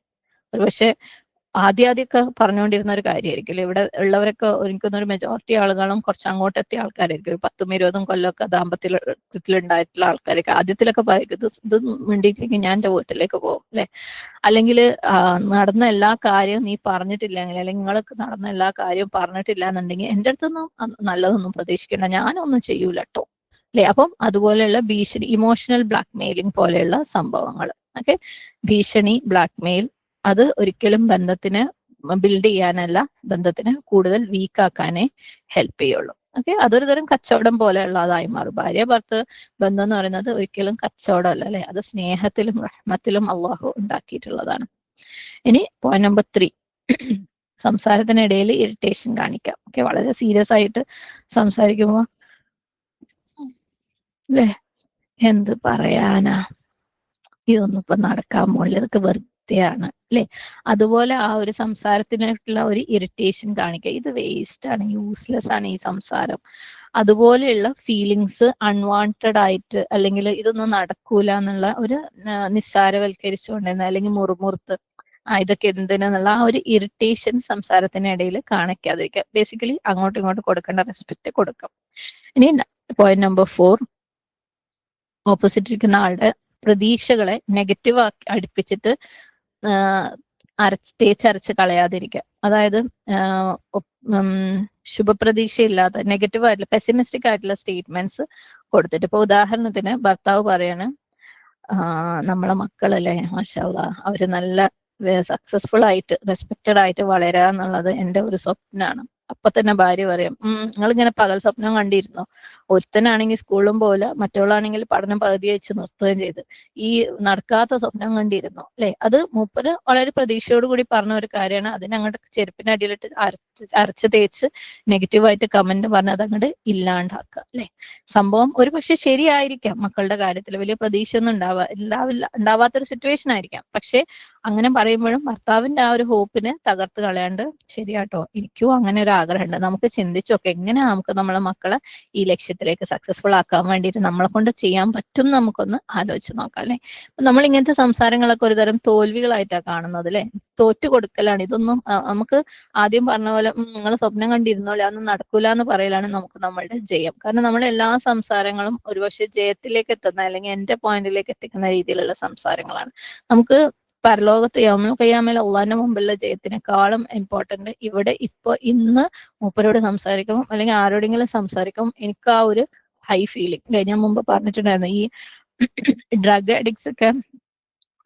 ഒരു പക്ഷെ ആദ്യമൊക്കെ പറഞ്ഞുകൊണ്ടിരുന്ന ഒരു കാര്യമായിരിക്കും. ഇവിടെ ഉള്ളവരൊക്കെ എനിക്കൊന്നൊരു മെജോറിറ്റി ആളുകളും കുറച്ച് അങ്ങോട്ട് എത്തിയ ആൾക്കാരായിരിക്കും. ഒരു 10-20 കൊല്ലമൊക്കെ ദാമ്പത്യത്തിലുണ്ടായിട്ടുള്ള ആൾക്കാരൊക്കെ ആദ്യത്തിലൊക്കെ പറയും, ഇത് മിണ്ടിയിട്ടില്ലെങ്കിൽ ഞാൻ എൻ്റെ വീട്ടിലേക്ക് പോകും അല്ലെ. അല്ലെങ്കിൽ നടന്ന എല്ലാ കാര്യവും നീ പറഞ്ഞിട്ടില്ലെങ്കിൽ, അല്ലെങ്കിൽ നിങ്ങൾക്ക് നടന്ന എല്ലാ കാര്യവും പറഞ്ഞിട്ടില്ല എന്നുണ്ടെങ്കിൽ എൻ്റെ അടുത്തൊന്നും നല്ലതൊന്നും പ്രതീക്ഷിക്കണ്ട, ഞാനൊന്നും ചെയ്യൂല കേട്ടോ അല്ലെ. അപ്പം അതുപോലെയുള്ള ഭീഷണി, ഇമോഷണൽ ബ്ലാക്ക്മെയിലിംഗ് പോലെയുള്ള സംഭവങ്ങൾ, ഓക്കെ, ഭീഷണി, ബ്ലാക്ക്മെയിൽ, അത് ഒരിക്കലും ബന്ധത്തിന് ബിൽഡ് ചെയ്യാനല്ല, ബന്ധത്തിന് കൂടുതൽ വീക്കാക്കാനേ ഹെൽപ്പ് ചെയ്യുള്ളൂ. ഓക്കെ, അതൊരു തരം കച്ചവടം പോലെയുള്ളതായി മാറും. ഭാര്യ ഭർത്തൃ ബന്ധം എന്ന് പറയുന്നത് ഒരിക്കലും കച്ചവടമല്ല അല്ലെ, അത് സ്നേഹത്തിലും റഹ്മത്തിലും അള്ളാഹു ഉണ്ടാക്കിയിട്ടുള്ളതാണ്. ഇനി പോയിന്റ് നമ്പർ 3, സംസാരത്തിനിടയിൽ ഇറിറ്റേഷൻ കാണിക്കാം. ഓക്കെ, വളരെ സീരിയസ് ആയിട്ട് സംസാരിക്കുമ്പോൾ അല്ലെ, എന്ത് പറയാനാ, ഇതൊന്നും ഇപ്പൊ നടക്കാൻ പോണില്ല, ഇതൊക്കെ വെറുതെയാണ് അല്ലെ. അതുപോലെ ആ ഒരു സംസാരത്തിനായിട്ടുള്ള ഒരു ഇറിറ്റേഷൻ കാണിക്കുക, ഇത് വേസ്റ്റ് ആണ്, യൂസ്ലെസ് ആണ് ഈ സംസാരം. അതുപോലെയുള്ള ഫീലിങ്സ് അൺവാണ്ടഡ് ആയിട്ട്, അല്ലെങ്കിൽ ഇതൊന്നും നടക്കൂല എന്നുള്ള ഒരു നിസ്സാരവൽക്കരിച്ചുകൊണ്ടിരുന്ന, അല്ലെങ്കിൽ മുറുമുറുത്ത് ഇതൊക്കെ എന്തിനെന്നുള്ള ആ ഒരു ഇറിറ്റേഷൻ സംസാരത്തിനിടയിൽ കാണിക്കാതിരിക്കുക. ബേസിക്കലി അങ്ങോട്ടും ഇങ്ങോട്ടും കൊടുക്കേണ്ട റെസ്പെക്ട് കൊടുക്കാം. ഇനി പോയിന്റ് നമ്പർ 4, ഓപ്പോസിറ്റ് ഇരിക്കുന്ന ആളുടെ പ്രതീക്ഷകളെ നെഗറ്റീവ് അടുപ്പിച്ചിട്ട് തേച്ചരച്ച് കളയാതിരിക്കുക. അതായത് ശുഭപ്രതീക്ഷയില്ലാത്ത നെഗറ്റീവ് ആയിട്ടുള്ള പെസിമിസ്റ്റിക് ആയിട്ടുള്ള സ്റ്റേറ്റ്മെന്റ്സ് കൊടുത്തിട്ട്, ഇപ്പൊ ഉദാഹരണത്തിന് ഭർത്താവ് പറയാണ്, നമ്മളെ മക്കളല്ലേ മാഷാ അല്ലാഹ് അവര് നല്ല സക്സസ്ഫുൾ ആയിട്ട് റെസ്പെക്റ്റഡ് ആയിട്ട് വളരുക എന്നുള്ളത് എൻ്റെ ഒരു സ്വപ്നമാണ്. അപ്പൊ തന്നെ ഭാര്യ പറയും, നിങ്ങളിങ്ങനെ പകൽ സ്വപ്നം കണ്ടിരുന്നോ? ഒരുത്തനാണെങ്കിൽ സ്കൂളും പോലെ, മറ്റവളാണെങ്കിൽ പഠനം പകുതി വെച്ച് നിർത്തുകയും ചെയ്ത്. ഈ നടക്കാത്ത സ്വപ്നം കണ്ടിരുന്നോ അല്ലെ? അത് മൂപ്പര് വളരെ പ്രതീക്ഷയോട് കൂടി പറഞ്ഞ ഒരു കാര്യമാണ്. അതിനങ്ങോട്ട് ചെരുപ്പിന്റെ അടിയിലിട്ട് അരച്ച് തേച്ച് നെഗറ്റീവായിട്ട് കമന്റ് പറഞ്ഞ് അതങ്ങോട്ട് ഇല്ലാണ്ടാക്കുക അല്ലെ? സംഭവം ഒരു പക്ഷെ ശരിയായിരിക്കാം, മക്കളുടെ കാര്യത്തിൽ വലിയ പ്രതീക്ഷയൊന്നും ഉണ്ടാവാത്തൊരു സിറ്റുവേഷൻ ആയിരിക്കാം. പക്ഷെ അങ്ങനെ പറയുമ്പോഴും ഭർത്താവിന്റെ ആ ഒരു ഹോപ്പിനെ തകർത്ത് കളയാണ്ട്, ശരിയാട്ടോ എനിക്കും അങ്ങനെ ഒരു ആഗ്രഹമുണ്ട്, നമുക്ക് ചിന്തിച്ചൊക്കെ എങ്ങനെയാ നമുക്ക് നമ്മളെ മക്കളെ ഈ ലക്ഷ്യത്തിലേക്ക് സക്സസ്ഫുൾ ആക്കാൻ വേണ്ടിയിട്ട് നമ്മളെ കൊണ്ട് ചെയ്യാൻ പറ്റും നമുക്കൊന്ന് ആലോചിച്ച് നോക്കാം അല്ലെ? നമ്മൾ ഇങ്ങനത്തെ സംസാരങ്ങളൊക്കെ ഒരു തരം തോൽവികളായിട്ടാണ് കാണുന്നത് അല്ലെ? തോറ്റു കൊടുക്കലാണ്. ഇതൊന്നും നമുക്ക് ആദ്യം പറഞ്ഞ പോലെ നിങ്ങൾ സ്വപ്നം കണ്ടിരുന്നോളെ അതൊന്നും നടക്കൂല എന്ന് പറയലാണ് നമുക്ക് നമ്മളുടെ ജയം. കാരണം നമ്മുടെ എല്ലാ സംസാരങ്ങളും ഒരുപക്ഷെ ജയത്തിലേക്ക് എത്തുന്ന അല്ലെങ്കിൽ എന്റെ പോയിന്റിലേക്ക് എത്തിക്കുന്ന രീതിയിലുള്ള സംസാരങ്ങളാണ്. നമുക്ക് പരലോകത്ത് യൗമുൽ ഖിയാമയിൽ അള്ളാഹിന്റെ മുമ്പിലുള്ള ജയത്തിനേക്കാളും ഇമ്പോർട്ടന്റ് ഇവിടെ ഇന്ന് മൂപ്പരോട് സംസാരിക്കുമ്പോൾ അല്ലെങ്കിൽ ആരോടെങ്കിലും സംസാരിക്കുമ്പോൾ എനിക്ക് ആ ഒരു ഹൈ ഫീലിംഗ്, ഞാൻ മുമ്പ് പറഞ്ഞിട്ടുണ്ടായിരുന്നു, ഈ ഡ്രഗ് അഡിക്ട്സ് ഒക്കെ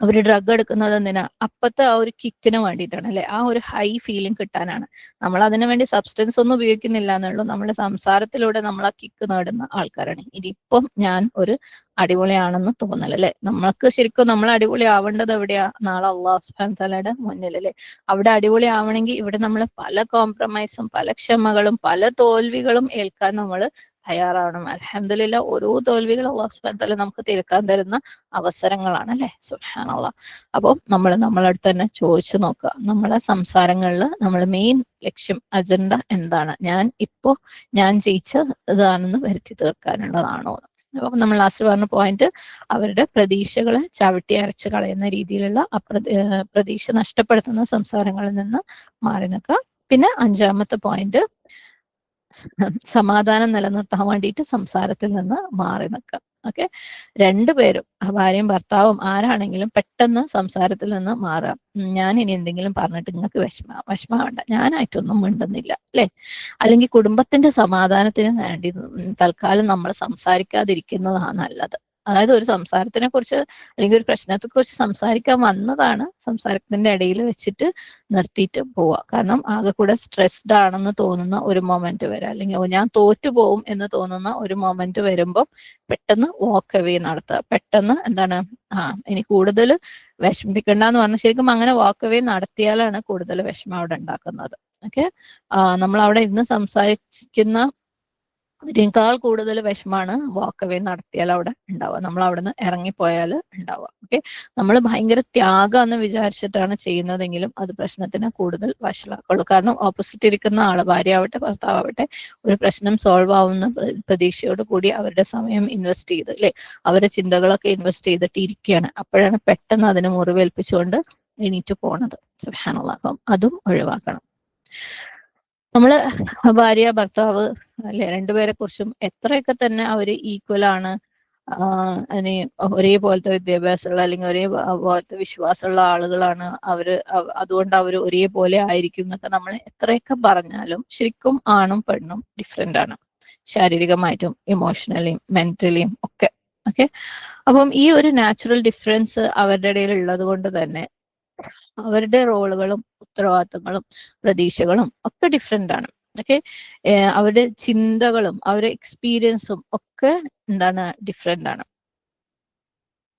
അവര് ഡ്രഗ് എടുക്കുന്നത് എന്തിനാ? അപ്പത്തെ ആ ഒരു കിക്കിന് വേണ്ടിയിട്ടാണ് അല്ലെ? ആ ഒരു ഹൈ ഫീലിംഗ് കിട്ടാനാണ്. നമ്മൾ അതിനു വേണ്ടി സബ്സ്റ്റൻസ് ഒന്നും ഉപയോഗിക്കുന്നില്ല എന്നുള്ളൂ, നമ്മുടെ സംസാരത്തിലൂടെ നമ്മൾ ആ കിക്ക് നേടുന്ന ആൾക്കാരാണ്. ഇതിപ്പം ഞാൻ ഒരു അടിപൊളിയാണെന്ന് തോന്നൽ അല്ലെ? നമ്മൾക്ക് ശരിക്കും നമ്മൾ അടിപൊളി ആവേണ്ടത് എവിടെയാ? നാളെ അള്ളാഹു സുബ്ഹാനഹു വതആലയുടെ മുന്നിൽ അല്ലെ? അവിടെ അടിപൊളി ആവണമെങ്കിൽ ഇവിടെ നമ്മൾ പല കോംപ്രമൈസും പല ക്ഷമകളും പല തോൽവികളും ഏൽക്കാൻ നമ്മൾ തയ്യാറാവണം. അൽഹംദുലില്ലാ ഓരോ തോൽവികൾ അള്ളാഹു സുബ്ഹാനഹു വതആല നമുക്ക് തീർക്കാൻ തരുന്ന അവസരങ്ങളാണ് അല്ലെ? സുബ്ഹാനല്ലാഹ്. അപ്പോൾ നമ്മൾ നമ്മളടുത്ത് തന്നെ ചോദിച്ചു നോക്കുക, നമ്മളെ സംസാരങ്ങളിൽ നമ്മൾ മെയിൻ ലക്ഷ്യം അജണ്ട എന്താണ്? ഞാൻ ജയിച്ച ഇതാണെന്ന് വരുത്തി തീർക്കാനുള്ളതാണോ? അപ്പൊ നമ്മൾ ലാസ്റ്റ് പറഞ്ഞ പോയിന്റ്, അവരുടെ പ്രതീക്ഷകളെ ചവിട്ടി അരച്ച് കളയുന്ന രീതിയിലുള്ള പ്രതീക്ഷ നഷ്ടപ്പെടുത്തുന്ന സംസാരങ്ങളിൽ നിന്ന് മാറി നിൽക്കുക. പിന്നെ 5ാമത്തെ പോയിന്റ്, സമാധാനം നിലനിർത്താൻ വേണ്ടിയിട്ട് സംസാരത്തിൽ നിന്ന് മാറി നിൽക്കുക. ഓക്കെ, രണ്ടുപേരും ഭാര്യയും ഭർത്താവും ആരാണെങ്കിലും പെട്ടെന്ന് സംസാരത്തിൽ നിന്ന് മാറുക. ഞാൻ ഇനി എന്തെങ്കിലും പറഞ്ഞിട്ട് നിങ്ങൾക്ക് വിഷമാവണ്ട, ഞാനായിട്ടൊന്നും മിണ്ടുന്നില്ല അല്ലെ? അല്ലെങ്കിൽ കുടുംബത്തിന്റെ സമാധാനത്തിന് വേണ്ടി തൽക്കാലം നമ്മൾ സംസാരിക്കാതിരിക്കുന്നതാണ് നല്ലത്. അതായത് ഒരു സംസാരത്തിനെ കുറിച്ച് അല്ലെങ്കിൽ ഒരു പ്രശ്നത്തെ കുറിച്ച് സംസാരിക്കാൻ വന്നതാണ്, സംസാരത്തിന്റെ ഇടയിൽ വെച്ചിട്ട് നിർത്തിയിട്ട് പോവുക. കാരണം ആകെ കൂടെ സ്ട്രെസ്ഡ് ആണെന്ന് തോന്നുന്ന ഒരു മൊമെന്റ് വരെ, അല്ലെങ്കിൽ ഞാൻ തോറ്റു പോവും എന്ന് തോന്നുന്ന ഒരു മൊമെന്റ് വരുമ്പോൾ പെട്ടെന്ന് വാക്ക് അവേ നടത്തുക. പെട്ടെന്ന് എന്താണ്, ഇനി കൂടുതൽ വിഷമിപ്പിക്കണ്ടെന്ന് പറഞ്ഞാൽ ശരിക്കും അങ്ങനെ വാക്ക് അവേ നടത്തിയാലാണ് കൂടുതൽ വിഷമം അവിടെ ഉണ്ടാക്കുന്നത്. ഓക്കെ, നമ്മൾ അവിടെ ഇരുന്ന് സംസാരിക്കുന്ന ഇതിനേക്കാൾ കൂടുതൽ വിഷമാണ് വാക്ക് അവേ നടത്തിയാൽ അവിടെ ഉണ്ടാവുക, നമ്മൾ അവിടെ നിന്ന് ഇറങ്ങിപ്പോയാൽ ഉണ്ടാവുക. ഓക്കെ, നമ്മൾ ഭയങ്കര ത്യാഗം എന്ന് വിചാരിച്ചിട്ടാണ് ചെയ്യുന്നതെങ്കിലും അത് പ്രശ്നത്തിന് കൂടുതൽ വഷളാക്കുള്ളൂ. കാരണം ഓപ്പോസിറ്റ് ഇരിക്കുന്ന ആള്, ഭാര്യയാവട്ടെ ഭർത്താവട്ടെ, ഒരു പ്രശ്നം സോൾവ് ആവുന്ന പ്രതീക്ഷയോട് കൂടി അവരുടെ സമയം ഇൻവെസ്റ്റ് ചെയ്ത് അല്ലെ, അവരുടെ ചിന്തകളൊക്കെ ഇൻവെസ്റ്റ് ചെയ്തിട്ട് ഇരിക്കുകയാണ്. അപ്പോഴാണ് പെട്ടെന്ന് അതിനെ മുറിവേൽപ്പിച്ചുകൊണ്ട് എണീറ്റ് പോണത്. സുബ്ഹാനല്ലാഹ്. അപ്പം അതും ഒഴിവാക്കണം. നമ്മള് ഭാര്യ ഭർത്താവ് അല്ലെ, രണ്ടുപേരെ കുറിച്ചും എത്രയൊക്കെ തന്നെ അവര് ഈക്വൽ ആണ്, അതിന് ഒരേപോലത്തെ വിദ്യാഭ്യാസമുള്ള അല്ലെങ്കിൽ ഒരേപോലത്തെ വിശ്വാസമുള്ള ആളുകളാണ് അവര്, അതുകൊണ്ട് അവർ ഒരേപോലെ ആയിരിക്കും എന്നൊക്കെ നമ്മൾ എത്രയൊക്കെ പറഞ്ഞാലും ശരിക്കും ആണും പെണ്ണും ഡിഫറെന്റ് ആണ്, ശാരീരികമായിട്ടും ഇമോഷണലിയും മെന്റലിയും ഒക്കെ. ഓക്കെ, അപ്പം ഈ ഒരു നാച്ചുറൽ ഡിഫറൻസ് അവരുടെ ഇടയിൽ ഉള്ളത് കൊണ്ട് തന്നെ അവരുടെ റോളുകളും ഉത്തരവാദിത്തങ്ങളും പ്രതീക്ഷകളും ഒക്കെ ഡിഫറെന്റ് ആണ്. ഓക്കെ, അവരുടെ ചിന്തകളും അവരുടെ എക്സ്പീരിയൻസും ഒക്കെ എന്താണ്, ഡിഫറെന്റ് ആണ്.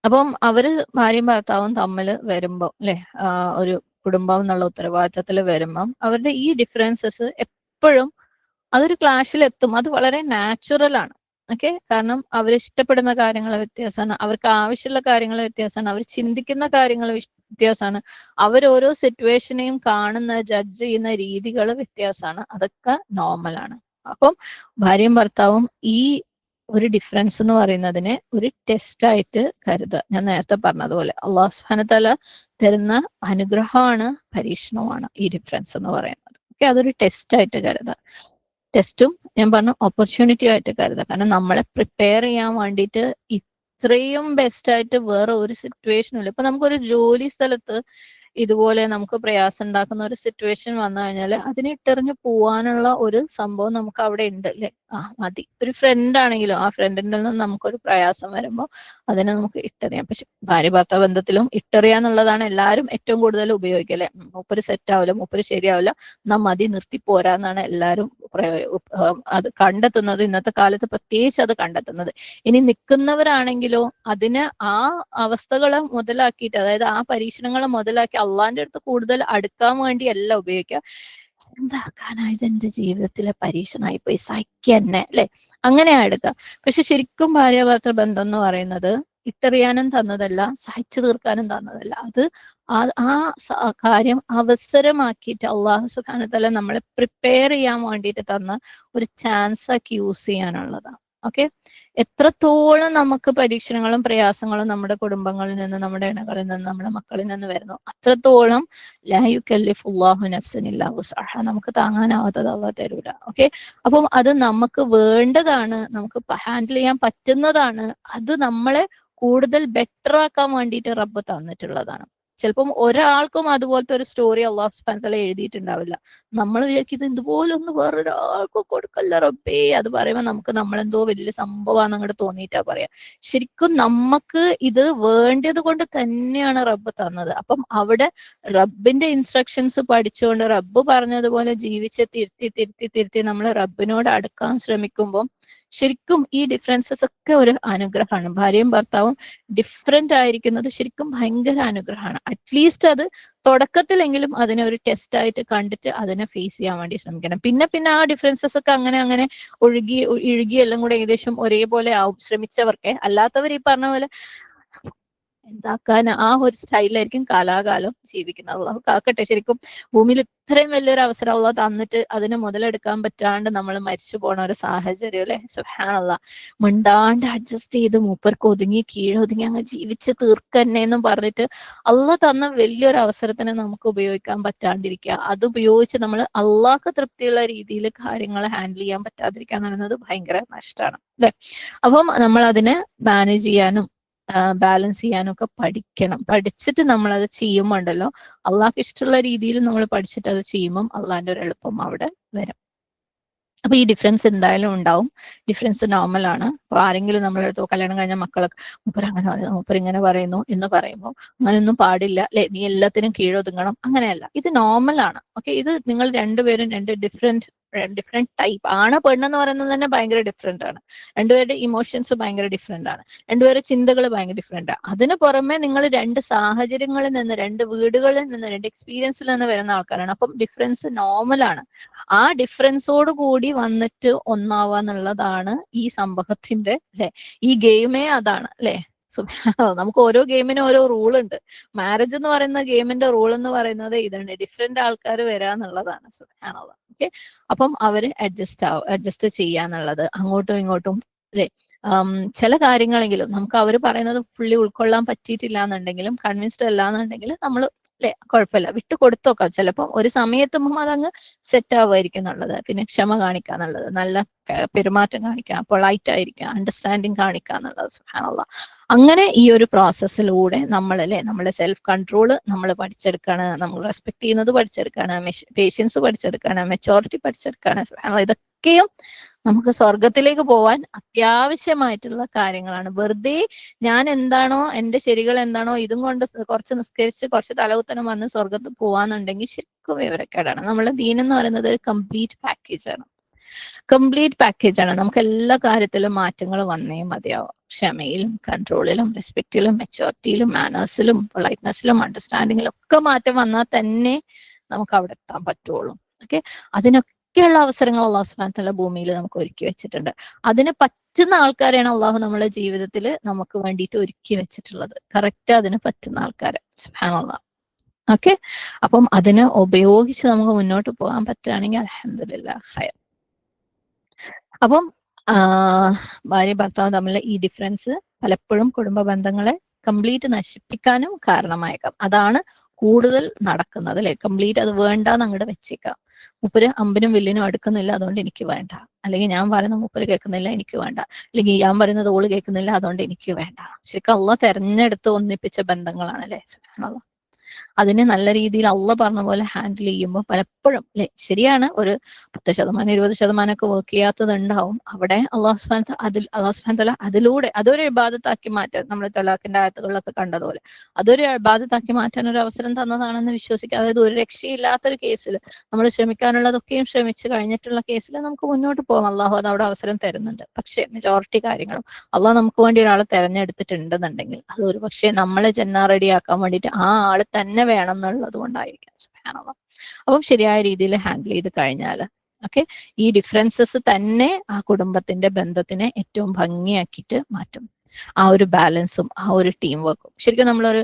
അപ്പം അവര് ഭാര്യയും ഭർത്താവും തമ്മിൽ വരുമ്പോൾ അല്ലെ, ഒരു കുടുംബം എന്നുള്ള ഉത്തരവാദിത്തത്തിൽ വരുമ്പം അവരുടെ ഈ ഡിഫറൻസസ് എപ്പോഴും അതൊരു ക്ലാഷിൽ എത്തും. അത് വളരെ നാച്ചുറൽ ആണ്. ഓക്കെ, കാരണം അവർ ഇഷ്ടപ്പെടുന്ന കാര്യങ്ങൾ വ്യത്യാസമാണ്, അവർക്ക് ആവശ്യമുള്ള കാര്യങ്ങൾ വ്യത്യാസമാണ്, അവർ ചിന്തിക്കുന്ന കാര്യങ്ങൾ വ്യത്യാസമാണ്, അവർ ഓരോ സിറ്റുവേഷനെയും കാണുന്ന ജഡ്ജ് ചെയ്യുന്ന രീതികൾ വ്യത്യാസമാണ്. അതൊക്കെ നോർമലാണ്. അപ്പം ഭാര്യയും ഭർത്താവും ഈ ഒരു ഡിഫറൻസ് എന്ന് പറയുന്നതിനെ ഒരു ടെസ്റ്റ് ആയിട്ട് കരുതുക. ഞാൻ നേരത്തെ പറഞ്ഞതുപോലെ അള്ളാഹു സുബ്ഹാനഹു വതആല തരുന്ന അനുഗ്രഹമാണ്, പരീക്ഷണമാണ് ഈ ഡിഫറൻസ് എന്ന് പറയുന്നത്. ഓക്കെ, അതൊരു ടെസ്റ്റ് ആയിട്ട് കരുതുക. ടെസ്റ്റും ഞാൻ പറഞ്ഞു ഓപ്പർച്യൂണിറ്റി ആയിട്ട് കരുതുക. കാരണം നമ്മളെ പ്രിപ്പയർ ചെയ്യാൻ വേണ്ടിയിട്ട് ഇത്രയും ബെസ്റ്റ് ആയിട്ട് വേറെ ഒരു സിറ്റുവേഷനും ഇല്ല. ഇപ്പൊ നമുക്കൊരു ജോലി സ്ഥലത്ത് ഇതുപോലെ നമുക്ക് പ്രയാസം ഉണ്ടാക്കുന്ന ഒരു സിറ്റുവേഷൻ വന്നു കഴിഞ്ഞാൽ അതിനെ ഇട്ടെറിഞ്ഞ് പോവാനുള്ള ഒരു സംഭവം നമുക്ക് അവിടെ ഉണ്ട് അല്ലെ. മതി. ഒരു ഫ്രണ്ട് ആണെങ്കിലും ആ ഫ്രണ്ടിൽ നിന്ന് നമുക്കൊരു പ്രയാസം വരുമ്പോൾ അതിനെ നമുക്ക് ഇട്ടെറിയാം. പക്ഷെ ഭാര്യ ഭർത്താവ് ബന്ധത്തിലും ഇട്ടെറിയാന്നുള്ളതാണ് എല്ലാവരും ഏറ്റവും കൂടുതൽ ഉപയോഗിക്കുക അല്ലെ. മൂപ്പര് സെറ്റ് ആവില്ല, മൂപ്പര് ശരിയാവില്ല, നാം മതി, നിർത്തി പോരാന്നാണ് എല്ലാവരും അത് കണ്ടെത്തുന്നത്. ഇന്നത്തെ കാലത്ത് പ്രത്യേകിച്ച് അത് കണ്ടെത്തുന്നത്. ഇനി നിൽക്കുന്നവരാണെങ്കിലോ അതിന് ആ അവസ്ഥകളെ മുതലാക്കിയിട്ട്, അതായത് ആ പരീക്ഷണങ്ങളെ മുതലാക്കി അള്ളാന്റെ അടുത്ത് കൂടുതൽ അടുക്കാൻ വേണ്ടിയല്ല ഉപയോഗിക്കുക. എന്താക്കാനാ, ഇതെന്റെ ജീവിതത്തിലെ പരീക്ഷണമായി പോയി, സഹിക്കന്നെ അല്ലെ, അങ്ങനെയാ എടുക്കുക. പക്ഷെ ശരിക്കും ഭാര്യാഭർത്തൃ ബന്ധം എന്ന് പറയുന്നത് ഇട്ടെറിയാനും തന്നതല്ല, സഹിച്ചു തീർക്കാനും തന്നതല്ല. അത് ആ കാര്യം അവസരമാക്കിയിട്ട് അള്ളാഹു സുബ്ഹാനഹു വ തആല നമ്മളെ പ്രിപ്പയർ ചെയ്യാൻ വേണ്ടിയിട്ട് തന്ന ഒരു ചാൻസ് ആക്കി യൂസ് ചെയ്യാനുള്ളതാണ്. ഓക്കെ. എത്രത്തോളം നമുക്ക് പരീക്ഷണങ്ങളും പ്രയാസങ്ങളും നമ്മുടെ കുടുംബങ്ങളിൽ നിന്ന്, നമ്മുടെ ഇണകളിൽ നിന്ന്, നമ്മുടെ മക്കളിൽ നിന്ന് വരുന്നു, അത്രത്തോളം ലാ യുകല്ലിഫുല്ലാഹു നഫ്സൻ ഇല്ലാ വുസ്അഹ, നമുക്ക് താങ്ങാനാവാത്തത് അള്ളാഹ് തരൂല. ഓക്കെ. അപ്പം അത് നമുക്ക് വേണ്ടതാണ്, നമുക്ക് ഹാൻഡിൽ ചെയ്യാൻ പറ്റുന്നതാണ്. അത് നമ്മളെ കൂടുതൽ ബെറ്റർ ആക്കാൻ വേണ്ടിയിട്ട് റബ്ബ് തന്നിട്ടുള്ളതാണ്. ചിലപ്പം ഒരാൾക്കും അതുപോലത്തെ ഒരു സ്റ്റോറി അള്ളാഹു സുബ്ഹാനഹു വ തആല എഴുതിയിട്ടുണ്ടാവില്ല. നമ്മൾ വിചാരിക്കുന്നത് ഇതുപോലൊന്നും വേറൊരാൾക്കും കൊടുക്കല്ല റബ്ബേ. അത് പറയുമ്പോൾ നമുക്ക് നമ്മളെന്തോ വലിയ സംഭവമാണെന്ന് അങ്ങോട്ട് തോന്നിയിട്ടാ പറയാ. ശരിക്കും നമുക്ക് ഇത് വേണ്ടത് കൊണ്ട് തന്നെയാണ് റബ്ബ് തന്നത്. അപ്പം അവിടെ റബ്ബിന്റെ ഇൻസ്ട്രക്ഷൻസ് പഠിച്ചുകൊണ്ട് റബ്ബ് പറഞ്ഞതുപോലെ ജീവിച്ച് തിരുത്തി നമ്മൾ റബ്ബിനോട് അടുക്കാൻ ശ്രമിക്കുമ്പോൾ ശരിക്കും ഈ ഡിഫറൻസസ് ഒക്കെ ഒരു അനുഗ്രഹമാണ്. ഭാര്യയും ഭർത്താവും ഡിഫറെന്റ് ആയിരിക്കുന്നത് ശരിക്കും ഭയങ്കര അനുഗ്രഹമാണ്. അറ്റ്ലീസ്റ്റ് അത് തുടക്കത്തിലെങ്കിലും അതിനെ ഒരു ടെസ്റ്റ് ആയിട്ട് കണ്ടിട്ട് അതിനെ ഫേസ് ചെയ്യാൻ വേണ്ടി ശ്രമിക്കണം. പിന്നെ ആ ഡിഫറൻസസ് ഒക്കെ അങ്ങനെ ഇഴുകി എല്ലാം കൂടെ ഏകദേശം ഒരേപോലെ ആവും ശ്രമിച്ചവർക്ക്. അല്ലാത്തവർ ഈ പറഞ്ഞ പോലെ എന്താക്കാൻ ആ ഒരു സ്റ്റൈലായിരിക്കും കാലാകാലം ജീവിക്കുന്നത്. അള്ളാഹു കാക്കട്ടെ. ശരിക്കും ഭൂമിയിൽ ഇത്രയും വലിയൊരു അവസരം അള്ളാഹ് തന്നിട്ട് അതിനെ മുതലെടുക്കാൻ പറ്റാണ്ട് നമ്മൾ മരിച്ചു പോണ ഒരു സാഹചര്യം അല്ലെ. സുബ്ഹാനല്ലാഹ്. മിണ്ടാണ്ട് അഡ്ജസ്റ്റ് ചെയ്ത് മൂപ്പർക്ക് ഒതുങ്ങി കീഴൊതുങ്ങി അങ്ങ് ജീവിച്ച് തീർക്കന്നെ എന്നും പറഞ്ഞിട്ട് അള്ളാഹ് തന്ന വലിയൊരു അവസരത്തിനെ നമുക്ക് ഉപയോഗിക്കാൻ പറ്റാണ്ടിരിക്കുക, അത് ഉപയോഗിച്ച് നമ്മൾ അള്ളാഹ്ക്ക് തൃപ്തിയുള്ള രീതിയിൽ കാര്യങ്ങൾ ഹാൻഡിൽ ചെയ്യാൻ പറ്റാതിരിക്കുക എന്ന് പറയുന്നത് ഭയങ്കര നഷ്ടമാണ് അല്ലെ. അപ്പം നമ്മൾ അതിനെ മാനേജ് ചെയ്യാനും ബാലൻസ് ചെയ്യാനും ഒക്കെ പഠിക്കണം. പഠിച്ചിട്ട് നമ്മൾ അത് ചെയ്യുമ്പോണ്ടല്ലോ, അള്ളാഹ്ക്ക് ഇഷ്ടമുള്ള രീതിയിൽ നമ്മൾ പഠിച്ചിട്ട് അത് ചെയ്യുമ്പം അള്ളാഹിന്റെ ഒരു എളുപ്പം അവിടെ വരും. അപ്പൊ ഈ ഡിഫറൻസ് എന്തായാലും ഉണ്ടാവും. ഡിഫറൻസ് നോർമലാണ്. അപ്പൊ ആരെങ്കിലും നമ്മളെടുത്തോ കല്യാണം കഴിഞ്ഞ മക്കളൊക്കെ മൂപ്പർ അങ്ങനെ പറയുന്നു, മൂപ്പർ ഇങ്ങനെ പറയുന്നു എന്ന് പറയുമ്പോൾ അങ്ങനെയൊന്നും പാടില്ല അല്ലെ, നീ എല്ലാത്തിനും കീഴൊതുങ്ങണം, അങ്ങനെയല്ല. ഇത് നോർമലാണ്. ഓക്കെ. ഇത് നിങ്ങൾ രണ്ടുപേരും രണ്ട് ഡിഫറെന്റ് ടൈപ്പ് ആണ്. പെണ്ണെന്ന് പറയുന്നത് തന്നെ ഭയങ്കര ഡിഫറെന്റ് ആണ്. രണ്ടുപേരുടെ ഇമോഷൻസ് ഭയങ്കര ഡിഫറെന്റ് ആണ്. രണ്ടുപേരുടെ ചിന്തകൾ ഭയങ്കര ഡിഫറെന്റ് ആണ്. അതിന് പുറമെ നിങ്ങൾ രണ്ട് സാഹചര്യങ്ങളിൽ നിന്ന്, രണ്ട് വീടുകളിൽ നിന്ന്, രണ്ട് എക്സ്പീരിയൻസിൽ നിന്ന് വരുന്ന ആൾക്കാരാണ്. അപ്പം ഡിഫറൻസ് നോർമലാണ്. ആ ഡിഫറൻസോട് കൂടി വന്നിട്ട് ഒന്നാവാന്നുള്ളതാണ് ഈ സംഭവത്തിന്റെ അല്ലെ, ഈ ഗെയിമേ അതാണ് അല്ലെ. നമുക്ക് ഓരോ ഗെയിമിനും ഓരോ റൂൾ ഉണ്ട്. മാരേജ് എന്ന് പറയുന്ന ഗെയിമിന്റെ റൂൾ എന്ന് പറയുന്നത് ഇതാണ്, ഡിഫറെന്റ് ആൾക്കാർ വരാന്നുള്ളതാണ്. സുബ്ഹാനല്ലാഹ്. ഓക്കെ. അപ്പം അവര് അഡ്ജസ്റ്റ് ചെയ്യാന്നുള്ളത്, അങ്ങോട്ടും ഇങ്ങോട്ടും അല്ലെ. ചില കാര്യങ്ങളെങ്കിലും നമുക്ക് അവർ പറയുന്നത് ഫുള്ളി ഉൾക്കൊള്ളാൻ പറ്റിയിട്ടില്ല എന്നുണ്ടെങ്കിലും, കൺവിൻസ്ഡ് അല്ല എന്നുണ്ടെങ്കിൽ നമ്മൾ അല്ലെ കുഴപ്പമില്ല, വിട്ടു കൊടുത്തോക്കാം. ചിലപ്പോൾ ഒരു സമയത്തുമ്പോൾ അതങ്ങ് സെറ്റ് ആവുമായിരിക്കും എന്നുള്ളത്. പിന്നെ ക്ഷമ കാണിക്കുക എന്നുള്ളത്, നല്ല പെരുമാറ്റം കാണിക്കുക, പൊളൈറ്റ് ആയിരിക്കുക, അണ്ടർസ്റ്റാൻഡിങ് കാണിക്കുക എന്നുള്ളത്. സുബ്ഹാനല്ലാഹ്. അങ്ങനെ ഈ ഒരു പ്രോസസ്സിലൂടെ നമ്മൾ അല്ലെ, നമ്മുടെ സെൽഫ് കൺട്രോൾ നമ്മൾ പഠിച്ചെടുക്കുകയാണ്, നമ്മൾ റെസ്പെക്ട് ചെയ്യുന്നത് പഠിച്ചെടുക്കുകയാണ്, പേഷ്യൻസ് പഠിച്ചെടുക്കുകയാണ്, മെച്ചോറിറ്റി പഠിച്ചെടുക്കുകയാണ്. സുബ്ഹാനല്ലാഹ്. ഇതൊക്കെയും നമുക്ക് സ്വർഗത്തിലേക്ക് പോവാൻ അത്യാവശ്യമായിട്ടുള്ള കാര്യങ്ങളാണ്. വെറുതെ ഞാൻ എന്താണോ, എന്റെ ശരികൾ എന്താണോ, ഇതും കൊണ്ട് കുറച്ച് നിസ്കരിച്ച് കുറച്ച് തലകുത്തനം വന്ന് സ്വർഗത്ത് പോവാന്നുണ്ടെങ്കിൽ ശരിക്കും വിവരക്കേടാണ്. നമ്മളെ ദീൻ എന്ന് പറയുന്നത് ഒരു കംപ്ലീറ്റ് പാക്കേജാണ്. നമുക്ക് എല്ലാ കാര്യത്തിലും മാറ്റങ്ങൾ വന്നേ മതിയാവും. ക്ഷമയിലും കൺട്രോളിലും റെസ്പെക്റ്റിലും മെച്ചോറിറ്റിയിലും മാനേഴ്സിലും പൊളൈറ്റ്നെസ്സിലും അണ്ടർസ്റ്റാൻഡിങ്ങിലും ഒക്കെ മാറ്റം വന്നാൽ തന്നെ നമുക്ക് അവിടെ എത്താൻ പറ്റുള്ളൂ. ഓക്കെ. അതിനൊക്കെയുള്ള അവസരങ്ങൾ അള്ളാഹു സുബ്ഹാനഹു വ തആല ഭൂമിയിൽ നമുക്ക് ഒരുക്കി വെച്ചിട്ടുണ്ട്. അതിന് പറ്റുന്ന ആൾക്കാരെയാണ് അള്ളാഹു നമ്മളെ ജീവിതത്തിൽ നമുക്ക് വേണ്ടിയിട്ട് ഒരുക്കി വെച്ചിട്ടുള്ളത്. കറക്റ്റ് അതിന് പറ്റുന്ന ആൾക്കാരെ. സുബ്ഹാനല്ലാഹ്. ഓക്കെ. അപ്പം അതിനെ ഉപയോഗിച്ച് നമുക്ക് മുന്നോട്ട് പോകാൻ പറ്റുകയാണെങ്കിൽ അൽഹംദുലില്ലാഹ് ഖൈർ. അപ്പം ഭാര്യ ഭർത്താവ് തമ്മിലുള്ള ഈ ഡിഫറൻസ് പലപ്പോഴും കുടുംബ ബന്ധങ്ങളെ കംപ്ലീറ്റ് നശിപ്പിക്കാനും കാരണമായേക്കാം. അതാണ് കൂടുതൽ നടക്കുന്നത് അല്ലെ. കംപ്ലീറ്റ് അത് വേണ്ടാന്ന് അങ്ങോട്ട് വെച്ചേക്കാം. മൂപ്പര് അമ്പിനും വില്ലിനും അടുക്കുന്നില്ല, അതുകൊണ്ട് എനിക്ക് വേണ്ട. അല്ലെങ്കിൽ ഞാൻ പറയുന്ന മൂപ്പര് കേൾക്കുന്നില്ല, എനിക്ക് വേണ്ട. അല്ലെങ്കിൽ ഞാൻ പറയുന്നത് ഓള് കേൾക്കുന്നില്ല, അതുകൊണ്ട് എനിക്ക് വേണ്ട. ശരിക്കും അള്ളാഹ് തെരഞ്ഞെടുത്ത് ഒന്നിപ്പിച്ച ബന്ധങ്ങളാണ് അല്ലെ. സുബ്ഹാനല്ലാഹ്. അതിനെ നല്ല രീതിയിൽ അള്ള പറഞ്ഞ പോലെ ഹാൻഡിൽ ചെയ്യുമ്പോൾ പലപ്പോഴും അല്ലെ, ശരിയാണ്, ഒരു 10% 20% ഒക്കെ വർക്ക് ചെയ്യാത്തത് ഉണ്ടാവും. അവിടെ അള്ളാഹു സുബ്ഹാനഹു വതആല അതിലൂടെ അതൊരു ഇബാദത്താക്കി മാറ്റാൻ, നമ്മൾ തലാഖിന്റെ ആയത്തുകളിലൊക്കെ കണ്ടതുപോലെ അതൊരു ഇബാദത്താക്കി മാറ്റാൻ ഒരു അവസരം തന്നതാണെന്ന് വിശ്വസിക്കുക. അതായത് ഒരു രക്ഷയില്ലാത്തൊരു കേസിൽ നമ്മൾ ശ്രമിക്കാനുള്ളതൊക്കെയും ശ്രമിച്ചു കഴിഞ്ഞിട്ടുള്ള കേസിൽ നമുക്ക് മുന്നോട്ട് പോകാം. അള്ളാഹു അത് അവിടെ അവസരം തരുന്നുണ്ട്. പക്ഷേ മെജോറിറ്റി കാര്യങ്ങളും അള്ളാഹ് നമുക്ക് വേണ്ടി ഒരാളെ തെരഞ്ഞെടുത്തിട്ടുണ്ടെന്നുണ്ടെങ്കിൽ അത് ഒരു പക്ഷേ നമ്മളെ ജന്ന റെഡിയാക്കാൻ വേണ്ടിയിട്ട് ആ ആള് തന്നെ വേണം എന്നുള്ളത് കൊണ്ടായിരിക്കാം. സുബ്ഹാനല്ലാഹ്. അപ്പം ശരിയായ രീതിയിൽ ഹാൻഡിൽ ചെയ്ത് കഴിഞ്ഞാൽ ഓക്കെ, ഈ ഡിഫറൻസസ് തന്നെ ആ കുടുംബത്തിന്റെ ബന്ധത്തിനെ ഏറ്റവും ഭംഗിയാക്കിയിട്ട് മാറ്റും. ആ ഒരു ബാലൻസും ആ ഒരു ടീം വർക്കും ശരിക്കും നമ്മളൊരു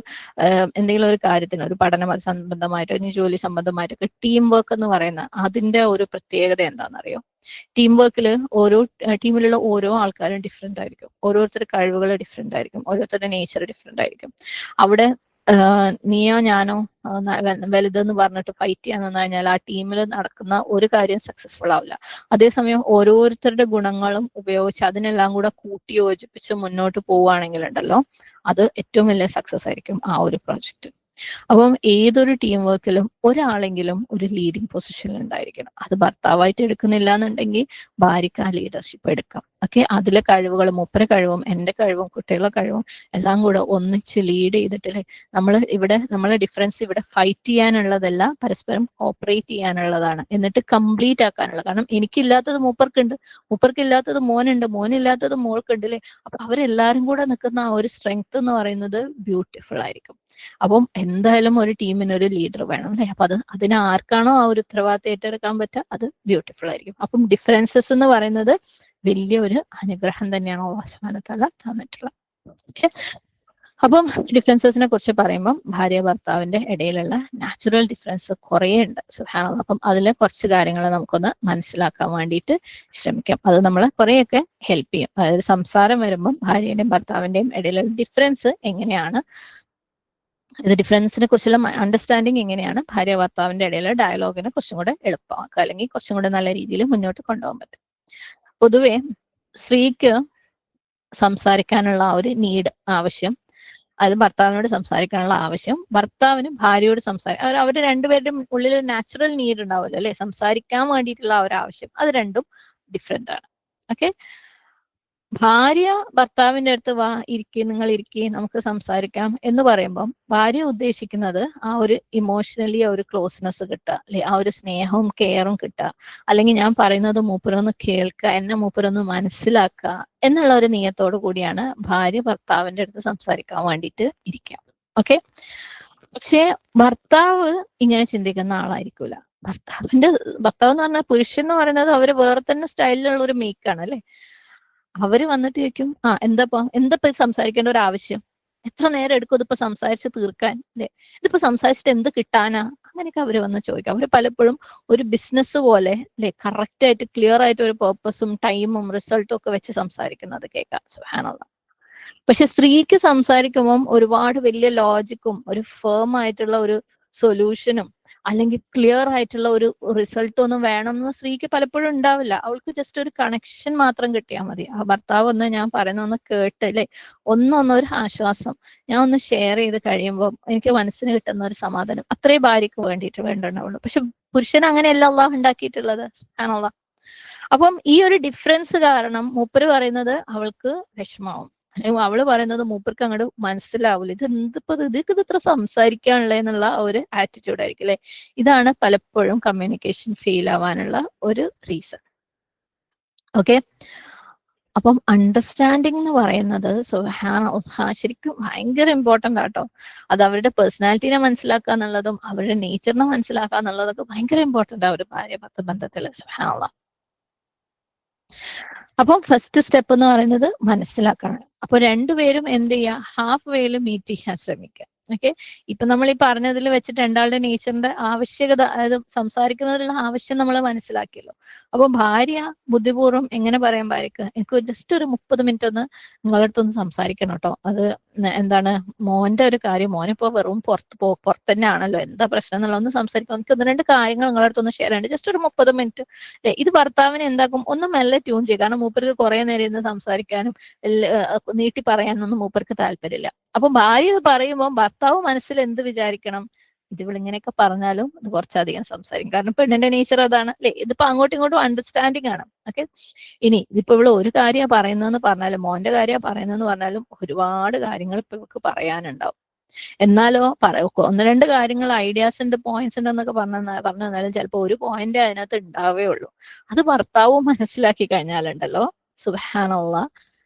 എന്തെങ്കിലും ഒരു കാര്യത്തിന്, ഒരു പഠന സംബന്ധമായിട്ടോ ഇനി ജോലി സംബന്ധമായിട്ടൊക്കെ ടീം വർക്ക് എന്ന് പറയുന്ന അതിന്റെ ഒരു പ്രത്യേകത എന്താണെന്നറിയോ? ടീം വർക്കിൽ ഓരോ ടീമിലുള്ള ഓരോ ആൾക്കാരും ഡിഫറെന്റ് ആയിരിക്കും. ഓരോരുത്തരുടെ കഴിവുകൾ ഡിഫറെന്റ് ആയിരിക്കും. ഓരോരുത്തരുടെ നേച്ചർ ഡിഫറെന്റ് ആയിരിക്കും. അവിടെ നീയോ ഞാനോ വലുതെന്ന് പറഞ്ഞിട്ട് ഫൈറ്റ് ചെയ്യാൻ നിന്ന് കഴിഞ്ഞാൽ ആ ടീമിൽ നടക്കുന്ന ഒരു കാര്യം സക്സസ്ഫുൾ ആവില്ല. അതേസമയം ഓരോരുത്തരുടെ ഗുണങ്ങളും ഉപയോഗിച്ച് അതിനെല്ലാം കൂടെ കൂട്ടി യോജിപ്പിച്ച് മുന്നോട്ട് പോവുകയാണെങ്കിൽ ഉണ്ടല്ലോ, അത് ഏറ്റവും വലിയ സക്സസ് ആയിരിക്കും ആ ഒരു പ്രോജക്റ്റ്. അപ്പം ഏതൊരു ടീം വർക്കിലും ഒരാളെങ്കിലും ഒരു ലീഡിങ് പൊസിഷനിൽ ഉണ്ടായിരിക്കണം. അത് ഭർത്താവായിട്ട് എടുക്കുന്നില്ല എന്നുണ്ടെങ്കിൽ ഭാര്യയ്ക്ക് ആ ലീഡർഷിപ്പ് എടുക്കാം. ഓക്കെ, അതിലെ കഴിവുകൾ, മൂപ്പരെ കഴിവും എൻ്റെ കഴിവും കുട്ടികളുടെ കഴിവും എല്ലാം കൂടെ ഒന്നിച്ച് ലീഡ് ചെയ്തിട്ടില്ലേ, നമ്മളെ ഡിഫറൻസ് ഇവിടെ ഫൈറ്റ് ചെയ്യാനുള്ളതല്ല, പരസ്പരം കോപ്പറേറ്റ് ചെയ്യാനുള്ളതാണ്. എന്നിട്ട് കംപ്ലീറ്റ് ആക്കാനുള്ള, കാരണം എനിക്കില്ലാത്തത് മൂപ്പർക്കുണ്ട്, മൂപ്പർക്കില്ലാത്തത് മോനുണ്ട്, മോനില്ലാത്തത് മോൾക്കുണ്ട് അല്ലേ. അപ്പൊ അവരെല്ലാരും കൂടെ നിൽക്കുന്ന ആ ഒരു സ്ട്രെങ്ത് എന്ന് പറയുന്നത് ബ്യൂട്ടിഫുൾ ആയിരിക്കും. അപ്പം എന്തായാലും ഒരു ടീമിന് ഒരു ലീഡർ വേണം അല്ലെ. അപ്പൊ അതിന് ആർക്കാണോ ആ ഒരു ഉത്തരവാദിത്തം ഏറ്റെടുക്കാൻ പറ്റുക, അത് ബ്യൂട്ടിഫുൾ ആയിരിക്കും. അപ്പം ഡിഫറൻസസ് എന്ന് പറയുന്നത് വലിയൊരു അനുഗ്രഹം തന്നെയാണ് അല്ലാഹു സുബ്ഹാനഹു വതആല തന്നിട്ടുള്ളത്. ഓക്കെ, അപ്പം ഡിഫറൻസസിനെ കുറിച്ച് പറയുമ്പോൾ ഭാര്യ ഭർത്താവിന്റെ ഇടയിലുള്ള നാച്ചുറൽ ഡിഫറൻസ് കുറേ ഉണ്ട്. സുബ്ഹാനല്ലാഹ്. അപ്പം അതിലെ കുറച്ച് കാര്യങ്ങൾ നമുക്കൊന്ന് മനസ്സിലാക്കാൻ വേണ്ടിയിട്ട് ശ്രമിക്കാം. അത് നമ്മളെ കുറേയൊക്കെ ഹെൽപ്പ് ചെയ്യും. അതായത് സംസാരം വരുമ്പം ഭാര്യയുടെയും ഭർത്താവിന്റെയും ഇടയിലുള്ള ഡിഫറൻസ് എങ്ങനെയാണ്, ഇത് ഡിഫറൻസിനെ കുറിച്ചുള്ള അണ്ടർസ്റ്റാൻഡിങ് എങ്ങനെയാണ് ഭാര്യ ഭർത്താവിന്റെ ഇടയിലുള്ള ഡയലോഗിനെ കുറച്ചും കൂടെ എളുപ്പമാക്കുക, അല്ലെങ്കിൽ കുറച്ചും കൂടെ നല്ല രീതിയിൽ മുന്നോട്ട് കൊണ്ടുപോകാൻ പറ്റും. പൊതുവെ സ്ത്രീക്ക് സംസാരിക്കാനുള്ള ആ ഒരു നീഡ്, ആവശ്യം, അത് ഭർത്താവിനോട് സംസാരിക്കാനുള്ള ആവശ്യം, ഭർത്താവിന് ഭാര്യയോട് അവർ രണ്ടുപേരുടെയും ഉള്ളിൽ ഒരു നാച്ചുറൽ നീഡ് ഉണ്ടാവുമല്ലോ അല്ലെ, സംസാരിക്കാൻ വേണ്ടിയിട്ടുള്ള ആ ഒരു ആവശ്യം, അത് രണ്ടും ഡിഫറെന്റ് ആണ്. ഓക്കെ, ഭാര്യ ഭർത്താവിന്റെ അടുത്ത് വാ ഇരിക്കുക, നിങ്ങൾ ഇരിക്കുക, നമുക്ക് സംസാരിക്കാം എന്ന് പറയുമ്പം ഭാര്യ ഉദ്ദേശിക്കുന്നത് ആ ഒരു ഇമോഷണലി ആ ഒരു ക്ലോസ്നെസ് കിട്ടുക, അല്ലെ, ആ ഒരു സ്നേഹവും കെയറും കിട്ടുക, അല്ലെങ്കിൽ ഞാൻ പറയുന്നത് മൂപ്പരൊന്ന് കേൾക്കുക, എന്നെ മൂപ്പരൊന്ന് മനസ്സിലാക്കുക എന്നുള്ള ഒരു നിയത്തോടു കൂടിയാണ് ഭാര്യ ഭർത്താവിന്റെ അടുത്ത് സംസാരിക്കാൻ വേണ്ടിയിട്ട് ഇരിക്കുക. ഓക്കെ, പക്ഷേ ഭർത്താവ് ഇങ്ങനെ ചിന്തിക്കുന്ന ആളായിരിക്കൂല. ഭർത്താവ് എന്ന് പറഞ്ഞാൽ പുരുഷൻ എന്ന് പറയുന്നത് അവര് വേറെ തന്നെ സ്റ്റൈലിലുള്ള ഒരു മേക്കാണ് അല്ലെ. അവര് വന്നിട്ട് ചോദിക്കും, എന്താ സംസാരിക്കേണ്ട ഒരു ആവശ്യം, എത്ര നേരം എടുക്കും ഇതിപ്പോ സംസാരിച്ച് തീർക്കാൻ അല്ലെ, ഇതിപ്പോ സംസാരിച്ചിട്ട് എന്ത് കിട്ടാനാ, അങ്ങനെയൊക്കെ അവര് വന്ന് ചോദിക്കും. അവര് പലപ്പോഴും ഒരു ബിസിനസ് പോലെ അല്ലെ, കറക്റ്റ് ആയിട്ട് ക്ലിയർ ആയിട്ട് ഒരു പേർപ്പസും ടൈമും റിസൾട്ടും ഒക്കെ വെച്ച് സംസാരിക്കുന്നത് കേൾക്കാം. സുബ്ഹാനല്ലാഹ്. പക്ഷെ സ്ത്രീക്ക് സംസാരിക്കുമ്പം ഒരുപാട് വലിയ ലോജിക്കും ഒരു ഫേം ആയിട്ടുള്ള ഒരു സൊല്യൂഷനും അല്ലെങ്കിൽ ക്ലിയർ ആയിട്ടുള്ള ഒരു റിസൾട്ട് ഒന്നും വേണമെന്ന് സ്ത്രീക്ക് പലപ്പോഴും ഉണ്ടാവില്ല. അവൾക്ക് ജസ്റ്റ് ഒരു കണക്ഷൻ മാത്രം കിട്ടിയാൽ മതി. ആ ഭർത്താവ് ഞാൻ പറയുന്നൊന്ന് കേട്ട് അല്ലെ, ഒരു ആശ്വാസം, ഞാൻ ഒന്ന് ഷെയർ ചെയ്ത് കഴിയുമ്പോൾ എനിക്ക് മനസ്സിന് കിട്ടുന്ന ഒരു സമാധാനം, അത്രേ ഭാര്യക്ക് വേണ്ടിയിട്ട് വേണ്ടുണ്ടാവുള്ളൂ. പക്ഷെ പുരുഷൻ അങ്ങനെയല്ല അള്ളാഹ് ഉണ്ടാക്കിയിട്ടുള്ളത്. സുബ്ഹാനല്ലാഹ്. അപ്പം ഈ ഒരു ഡിഫറൻസ് കാരണം മൂപ്പര് പറയുന്നത് അവൾക്ക് വിഷമാവും, അല്ലെങ്കിൽ അവള് പറയുന്നത് മൂപ്പർക്ക് അങ്ങോട്ട് മനസ്സിലാവില്ല. ഇത് ഇത്ര സംസാരിക്കാനുള്ള എന്നുള്ള ഒരു ആറ്റിറ്റ്യൂഡ് ആയിരിക്കും അല്ലെ. ഇതാണ് പലപ്പോഴും കമ്മ്യൂണിക്കേഷൻ ഫെയിൽ ആവാനുള്ള ഒരു റീസൺ. ഓക്കെ, അപ്പം അണ്ടർസ്റ്റാൻഡിങ് എന്ന് പറയുന്നത് ശരിക്കും ഭയങ്കര ഇമ്പോർട്ടന്റ് ആട്ടോ. അത് അവരുടെ പേഴ്സണാലിറ്റിനെ മനസ്സിലാക്കുക എന്നുള്ളതും അവരുടെ നേച്ചറിനെ മനസ്സിലാക്കുക എന്നുള്ളതൊക്കെ ഭയങ്കര ഇമ്പോർട്ടന്റ് ആ ഒരു ഭാര്യ ഭർത്തൃ ബന്ധത്തില്. സുബ്ഹാനല്ലാഹ്. അപ്പം ഫസ്റ്റ് സ്റ്റെപ്പ് എന്ന് പറയുന്നത് മനസ്സിലാക്കണം. അപ്പൊ രണ്ടുപേരും എന്ത് ചെയ്യുക, ഹാഫ് വേയിൽ മീറ്റ് ചെയ്യാൻ ശ്രമിക്കുക. ഓക്കെ, ഇപ്പൊ നമ്മൾ ഈ പറഞ്ഞതിൽ വെച്ചിട്ട് രണ്ടാളുടെ നേച്ചറിന്റെ ആവശ്യകത, അതായത് സംസാരിക്കുന്നതിലുള്ള ആവശ്യം നമ്മൾ മനസ്സിലാക്കിയല്ലോ. അപ്പൊ ഭാര്യ ബുദ്ധിപൂർവ്വം എങ്ങനെ പറയാൻ ഭാര്യക്ക്, എനിക്ക് ജസ്റ്റ് ഒരു 30 മിനിറ്റ് ഒന്ന് നിങ്ങളുടെ അടുത്തൊന്ന് സംസാരിക്കണം കേട്ടോ, അത് എന്താണ് മോന്റെ ഒരു കാര്യം, മോനിപ്പോ വെറും പുറത്ത് തന്നെ ആണല്ലോ, എന്താ പ്രശ്നം എന്നുള്ള ഒന്ന് സംസാരിക്കാം, എനിക്ക് ഒന്ന് രണ്ട് കാര്യങ്ങൾ നിങ്ങളുടെ അടുത്തൊന്ന് ഷെയർ ചെയ്യണം, ജസ്റ്റ് ഒരു 30 മിനിറ്റ്. ഇത് ഭർത്താവിനെ എന്താക്കും, ഒന്ന് മെല്ലെ ട്യൂൺ ചെയ്യും. കാരണം മൂപ്പർക്ക് കുറെ നേരം ഇരുന്ന് സംസാരിക്കാനും നീട്ടി പറയാനൊന്നും മൂപ്പർക്ക് താല്പര്യമില്ല. അപ്പൊ ഭാര്യ ഇത് പറയുമ്പോൾ ഭർത്താവ് മനസ്സിൽ എന്ത് വിചാരിക്കണം, ഇത് ഇവളിങ്ങനെയൊക്കെ പറഞ്ഞാലും ഇത് കുറച്ചധികം സംസാരിക്കും, കാരണം പെണ്ണിന്റെ നേച്ചർ അതാണ് അല്ലെ. ഇതിപ്പോ അങ്ങോട്ടും ഇങ്ങോട്ടും അണ്ടർസ്റ്റാൻഡിങ് ആണ്. ഓക്കെ, ഇനി ഇതിപ്പോ ഇവള് ഒരു കാര്യമാണ് പറയുന്നതെന്ന് പറഞ്ഞാലും, മോന്റെ കാര്യമാണ് പറയുന്നതെന്ന് പറഞ്ഞാലും ഒരുപാട് കാര്യങ്ങൾ ഇപ്പൊ ഇവക്ക് പറയാനുണ്ടാവും. എന്നാലോ ഒന്ന് രണ്ട് കാര്യങ്ങൾ ഐഡിയാസ് ഉണ്ട്, പോയിന്റ്സ് ഉണ്ട് എന്നൊക്കെ പറഞ്ഞു തന്നാലും ചിലപ്പോൾ ഒരു പോയിന്റ് അതിനകത്ത് ഉണ്ടാവേ ഉള്ളൂ. അത് ഭർത്താവും മനസ്സിലാക്കി കഴിഞ്ഞാലുണ്ടല്ലോ, സുബ്ഹാനല്ലാഹ്,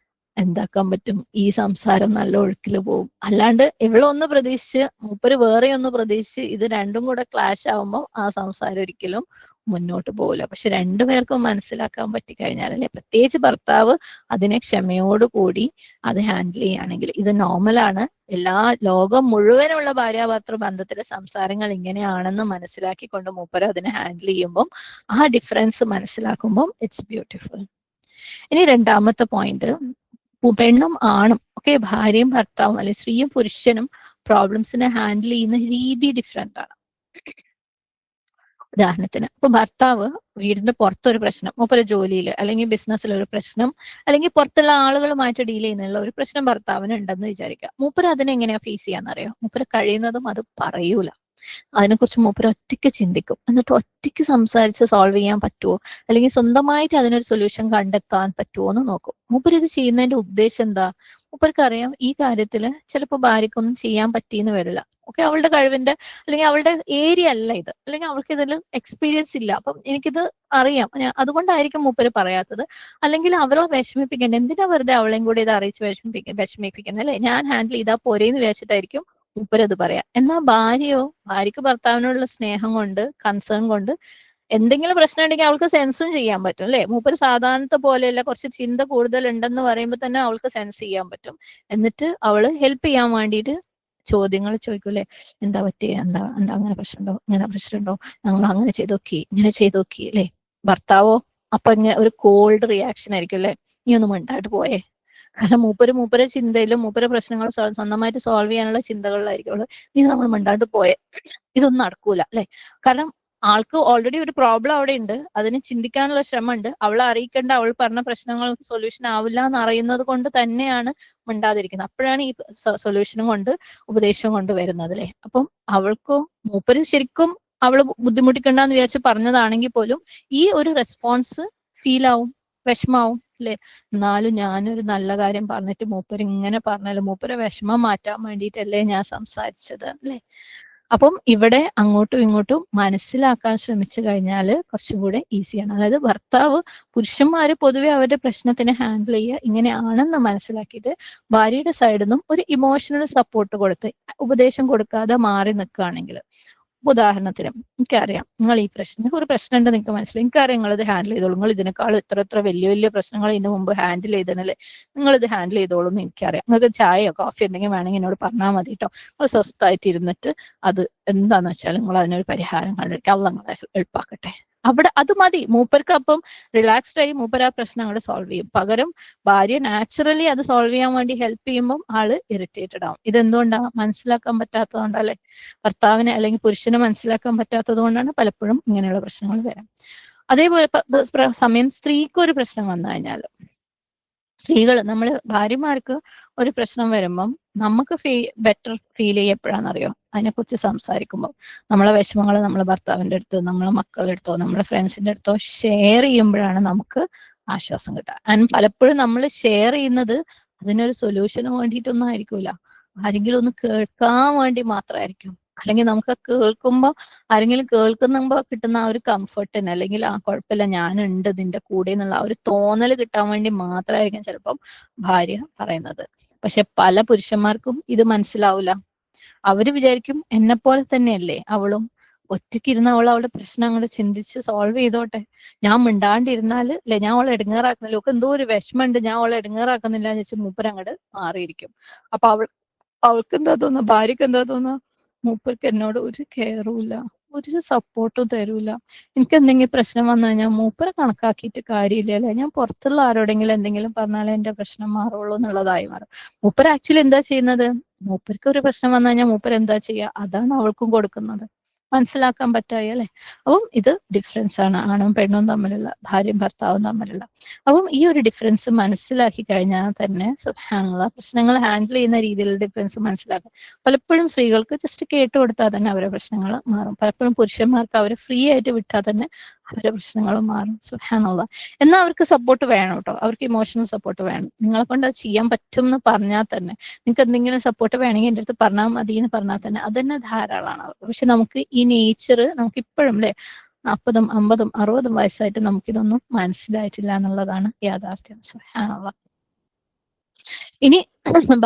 എന്താക്കാൻ പറ്റും, ഈ സംസാരം നല്ല ഒഴുക്കില് പോകും. അല്ലാണ്ട് ഇവളൊന്ന് പ്രതീക്ഷിച്ച് മൂപ്പര് വേറെ ഒന്ന് പ്രതീക്ഷിച്ച് ഇത് രണ്ടും കൂടെ ക്ലാഷ് ആവുമ്പോൾ ആ സംസാരം ഒരിക്കലും മുന്നോട്ട് പോകില്ല. പക്ഷെ രണ്ടുപേർക്കും മനസ്സിലാക്കാൻ പറ്റിക്കഴിഞ്ഞാൽ, അല്ലെ, പ്രത്യേകിച്ച് ഭർത്താവ് അതിനെ ക്ഷമയോടുകൂടി അത് ഹാൻഡിൽ ചെയ്യുകയാണെങ്കിൽ, ഇത് നോർമലാണ്, എല്ലാ ലോകം മുഴുവനുള്ള ഭാര്യാഭർത്തൃ ബന്ധത്തിലെ സംസാരങ്ങൾ ഇങ്ങനെയാണെന്ന് മനസ്സിലാക്കിക്കൊണ്ട് മൂപ്പര് അതിനെ ഹാൻഡിൽ ചെയ്യുമ്പം, ആ ഡിഫറൻസ് മനസ്സിലാക്കുമ്പം ഇറ്റ്സ് ബ്യൂട്ടിഫുൾ. ഇനി രണ്ടാമത്തെ പോയിന്റ്, പെണ്ണും ആണും ഒക്കെ, ഭാര്യയും ഭർത്താവും അല്ലെ സ്ത്രീയും പുരുഷനും പ്രോബ്ലംസിനെ ഹാൻഡിൽ ചെയ്യുന്ന രീതി ഡിഫറെന്റ് ആണ്. ഉദാഹരണത്തിന്, ഇപ്പൊ ഭർത്താവ് വീടിന്റെ പുറത്തൊരു പ്രശ്നം, മൂപ്പര് ജോലിയിൽ അല്ലെങ്കിൽ ബിസിനസ്സിൽ ഒരു പ്രശ്നം, അല്ലെങ്കിൽ പുറത്തുള്ള ആളുകളുമായിട്ട് ഡീൽ ചെയ്യുന്നുള്ള ഒരു പ്രശ്നം ഭർത്താവിന് ഉണ്ടെന്ന് വിചാരിക്കുക. മൂപ്പര് അതിനെ എങ്ങനെയാ ഫേസ് ചെയ്യാന്നറിയോ, മൂപ്പര് കഴിയുന്നതും അത് പറയൂല. അതിനെക്കുറിച്ച് മൂപ്പര് ഒറ്റയ്ക്ക് ചിന്തിക്കും, എന്നിട്ട് ഒറ്റയ്ക്ക് സംസാരിച്ച് സോൾവ് ചെയ്യാൻ പറ്റുമോ, അല്ലെങ്കിൽ സ്വന്തമായിട്ട് അതിനൊരു സൊല്യൂഷൻ കണ്ടെത്താൻ പറ്റുമോ എന്ന് നോക്കും. മൂപ്പര് ഇത് ചെയ്യുന്നതിന്റെ ഉദ്ദേശം എന്താ, മൂപ്പർക്ക് അറിയാം ഈ കാര്യത്തില് ചിലപ്പോൾ ഭാര്യക്കൊന്നും ചെയ്യാൻ പറ്റിയെന്ന് വരില്ല. ഓക്കെ, അവളുടെ കഴിവിന്റെ അല്ലെങ്കിൽ അവളുടെ ഏരിയ അല്ല ഇത്, അല്ലെങ്കിൽ അവൾക്ക് ഇതിൽ എക്സ്പീരിയൻസ് ഇല്ല, അപ്പം എനിക്കിത് അറിയാം, അതുകൊണ്ടായിരിക്കും മൂപ്പര് പറയാത്തത്. അല്ലെങ്കിൽ അവളെ വിഷമിപ്പിക്കേണ്ട, എന്തിനാ വെറുതെ അവളെയും കൂടി ഇത് അറിയിച്ച് വിഷമിപ്പിക്കുന്നത്, അല്ലെ, ഞാൻ ഹാൻഡിൽ ചെയ്താൽ പോരേന്ന് വിചാരിച്ചിട്ടായിരിക്കും മൂപ്പരത് പറയാം. എന്നാൽ ഭാര്യക്ക് ഭർത്താവിനോടുള്ള സ്നേഹം കൊണ്ട്, കൺസേൺ കൊണ്ട്, എന്തെങ്കിലും പ്രശ്നം ഉണ്ടെങ്കിൽ അവൾക്ക് സെൻസും ചെയ്യാൻ പറ്റും, അല്ലെ. മൂപ്പര് സാധാരണത്തെ പോലെയല്ല, കുറച്ച് ചിന്ത കൂടുതൽ ഉണ്ടെന്ന് പറയുമ്പോൾ തന്നെ അവൾക്ക് സെൻസ് ചെയ്യാൻ പറ്റും. എന്നിട്ട് അവള് ഹെൽപ്പ് ചെയ്യാൻ വേണ്ടിയിട്ട് ചോദ്യങ്ങൾ ചോദിക്കൂലേ, എന്താ പറ്റിയ, എന്താ എന്താ അങ്ങനെ പ്രശ്നമുണ്ടോ, ഇങ്ങനെ പ്രശ്നമുണ്ടോ, ഞങ്ങൾ അങ്ങനെ ചെയ്ത് നോക്കി, ഇങ്ങനെ ചെയ്ത് നോക്കി, അല്ലെ. ഭർത്താവോ അപ്പൊ ഇങ്ങനെ ഒരു കോൾഡ് റിയാക്ഷൻ ആയിരിക്കും, അല്ലെ, നീ ഒന്നും മിണ്ടായിട്ട് പോയേ. കാരണം മൂപ്പരെ ചിന്തയിലും മൂപ്പരെ പ്രശ്നങ്ങൾ സ്വന്തമായിട്ട് സോൾവ് ചെയ്യാനുള്ള ചിന്തകളിലായിരിക്കും അവള്, നീ നമ്മൾ മിണ്ടാണ്ട് പോയെ, ഇതൊന്നും നടക്കൂല, അല്ലെ. കാരണം ആൾക്ക് ഓൾറെഡി ഒരു പ്രോബ്ലം അവിടെ ഉണ്ട്, അതിന് ചിന്തിക്കാനുള്ള ശ്രമം ഉണ്ട്, അവളെ അറിയിക്കേണ്ട, അവൾ പറഞ്ഞ പ്രശ്നങ്ങൾക്ക് സൊല്യൂഷൻ ആവില്ല എന്ന് അറിയുന്നത് കൊണ്ട് തന്നെയാണ് മിണ്ടാതിരിക്കുന്നത്. അപ്പോഴാണ് ഈ സൊല്യൂഷനും കൊണ്ട്, ഉപദേശവും കൊണ്ട് വരുന്നത്, അല്ലെ. അപ്പം അവൾക്ക് മൂപ്പര് ശരിക്കും അവള് ബുദ്ധിമുട്ടിക്കണ്ടെന്ന് വിചാരിച്ച് പറഞ്ഞതാണെങ്കിൽ പോലും ഈ ഒരു റെസ്പോൺസ് ഫീൽ ആവും, വിഷമാവും, അല്ലെ. എന്നാലും ഞാനൊരു നല്ല കാര്യം പറഞ്ഞിട്ട് മൂപ്പര് ഇങ്ങനെ പറഞ്ഞാലും മൂപ്പരെ വിഷമം മാറ്റാൻ വേണ്ടിയിട്ടല്ലേ ഞാൻ സംസാരിച്ചത്, അല്ലെ. അപ്പം ഇവിടെ അങ്ങോട്ടും ഇങ്ങോട്ടും മനസ്സിലാക്കാൻ ശ്രമിച്ചു കഴിഞ്ഞാൽ കുറച്ചുകൂടെ ഈസിയാണ്. അതായത് പുരുഷന്മാര് പൊതുവെ അവരുടെ പ്രശ്നത്തിനെ ഹാൻഡിൽ ചെയ്യുക ഇങ്ങനെയാണെന്ന് മനസ്സിലാക്കിയിട്ട് ഭാര്യയുടെ സൈഡിൽ നിന്നും ഒരു ഇമോഷണൽ സപ്പോർട്ട് കൊടുത്ത്, ഉപദേശം കൊടുക്കാതെ മാറി നിൽക്കുകയാണെങ്കിൽ, ഉദാഹരണത്തിന് എനിക്കറിയാം നിങ്ങൾ ഈ പ്രശ്നം, ഒരു പ്രശ്നം ഉണ്ട് നിങ്ങൾക്ക് മനസ്സിലായി, എനിക്കറിയാം നിങ്ങൾ ഇത് ഹാൻഡിൽ ചെയ്തോളൂ, നിങ്ങൾ ഇതിനേക്കാൾ ഇത്ര വലിയ വലിയ പ്രശ്നങ്ങൾ ഇതിനു മുമ്പ് ഹാൻഡിൽ ചെയ്തതല്ലേ, നിങ്ങൾ ഇത് ഹാൻഡിൽ ചെയ്തോളൂ എന്ന് എനിക്കറിയാം, നിങ്ങൾക്ക് ചായയോ കോഫി എന്തെങ്കിലും വേണമെങ്കിൽ എന്നോട് പറഞ്ഞാൽ മതി കേട്ടോ, നിങ്ങൾ സ്വസ്ഥമായിട്ട് ഇരുന്നിട്ട് അത് എന്താന്ന് വെച്ചാൽ നിങ്ങൾ അതിനൊരു പരിഹാരം കണ്ടെടുക്കുക, അത് നിങ്ങളെ എളുപ്പാക്കട്ടെ. അത് മതി മൂപ്പർക്ക്. അപ്പം റിലാക്സ്ഡ് ആയി മൂപ്പർ ആ പ്രശ്നം അങ്ങോട്ട് സോൾവ് ചെയ്യും. പകരം ഭാര്യ നാച്ചുറലി അത് സോൾവ് ചെയ്യാൻ വേണ്ടി ഹെൽപ്പ് ചെയ്യുമ്പോൾ ആള് ഇറിറ്റേറ്റഡ് ആവും. ഇതെന്തുകൊണ്ടാ, മനസ്സിലാക്കാൻ പറ്റാത്തതുകൊണ്ടല്ലേ, ഭർത്താവിനെ അല്ലെങ്കിൽ പുരുഷനെ മനസ്സിലാക്കാൻ പറ്റാത്തത് കൊണ്ടാണ് പലപ്പോഴും ഇങ്ങനെയുള്ള പ്രശ്നങ്ങൾ വരാം. അതേപോലെ സമയം സ്ത്രീക്ക് ഒരു പ്രശ്നം വന്നു കഴിഞ്ഞാൽ, നമ്മള് ഭാര്യമാർക്ക് ഒരു പ്രശ്നം വരുമ്പം നമുക്ക് ബെറ്റർ ഫീൽ ചെയ്യപ്പോഴാണെന്നറിയോ, അതിനെക്കുറിച്ച് സംസാരിക്കുമ്പോൾ നമ്മളെ വിഷമങ്ങൾ നമ്മളെ ഭർത്താവിന്റെ അടുത്തോ, നമ്മളെ മക്കളുടെ അടുത്തോ, നമ്മളെ ഫ്രണ്ട്സിന്റെ അടുത്തോ ഷെയർ ചെയ്യുമ്പോഴാണ് നമുക്ക് ആശ്വാസം കിട്ടുക. ആൻഡ് പലപ്പോഴും നമ്മൾ ഷെയർ ചെയ്യുന്നത് അതിനൊരു സൊല്യൂഷന് വേണ്ടിയിട്ടൊന്നും ആയിരിക്കൂല, ആരെങ്കിലും ഒന്ന് കേൾക്കാൻ വേണ്ടി മാത്രമായിരിക്കും. അല്ലെങ്കിൽ നമുക്ക് കേൾക്കുമ്പോൾ, ആരെങ്കിലും കേൾക്കുമ്പോ കിട്ടുന്ന ആ ഒരു കംഫർട്ടിന്, അല്ലെങ്കിൽ ആ കുഴപ്പമില്ല ഞാനുണ്ട് നിന്റെ കൂടെ എന്നുള്ള ആ ഒരു തോന്നൽ കിട്ടാൻ വേണ്ടി മാത്രമായിരിക്കും ചിലപ്പം ഭാര്യ പറയുന്നത്. പക്ഷെ പല പുരുഷന്മാർക്കും ഇത് മനസ്സിലാവില്ല. അവര് വിചാരിക്കും എന്നെ പോലെ തന്നെയല്ലേ അവളും, ഒറ്റയ്ക്കിരുന്ന് അവളുടെ പ്രശ്നം അങ്ങോട്ട് ചിന്തിച്ച് സോൾവ് ചെയ്തോട്ടെ, ഞാൻ മിണ്ടാണ്ടിരുന്നാല് അല്ലെ, ഞാൻ അവളെ എടുങ്ങാറാക്കുന്നില്ല, ഒക്കെ എന്തോ ഒരു വിഷമമുണ്ട്, ഞാൻ അവളെ എടുങ്ങാറാക്കുന്നില്ല എന്ന് വെച്ചാൽ മൂപ്പര് അങ്ങോട്ട് മാറിയിരിക്കും. അപ്പൊ അവൾക്ക് എന്താ തോന്നുക, ഭാര്യക്ക് എന്താ തോന്നുക, മൂപ്പർക്ക് എന്നോട് ഒരു കെയറും ഇല്ല, ഒരു സപ്പോർട്ടും തരൂല. എനിക്ക് എന്തെങ്കിലും പ്രശ്നം വന്നു കഴിഞ്ഞാൽ മൂപ്പരെ കണക്കാക്കിയിട്ട് കാര്യമില്ല അല്ലെ, ഞാൻ പുറത്തുള്ള ആരോടെങ്കിലും എന്തെങ്കിലും പറഞ്ഞാലേ എന്റെ പ്രശ്നം മാറുള്ളൂ എന്നുള്ളതായി മാറും. മൂപ്പർ ആക്ച്വലി എന്താ ചെയ്യുന്നത്, മൂപ്പർക്ക് ഒരു പ്രശ്നം വന്നു കഴിഞ്ഞാൽ മൂപ്പർ എന്താ ചെയ്യുക, അതാണ് അവൾക്കും കൊടുക്കുന്നത്. മനസ്സിലാക്കാൻ പറ്റായി അല്ലെ. അപ്പം ഇത് ഡിഫറൻസ് ആണ് ആണും പെണ്ണും തമ്മിലുള്ള, ഭാര്യയും ഭർത്താവും തമ്മിലുള്ള. അപ്പം ഈ ഒരു ഡിഫറൻസ് മനസ്സിലാക്കി കഴിഞ്ഞാൽ തന്നെ സുബ്ഹാനല്ലാഹ് പ്രശ്നങ്ങൾ ഹാൻഡിൽ ചെയ്യുന്ന രീതിയിലുള്ള ഡിഫറൻസ് മനസ്സിലാക്കാം. പലപ്പോഴും സ്ത്രീകൾക്ക് ജസ്റ്റ് കേട്ട് കൊടുത്താൽ തന്നെ അവരുടെ പ്രശ്നങ്ങൾ മാറും. പലപ്പോഴും പുരുഷന്മാർക്ക് അവരെ ഫ്രീ ആയിട്ട് വിട്ടാൽ തന്നെ അവരുടെ പ്രശ്നങ്ങൾ മാറും. സുബ്ഹാനല്ലാഹ്. എന്നാൽ അവർക്ക് സപ്പോർട്ട് വേണം കേട്ടോ, അവർക്ക് ഇമോഷണൽ സപ്പോർട്ട് വേണം. നിങ്ങളെ കൊണ്ട് അത് ചെയ്യാൻ പറ്റും എന്ന് പറഞ്ഞാൽ തന്നെ, നിങ്ങൾക്ക് എന്തെങ്കിലും സപ്പോർട്ട് വേണമെങ്കിൽ എൻ്റെ അടുത്ത് പറഞ്ഞാൽ മതി എന്ന് പറഞ്ഞാൽ തന്നെ അതന്നെ ധാരാളമാണ് അവർക്ക്. പക്ഷെ നമുക്ക് ഈ നേച്ചർ നമുക്ക് ഇപ്പോഴും അല്ലെ 40, 50, 60 വയസ്സായിട്ട് നമുക്കിതൊന്നും മനസ്സിലായിട്ടില്ല എന്നുള്ളതാണ് യാഥാർത്ഥ്യം. സുബ്ഹാനല്ലാഹ്. ഇനി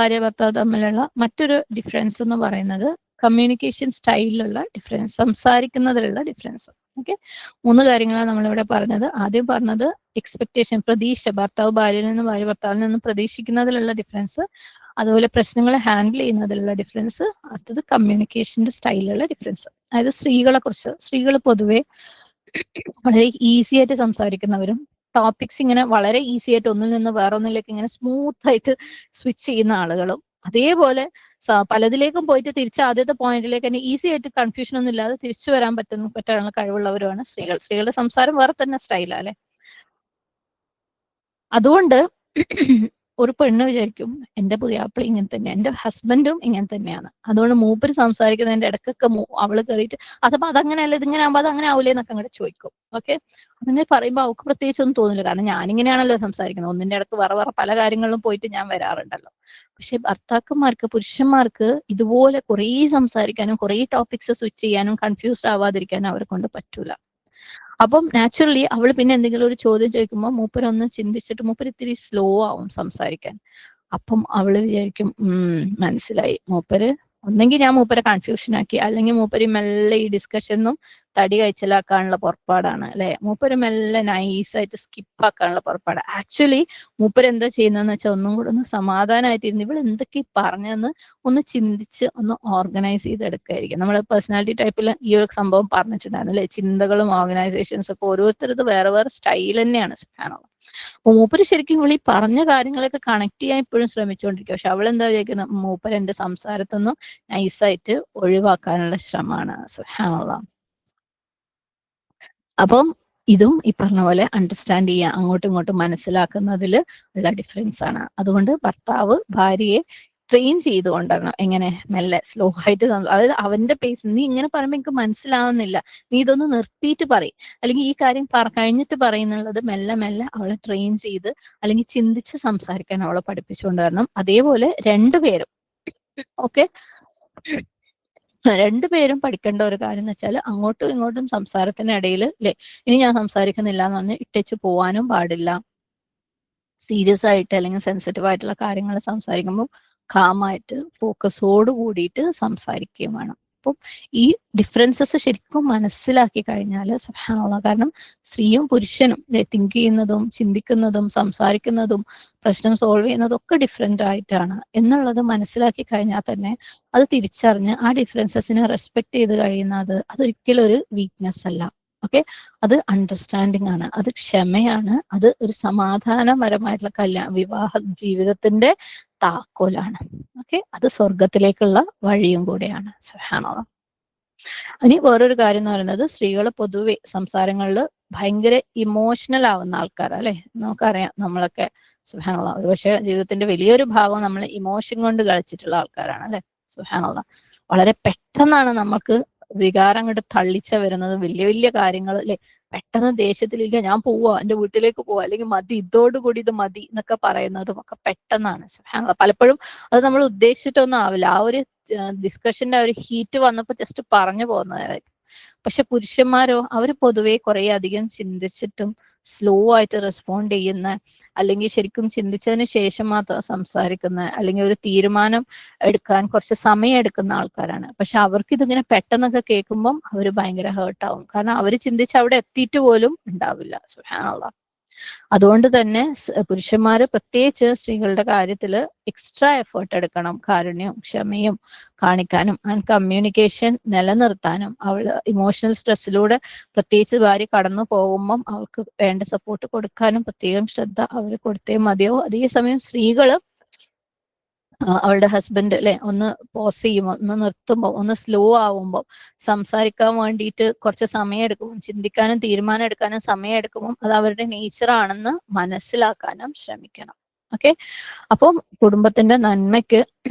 ഭാര്യ ഭർത്താവ് തമ്മിലുള്ള മറ്റൊരു ഡിഫറൻസ് എന്ന് പറയുന്നത് കമ്മ്യൂണിക്കേഷൻ സ്റ്റൈലിലുള്ള ഡിഫറൻസ്, സംസാരിക്കുന്നതിലുള്ള ഡിഫറൻസ്. ഓക്കെ, 3 കാര്യങ്ങളാണ് നമ്മളിവിടെ പറഞ്ഞത്. ആദ്യം പറഞ്ഞത് എക്സ്പെക്ടേഷൻ, പ്രതീക്ഷ, ഭർത്താവ് ഭാര്യയിൽ നിന്ന്, ഭാര്യ ഭർത്താവിൽ നിന്ന് പ്രതീക്ഷിക്കുന്നതിലുള്ള ഡിഫറൻസ്, അതുപോലെ പ്രശ്നങ്ങളെ ഹാൻഡിൽ ചെയ്യുന്നതിലുള്ള ഡിഫറൻസ്, അടുത്തത് കമ്മ്യൂണിക്കേഷന്റെ സ്റ്റൈലിലുള്ള ഡിഫറൻസ്. അതായത് സ്ത്രീകളെ കുറിച്ച്, സ്ത്രീകൾ പൊതുവെ വളരെ ഈസി ആയിട്ട് സംസാരിക്കുന്നവരും ടോപ്പിക്സ് ഇങ്ങനെ വളരെ ഈസി ആയിട്ട് ഒന്നിൽ നിന്ന് വേറൊന്നിലേക്ക് ഇങ്ങനെ സ്മൂത്ത് ആയിട്ട് സ്വിച്ച് ചെയ്യുന്ന ആളുകളും, അതേപോലെ പലതിലേക്കും പോയിട്ട് തിരിച്ച് ആദ്യത്തെ പോയിന്റിലേക്ക് തന്നെ ഈസി ആയിട്ട് കൺഫ്യൂഷൻ ഒന്നും ഇല്ലാതെ തിരിച്ചു വരാൻ പറ്റാനുള്ള കഴിവുള്ളവരുമാണ് സ്ത്രീകൾ. സ്ത്രീകളുടെ സംസാരം വേറെ തന്നെ സ്റ്റൈലാ അല്ലെ. അതുകൊണ്ട് ഒരു പെണ്ണ് വിചാരിക്കും എന്റെ പുതിയാപ്പിള ഇങ്ങനെ തന്നെ, എന്റെ ഹസ്ബൻഡും ഇങ്ങനെ തന്നെയാണ്, അതുകൊണ്ട് മൂപ്പര് സംസാരിക്കുന്നതിന്റെ ഇടക്കൊക്കെ അവള് കയറിയിട്ട് അതപ്പോ അതങ്ങനെയല്ല ഇതിങ്ങനെ ആകുമ്പോ അത് അങ്ങനെ ആവൂലേ എന്നൊക്കെ അങ്ങോട്ട് ചോദിക്കും. ഓക്കെ, അങ്ങനെ പറയുമ്പോ അവൾക്ക് പ്രത്യേകിച്ച് ഒന്നും തോന്നില്ല, കാരണം ഞാനിങ്ങനെയാണല്ലോ സംസാരിക്കുന്നത്, ഒന്നിന്റെ ഇടക്ക് വേറെ വേറെ പല കാര്യങ്ങളിലും പോയിട്ട് ഞാൻ വരാറുണ്ടല്ലോ. പക്ഷെ ഭർത്താക്കന്മാർക്ക്, പുരുഷന്മാർക്ക് ഇതുപോലെ കുറേ സംസാരിക്കാനും കുറേ ടോപ്പിക്സ് സ്വിച്ച് ചെയ്യാനും കൺഫ്യൂസ്ഡ് ആവാതിരിക്കാനും അവരെ കൊണ്ട് പറ്റൂല. അപ്പം നാച്ചുറലി അവള് പിന്നെ എന്തെങ്കിലും ഒരു ചോദ്യം ചോദിക്കുമ്പോൾ മൂപ്പരൊന്ന് ചിന്തിച്ചിട്ട് മൂപ്പര് ഇത്തിരി സ്ലോ ആവും സംസാരിക്കാൻ. അപ്പം അവള് വിചാരിക്കും മനസ്സിലായി, മൂപ്പര് ഒന്നെങ്കിൽ ഞാൻ മൂപ്പരെ കൺഫ്യൂഷൻ ആക്കി, അല്ലെങ്കിൽ മൂപ്പര് മെല്ലെ ഈ ഡിസ്കഷനും തടി കഴിച്ചലാക്കാനുള്ള പുറപ്പാടാണ് അല്ലെ, മൂപ്പര് മെല്ലെ നൈസായിട്ട് സ്കിപ്പ് ആക്കാനുള്ള പുറപ്പാട്. ആക്ച്വലി മൂപ്പര് എന്താ ചെയ്യുന്നതെന്ന് വെച്ചാൽ ഒന്നും കൂടെ ഒന്ന് സമാധാനമായിട്ടിരുന്ന് ഇവൾ എന്തൊക്കെ പറഞ്ഞെന്ന് ഒന്ന് ചിന്തിച്ച് ഒന്ന് ഓർഗനൈസ് ചെയ്തെടുക്കായിരിക്കും. നമ്മൾ പേഴ്സണാലിറ്റി ടൈപ്പിൽ ഈ ഒരു സംഭവം പറഞ്ഞിട്ടുണ്ടായിരുന്നു അല്ലെ, ചിന്തകളും ഓർഗനൈസേഷൻസ് ഒക്കെ ഓരോരുത്തരത് വേറെ വേറെ സ്റ്റൈൽ തന്നെയാണ്. സുബ്ഹാനല്ലാഹ്. അപ്പൊ മൂപ്പര് ശരിക്കും ഇവളീ പറഞ്ഞ കാര്യങ്ങളൊക്കെ കണക്ട് ചെയ്യാൻ ഇപ്പോഴും ശ്രമിച്ചുകൊണ്ടിരിക്കുക. പക്ഷെ അവളെന്താ വിചാരിക്കുന്നത്, മൂപ്പര് എന്റെ സംസാരത്തൊന്നും നൈസായിട്ട് ഒഴിവാക്കാനുള്ള ശ്രമമാണ്. സുബ്ഹാനല്ലാഹ്. അപ്പം ഇതും ഈ പറഞ്ഞ പോലെ അണ്ടർസ്റ്റാൻഡ് ചെയ്യുക, അങ്ങോട്ടും ഇങ്ങോട്ടും മനസ്സിലാക്കുന്നതിൽ ഉള്ള ഡിഫറൻസ് ആണ്. അതുകൊണ്ട് ഭർത്താവ് ഭാര്യയെ ട്രെയിൻ ചെയ്ത് കൊണ്ടുവരണം, എങ്ങനെ മെല്ലെ സ്ലോ ആയിട്ട് അതായത് അവന്റെ പേസ്, നീ ഇങ്ങനെ പറയുമ്പോൾ എനിക്ക് മനസ്സിലാവുന്നില്ല, നീ ഇതൊന്ന് നിർത്തിയിട്ട് പറയും, അല്ലെങ്കിൽ ഈ കാര്യം കഴിഞ്ഞിട്ട് പറയുന്നുള്ളത് മെല്ലെ മെല്ലെ അവളെ ട്രെയിൻ ചെയ്ത് അല്ലെങ്കിൽ ചിന്തിച്ച് സംസാരിക്കാൻ അവളെ പഠിപ്പിച്ചുകൊണ്ട് വരണം. അതേപോലെ രണ്ടുപേരും ഓക്കെ, രണ്ടുപേരും പഠിക്കേണ്ട ഒരു കാര്യം എന്ന് വെച്ചാൽ അങ്ങോട്ടും ഇങ്ങോട്ടും സംസാരത്തിനിടയിൽ അല്ലെ, ഇനി ഞാൻ സംസാരിക്കുന്നില്ല എന്ന് പറഞ്ഞ് ഇട്ടേച്ച് പോവാനും പാടില്ല. സീരിയസ് ആയിട്ട് അല്ലെങ്കിൽ സെൻസിറ്റീവ് ആയിട്ടുള്ള കാര്യങ്ങൾ സംസാരിക്കുമ്പോൾ കാമായിട്ട് ഫോക്കസോട് കൂടിയിട്ട് സംസാരിക്കുകയും വേണം. അപ്പം ഈ ഡിഫറൻസസ് ശരിക്കും മനസ്സിലാക്കി കഴിഞ്ഞാൽ സുബ്ഹാനല്ലാഹ്, കാരണം സ്ത്രീയും പുരുഷനും തിങ്ക് ചെയ്യുന്നതും ചിന്തിക്കുന്നതും സംസാരിക്കുന്നതും പ്രശ്നം സോൾവ് ചെയ്യുന്നതും ഒക്കെ ഡിഫറെന്റ് ആയിട്ടാണ് എന്നുള്ളത് മനസ്സിലാക്കി കഴിഞ്ഞാൽ തന്നെ അത് തിരിച്ചറിഞ്ഞ് ആ ഡിഫറൻസസിനെ റെസ്പെക്ട് ചെയ്ത് കഴിയുന്നത് അതൊരിക്കലും ഒരു വീക്ക്നെസ് അല്ല. ഓക്കെ, അത് അണ്ടർസ്റ്റാൻഡിങ് ആണ്, അത് ക്ഷമയാണ്, അത് ഒരു സമാധാനപരമായിട്ടുള്ള വിവാഹ ജീവിതത്തിന്റെ താക്കോലാണ്. ഓക്കെ, അത് സ്വർഗത്തിലേക്കുള്ള വഴിയും കൂടെയാണ്. സുബ്ഹാനല്ലാഹ്. ഇനി വേറൊരു കാര്യം എന്ന് പറയുന്നത്, സ്ത്രീകൾ പൊതുവെ സംസാരങ്ങളിൽ ഭയങ്കര ഇമോഷണൽ ആവുന്ന ആൾക്കാരാ അല്ലെ. നമുക്കറിയാം നമ്മളൊക്കെ സുബ്ഹാനല്ലാഹ് ഒരുപക്ഷെ ജീവിതത്തിന്റെ വലിയൊരു ഭാഗം നമ്മൾ ഇമോഷൻ കൊണ്ട് കളിച്ചിട്ടുള്ള ആൾക്കാരാണ് അല്ലെ. സുബ്ഹാനല്ലാഹ്. വളരെ പെട്ടെന്നാണ് നമുക്ക് വികാരം അങ്ങോട്ട് തള്ളിച്ച വരുന്നത്, വലിയ വലിയ കാര്യങ്ങൾ അല്ലെ. പെട്ടെന്ന് ദേഷ്യത്തിലില്ല ഞാൻ പോവാ, എന്റെ വീട്ടിലേക്ക് പോവാ, അല്ലെങ്കിൽ മതി, ഇതോടുകൂടി ഇത് മതി എന്നൊക്കെ പറയുന്നതും ഒക്കെ പെട്ടെന്നാണ്. സുബ്ഹാനല്ലാഹ്. പലപ്പോഴും അത് നമ്മൾ ഉദ്ദേശിച്ചിട്ടൊന്നും ആവില്ല, ആ ഒരു ഡിസ്കഷന്റെ ആ ഒരു ഹീറ്റ് വന്നപ്പോൾ ജസ്റ്റ് പറഞ്ഞു പോകുന്നതായിരിക്കും. പക്ഷെ പുരുഷന്മാരോ, അവർ പൊതുവെ കുറെ അധികം ചിന്തിച്ചിട്ടും സ്ലോ ആയിട്ട് റെസ്പോണ്ട് ചെയ്യുന്ന, അല്ലെങ്കിൽ ശരിക്കും ചിന്തിച്ചതിന് ശേഷം മാത്രം സംസാരിക്കുന്ന, അല്ലെങ്കിൽ ഒരു തീരുമാനം എടുക്കാൻ കുറച്ച് സമയം എടുക്കുന്ന ആൾക്കാരാണ്. പക്ഷെ അവർക്ക് ഇതിങ്ങനെ പെട്ടെന്നൊക്കെ കേൾക്കുമ്പം അവർ ഭയങ്കര ഹേർട്ടാവും, കാരണം അവർ ചിന്തിച്ച് അവിടെ എത്തിയിട്ട് പോലും ഉണ്ടാവില്ല. സുബ്ഹാനല്ലാഹ്. അതുകൊണ്ട് തന്നെ പുരുഷന്മാര് പ്രത്യേകിച്ച് സ്ത്രീകളുടെ കാര്യത്തിൽ എക്സ്ട്രാ എഫേർട്ട് എടുക്കണം, കാരുണ്യവും ക്ഷമയും കാണിക്കാനും ആൻഡ് കമ്മ്യൂണിക്കേഷൻ നിലനിർത്താനും. അവള് ഇമോഷണൽ സ്ട്രെസ്സിലൂടെ പ്രത്യേകിച്ച് ഭാര്യ കടന്നു പോകുമ്പം അവൾക്ക് വേണ്ട സപ്പോർട്ട് കൊടുക്കാനും പ്രത്യേകം ശ്രദ്ധ അവർ കൊടുത്തേ മതിയാവും. അതേസമയം സ്ത്രീകള് അവളുടെ ഹസ്ബൻഡ് അല്ലെ ഒന്ന് പോസ് ചെയ്യുമ്പോൾ, ഒന്ന് നിർത്തുമ്പോൾ, ഒന്ന് സ്ലോ ആവുമ്പോൾ, സംസാരിക്കാൻ വേണ്ടിയിട്ട് കുറച്ച് സമയം എടുക്കുമ്പോൾ, ചിന്തിക്കാനും തീരുമാനം എടുക്കാനും സമയം എടുക്കുമ്പോൾ അത് അവരുടെ നേച്ചറാണെന്ന് മനസ്സിലാക്കാനും ശ്രമിക്കണം. ഓക്കെ, അപ്പം കുടുംബത്തിന്റെ നന്മയ്ക്ക്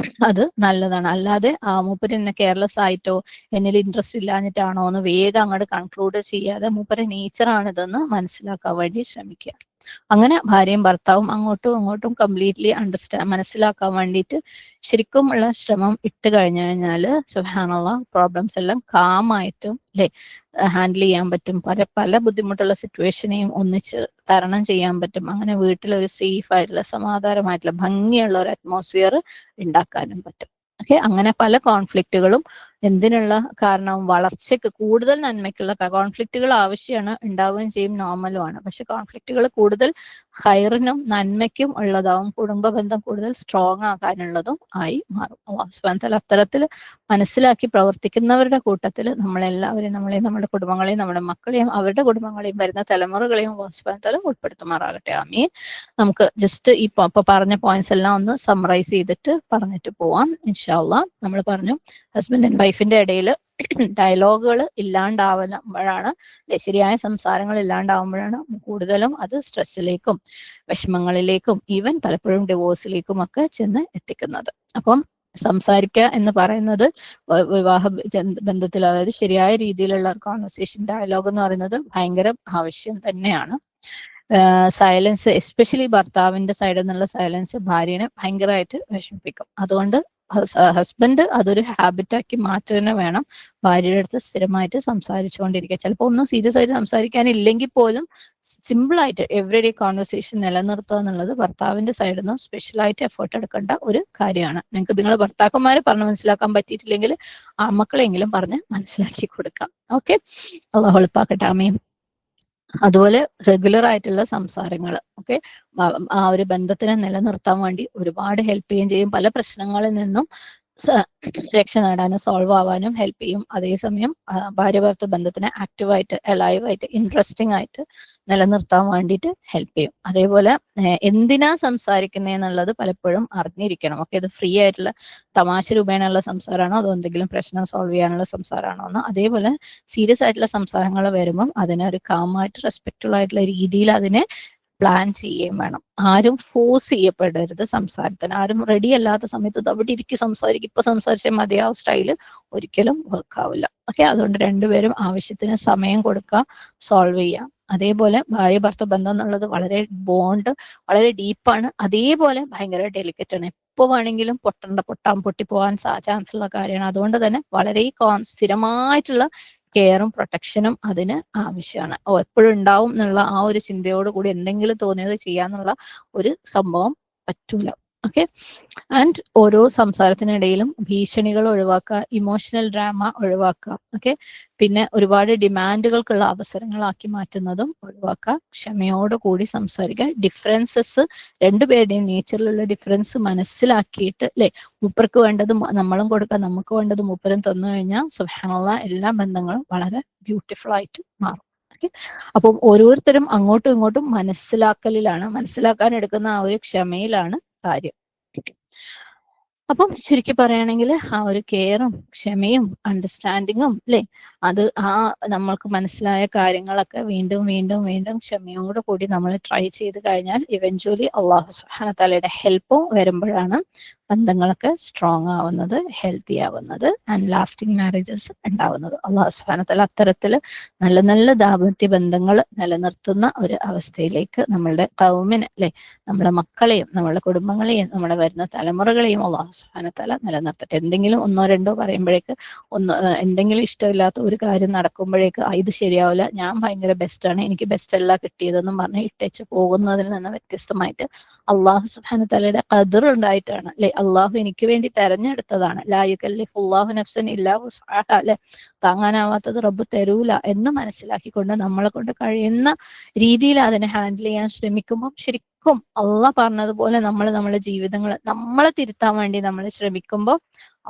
അത് നല്ലതാണ്. അല്ലാതെ മൂപ്പര് എന്നെ കെയർലെസ് ആയിട്ടോ എന്നിൽ ഇൻട്രസ്റ്റ് ഇല്ലാഞ്ഞിട്ടാണോ എന്ന് വേഗം അങ്ങോട്ട് കൺക്ലൂഡ് ചെയ്യാതെ മൂപ്പര് നേച്ചറാണിതെന്ന് മനസ്സിലാക്കാൻ വേണ്ടി ശ്രമിക്കുക. അങ്ങനെ ഭാര്യയും ഭർത്താവും അങ്ങോട്ടും ഇങ്ങോട്ടും കംപ്ലീറ്റ്ലി മനസ്സിലാക്കാൻ വേണ്ടിയിട്ട് ശരിക്കും ഉള്ള ശ്രമം ഇട്ട് കഴിഞ്ഞു കഴിഞ്ഞാല് സുബ്ഹാനല്ലാഹ് പ്രോബ്ലംസ് എല്ലാം കാമായിട്ടും അല്ലെ ഹാൻഡിൽ ചെയ്യാൻ പറ്റും. പല ബുദ്ധിമുട്ടുള്ള സിറ്റുവേഷനെയും ഒന്നിച്ച് തരണം ചെയ്യാൻ പറ്റും. അങ്ങനെ വീട്ടിലൊരു സേഫ് ആയിട്ടുള്ള സമാധാനമായിട്ടുള്ള ഭംഗിയുള്ള ഒരു അറ്റ്മോസ്ഫിയർ ഉണ്ടാക്കാനും പറ്റും. ഓക്കെ, അങ്ങനെ പല കോൺഫ്ലിക്റ്റുകളും എന്തിനുള്ള കാരണവും വളർച്ചയ്ക്ക് കൂടുതൽ നന്മയ്ക്കുള്ള കോൺഫ്ലിക്റ്റുകൾ ആവശ്യമാണ്, ഉണ്ടാവുകയും ചെയ്യും, നോർമലുമാണ്. പക്ഷെ കോൺഫ്ലിക്റ്റുകൾ കൂടുതൽ ഹൈറിനും നന്മയ്ക്കും ഉള്ളതാവും, കുടുംബ ബന്ധം കൂടുതൽ സ്ട്രോങ് ആകാനുള്ളതും ആയി മാറും. അല്ലാഹു സുബ്ഹാനഹു വ തആല അത്തരത്തിൽ മനസ്സിലാക്കി പ്രവർത്തിക്കുന്നവരുടെ കൂട്ടത്തിൽ നമ്മളെല്ലാവരെയും, നമ്മുടെ കുടുംബങ്ങളെയും നമ്മുടെ മക്കളെയും അവരുടെ കുടുംബങ്ങളെയും വരുന്ന തലമുറകളെയും അല്ലാഹു സുബ്ഹാനഹു വ തആല ഉൾപ്പെടുത്തുമാറാകട്ടെ. ആമീൻ. നമുക്ക് ജസ്റ്റ് ഇപ്പൊ പറഞ്ഞ പോയിന്റ്സ് എല്ലാം ഒന്ന് സമ്മറൈസ് ചെയ്തിട്ട് പറഞ്ഞിട്ട് പോവാം ഇൻഷാ അല്ലാഹ്. നമ്മൾ പറഞ്ഞു ഹസ്ബൻഡ് ആൻഡ് വൈഫിന്റെ ഇടയിൽ ഡയലോഗുകൾ ഇല്ലാണ്ടാവുമ്പോഴാണ്, ശരിയായ സംസാരങ്ങൾ ഇല്ലാണ്ടാവുമ്പോഴാണ് കൂടുതലും അത് സ്ട്രെസ്സിലേക്കും വിഷമങ്ങളിലേക്കും ഈവൻ പലപ്പോഴും ഡിവോഴ്സിലേക്കും ഒക്കെ ചെന്ന് എത്തിക്കുന്നത്. അപ്പം സംസാരിക്കുക എന്ന് പറയുന്നത് വിവാഹ ബന്ധത്തിൽ, അതായത് ശരിയായ രീതിയിലുള്ള കോൺവെർസേഷൻ ഡയലോഗ് എന്ന് പറയുന്നത് ഭയങ്കര ആവശ്യം തന്നെയാണ്. സൈലൻസ്, എസ്പെഷ്യലി ഭർത്താവിന്റെ സൈഡിൽ നിന്നുള്ള സൈലൻസ് ഭാര്യനെ ഭയങ്കരമായിട്ട് വിഷമിപ്പിക്കും. അതുകൊണ്ട് ഹസ്ബൻഡ് അതൊരു ഹാബിറ്റാക്കി മാറ്റുക വേണം. ഭാര്യയുടെ അടുത്ത് സ്ഥിരമായിട്ട് സംസാരിച്ചുകൊണ്ടിരിക്കുക. ചിലപ്പോൾ ഒന്നും സീരിയസ് ആയിട്ട് സംസാരിക്കാനില്ലെങ്കിൽ പോലും സിമ്പിളായിട്ട് എവറിഡേ കോൺവെർസേഷൻ നിലനിർത്തുക എന്നുള്ളത് ഭർത്താവിന്റെ സൈഡിൽ നിന്നും സ്പെഷ്യലായിട്ട് എഫേർട്ട് എടുക്കേണ്ട ഒരു കാര്യമാണ്. നിങ്ങൾക്ക് നിങ്ങളെ ഭർത്താക്കന്മാരെ പറഞ്ഞ് മനസ്സിലാക്കാൻ പറ്റിയിട്ടില്ലെങ്കിൽ ആൺമക്കളെങ്കിലും പറഞ്ഞ് മനസ്സിലാക്കി കൊടുക്കാം. ഓക്കെ, അല്ലാഹു എളുപ്പാക്കട്ടെ. ആമീൻ. അതുപോലെ റെഗുലർ ആയിട്ടുള്ള സംസാരങ്ങൾ ഓക്കെ ആ ഒരു ബന്ധത്തിനെ നിലനിർത്താൻ വേണ്ടി ഒരുപാട് ഹെൽപ്പ് ചെയ്യുകയും ചെയ്യും. പല പ്രശ്നങ്ങളിൽ നിന്നും രക്ഷ നേടാനും സോൾവ് ആവാനും ഹെൽപ്പ് ചെയ്യും. അതേസമയം ഭാര്യ ഭർത്തൃ ബന്ധത്തിനെ ആക്റ്റീവായിട്ട്, അലൈവായിട്ട്, ഇൻട്രസ്റ്റിംഗ് ആയിട്ട് നിലനിർത്താൻ വേണ്ടിയിട്ട് ഹെൽപ്പ് ചെയ്യും. അതേപോലെ എന്തിനാ സംസാരിക്കുന്നതെന്നുള്ളത് പലപ്പോഴും അറിഞ്ഞിരിക്കണം. ഓക്കെ, ഇത് ഫ്രീ ആയിട്ടുള്ള തമാശ രൂപേണയുള്ള സംസാരമാണോ അതോ എന്തെങ്കിലും പ്രശ്നം സോൾവ് ചെയ്യാനുള്ള സംസാരമാണോ എന്ന്. അതേപോലെ സീരിയസ് ആയിട്ടുള്ള സംസാരങ്ങൾ വരുമ്പം അതിനെ ഒരു കാമായിട്ട് റെസ്പെക്ട്ഫുൾ ആയിട്ടുള്ള രീതിയിൽ അതിനെ പ്ലാൻ ചെയ്യുകയും വേണം. ആരും ഫോഴ്സ് ചെയ്യപ്പെടരുത് സംസാരത്തിന്. ആരും റെഡി അല്ലാത്ത സമയത്ത് അവിടെ ഇരിക്കും സംസാരിക്കും, ഇപ്പൊ സംസാരിച്ചാൽ മതിയാവും സ്റ്റൈല് ഒരിക്കലും വർക്ക് ആവില്ല. ഓക്കെ, അതുകൊണ്ട് രണ്ടുപേരും ആവശ്യത്തിന് സമയം കൊടുക്കുക, സോൾവ് ചെയ്യാം. അതേപോലെ ഭാര്യ ഭർത്തൃ ബന്ധം എന്നുള്ളത് വളരെ ബോണ്ട് വളരെ ഡീപ്പാണ്, അതേപോലെ ഭയങ്കര ഡെലിക്കറ്റ് ആണ്. എപ്പോ വേണമെങ്കിലും പൊട്ടിപ്പോവാൻ ചാൻസ് ഉള്ള കാര്യമാണ്. അതുകൊണ്ട് തന്നെ വളരെ സ്ഥിരമായിട്ടുള്ള കെയറും പ്രൊട്ടക്ഷനും അതിന് ആവശ്യമാണ്. എപ്പോഴും ഉണ്ടാവും എന്നുള്ള ആ ഒരു ചിന്തയോട് കൂടി എന്തെങ്കിലും തോന്നിയത് ചെയ്യാന്നുള്ള ഒരു സംഭവം പറ്റൂല. ഓക്കെ, ആൻഡ് ഓരോ സംസാരത്തിനിടയിലും ഭീഷണികൾ ഒഴിവാക്കുക, ഇമോഷണൽ ഡ്രാമ ഒഴിവാക്കുക. ഓക്കെ, പിന്നെ ഒരുപാട് ഡിമാൻഡുകൾക്കുള്ള അവസരങ്ങളാക്കി മാറ്റുന്നതും ഒഴിവാക്കുക. ക്ഷമയോട് കൂടി സംസാരിക്കുക. ഡിഫറൻസസ്, രണ്ടുപേരുടെയും നേച്ചറിലുള്ള ഡിഫറൻസ് മനസ്സിലാക്കിയിട്ട് അല്ലെ, മൂപ്പർക്ക് വേണ്ടത് നമ്മളും കൊടുക്കുക, നമുക്ക് വേണ്ടത് മൂപ്പരും തന്നു കഴിഞ്ഞാൽ സുബ്ഹാനല്ലാഹ് എല്ലാ ബന്ധങ്ങളും വളരെ ബ്യൂട്ടിഫുൾ ആയിട്ട് മാറും. ഓക്കെ, അപ്പം ഓരോരുത്തരും അങ്ങോട്ടും ഇങ്ങോട്ടും മനസ്സിലാക്കാൻ എടുക്കുന്ന ആ ഒരു ക്ഷമയിലാണ് കാര്യം. അപ്പം ചുരുക്കി പറയുകയാണെങ്കിൽ ആ ഒരു കെയറും ക്ഷമയും അണ്ടർസ്റ്റാൻഡിങ്ങും അല്ലെ, അത് നമ്മൾക്ക് മനസ്സിലായ കാര്യങ്ങളൊക്കെ വീണ്ടും വീണ്ടും വീണ്ടും ക്ഷമയോട് കൂടി നമ്മൾ ട്രൈ ചെയ്ത് കഴിഞ്ഞാൽ ഇവഞ്ച്വലി അല്ലാഹു സുബ്ഹാനഹു തആലയുടെ ഹെൽപ്പും വരുമ്പോഴാണ് ബന്ധങ്ങളൊക്കെ സ്ട്രോങ് ആവുന്നത്, ഹെൽത്തി ആവുന്നത് ആൻഡ് ലാസ്റ്റിംഗ് മാരേജസ് ഉണ്ടാവുന്നത്. അല്ലാഹു സുബ്ഹാനഹു തആല അത്തരത്തിൽ നല്ല നല്ല ദാമ്പത്യ ബന്ധങ്ങൾ നിലനിർത്തുന്ന ഒരു അവസ്ഥയിലേക്ക് നമ്മളുടെ ഖൗമിനെ അല്ലെ, നമ്മുടെ മക്കളെയും നമ്മുടെ കുടുംബങ്ങളെയും നമ്മുടെ വരുന്ന തലമുറകളെയും അല്ലാഹു സുബ്ഹാനഹു തആല നിലനിർത്തട്ടെ. എന്തെങ്കിലും ഒന്നോ രണ്ടോ പറയുമ്പോഴേക്ക് എന്തെങ്കിലും ഇഷ്ടമില്ലാത്ത ഒരു കാര്യം നടക്കുമ്പോഴേക്ക് ഇത് ശരിയാവില്ല, ഞാൻ ഭയങ്കര ബെസ്റ്റാണ്, എനിക്ക് ബെസ്റ്റ് അല്ല കിട്ടിയതെന്നും പറഞ്ഞ് ഇട്ടേച്ച് പോകുന്നതിൽ നിന്ന് വ്യത്യസ്തമായിട്ട് അല്ലാഹു സുബ്ഹാനഹു തആലയുടെ ഖദർ ഉണ്ടായിട്ടാണ് അല്ലെ, അള്ളാഹു എനിക്ക് വേണ്ടി തെരഞ്ഞെടുത്തതാണ്. ലാ യുകല്ലിഫുല്ലാഹു നഫ്സൻ ഇല്ലാ വുസ്അഹ, അല്ലെ, താങ്ങാനാവാത്തത് റബ്ബ് തരൂല എന്ന് മനസ്സിലാക്കിക്കൊണ്ട് നമ്മളെ കൊണ്ട് കഴിയുന്ന രീതിയിൽ അതിനെ ഹാൻഡിൽ ചെയ്യാൻ ശ്രമിക്കുമ്പോൾ ശരിക്കും അള്ളാഹ് പറഞ്ഞതുപോലെ നമ്മൾ നമ്മുടെ ജീവിതങ്ങൾ നമ്മളെ തിരുത്താൻ വേണ്ടി നമ്മൾ ശ്രമിക്കുമ്പോൾ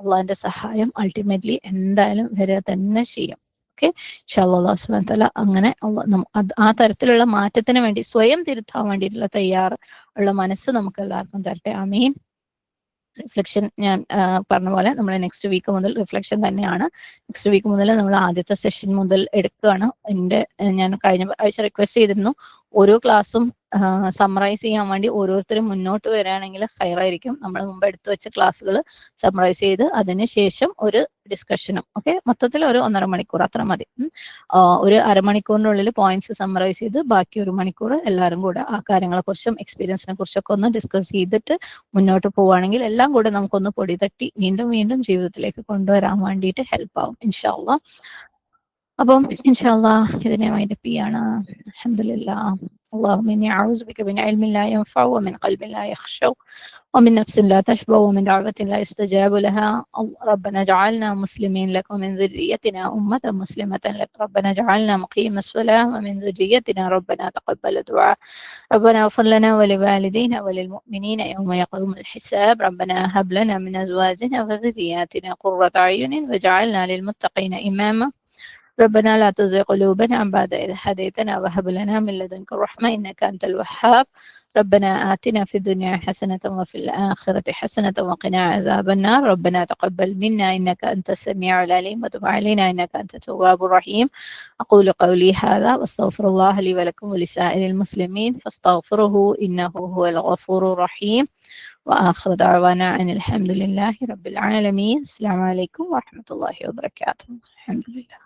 അള്ളാഹിന്റെ സഹായം അൾട്ടിമേറ്റ്ലി എന്തായാലും വരിക തന്നെ ചെയ്യും. ഓക്കെ, ഇൻഷാ അല്ലാഹ് സുബ്ഹാനഹു വ തആല അങ്ങനെ ആ തരത്തിലുള്ള മാറ്റത്തിന് വേണ്ടി സ്വയം തിരുത്താൻ വേണ്ടിയിട്ടുള്ള ഉള്ള മനസ്സ് നമുക്ക് എല്ലാവർക്കും തരട്ടെ. ആമീൻ. റിഫ്ലക്ഷൻ ഞാൻ പറഞ്ഞ പോലെ നമ്മൾ നെക്സ്റ്റ് വീക്ക് മുതൽ റിഫ്ലക്ഷൻ തന്നെയാണ്. നെക്സ്റ്റ് വീക്ക് മുതൽ നമ്മൾ ആദ്യത്തെ സെഷൻ മുതൽ എടുക്കുകയാണ്. ഞാൻ കഴിഞ്ഞ ആഴ്ച റിക്വസ്റ്റ് ചെയ്തിരുന്നു ഓരോ ക്ലാസ്സും സമ്മറൈസ് ചെയ്യാൻ വേണ്ടി ഓരോരുത്തരും മുന്നോട്ട് വരികയാണെങ്കിൽ ഹയറായിരിക്കും. നമ്മൾ മുമ്പ് എടുത്തു വെച്ച ക്ലാസ്സുകൾ സമ്മറൈസ് ചെയ്ത് അതിനുശേഷം ഒരു ഡിസ്കഷനും. ഓക്കെ, മൊത്തത്തിൽ ഒരു 1.5 മണിക്കൂർ അത്ര മതി. ഒരു അരമണിക്കൂറിനുള്ളിൽ പോയിന്റ്സ് സമ്മറൈസ് ചെയ്ത് ബാക്കി 1 മണിക്കൂർ എല്ലാവരും കൂടെ ആ കാര്യങ്ങളെക്കുറിച്ചും എക്സ്പീരിയൻസിനെ കുറിച്ചൊക്കെ ഒന്ന് ഡിസ്കസ് ചെയ്തിട്ട് മുന്നോട്ട് പോവുകയാണെങ്കിൽ എല്ലാം കൂടെ നമുക്കൊന്ന് പൊടി തട്ടി വീണ്ടും വീണ്ടും ജീവിതത്തിലേക്ക് കൊണ്ടുവരാൻ വേണ്ടിയിട്ട് ഹെൽപ്പ് ആവും ഇൻഷാ അല്ലാഹ്. അപ്പം ഇൻഷാ അല്ലാഹ് ഇതിനെ വൈൻഡപ്പ് ചെയ്യാണ്. അൽഹംദുലില്ലാഹ്. اللهم إني أعوذ بك من علم لا ينفع ومن قلب لا يخشع ومن نفس لا تشبع ومن دعوة لا يستجاب لها. ربنا اجعلنا مسلمين لك ومن ذريتنا أمة مسلمة لك. ربنا اجعلنا مقيم الصلاة ومن ذريتنا ربنا تقبل دعاء. ربنا اغفر لنا ولوالدينا وللمؤمنين يوم يقوم الحساب. ربنا هب لنا من أزواجنا وذرياتنا قرة أعين واجعلنا للمتقين إماما. ربنا لا تزغ قلوبنا بعد إذ هديتنا وهب لنا من لدنك رحمة إنك أنت الوهاب. ربنا آتنا في الدنيا حسنة وفي الآخرة حسنة وقنا عذاب النار. ربنا تقبل منا إنك أنت السميع العليم وتب علينا إنك أنت التواب الرحيم. أقول قولي هذا واستغفر الله لي ولكم ولسائر المسلمين فاستغفروه إنه هو الغفور الرحيم. وآخر دعوانا أن الحمد لله رب العالمين. السلام عليكم ورحمة الله وبركاته. الحمد لله.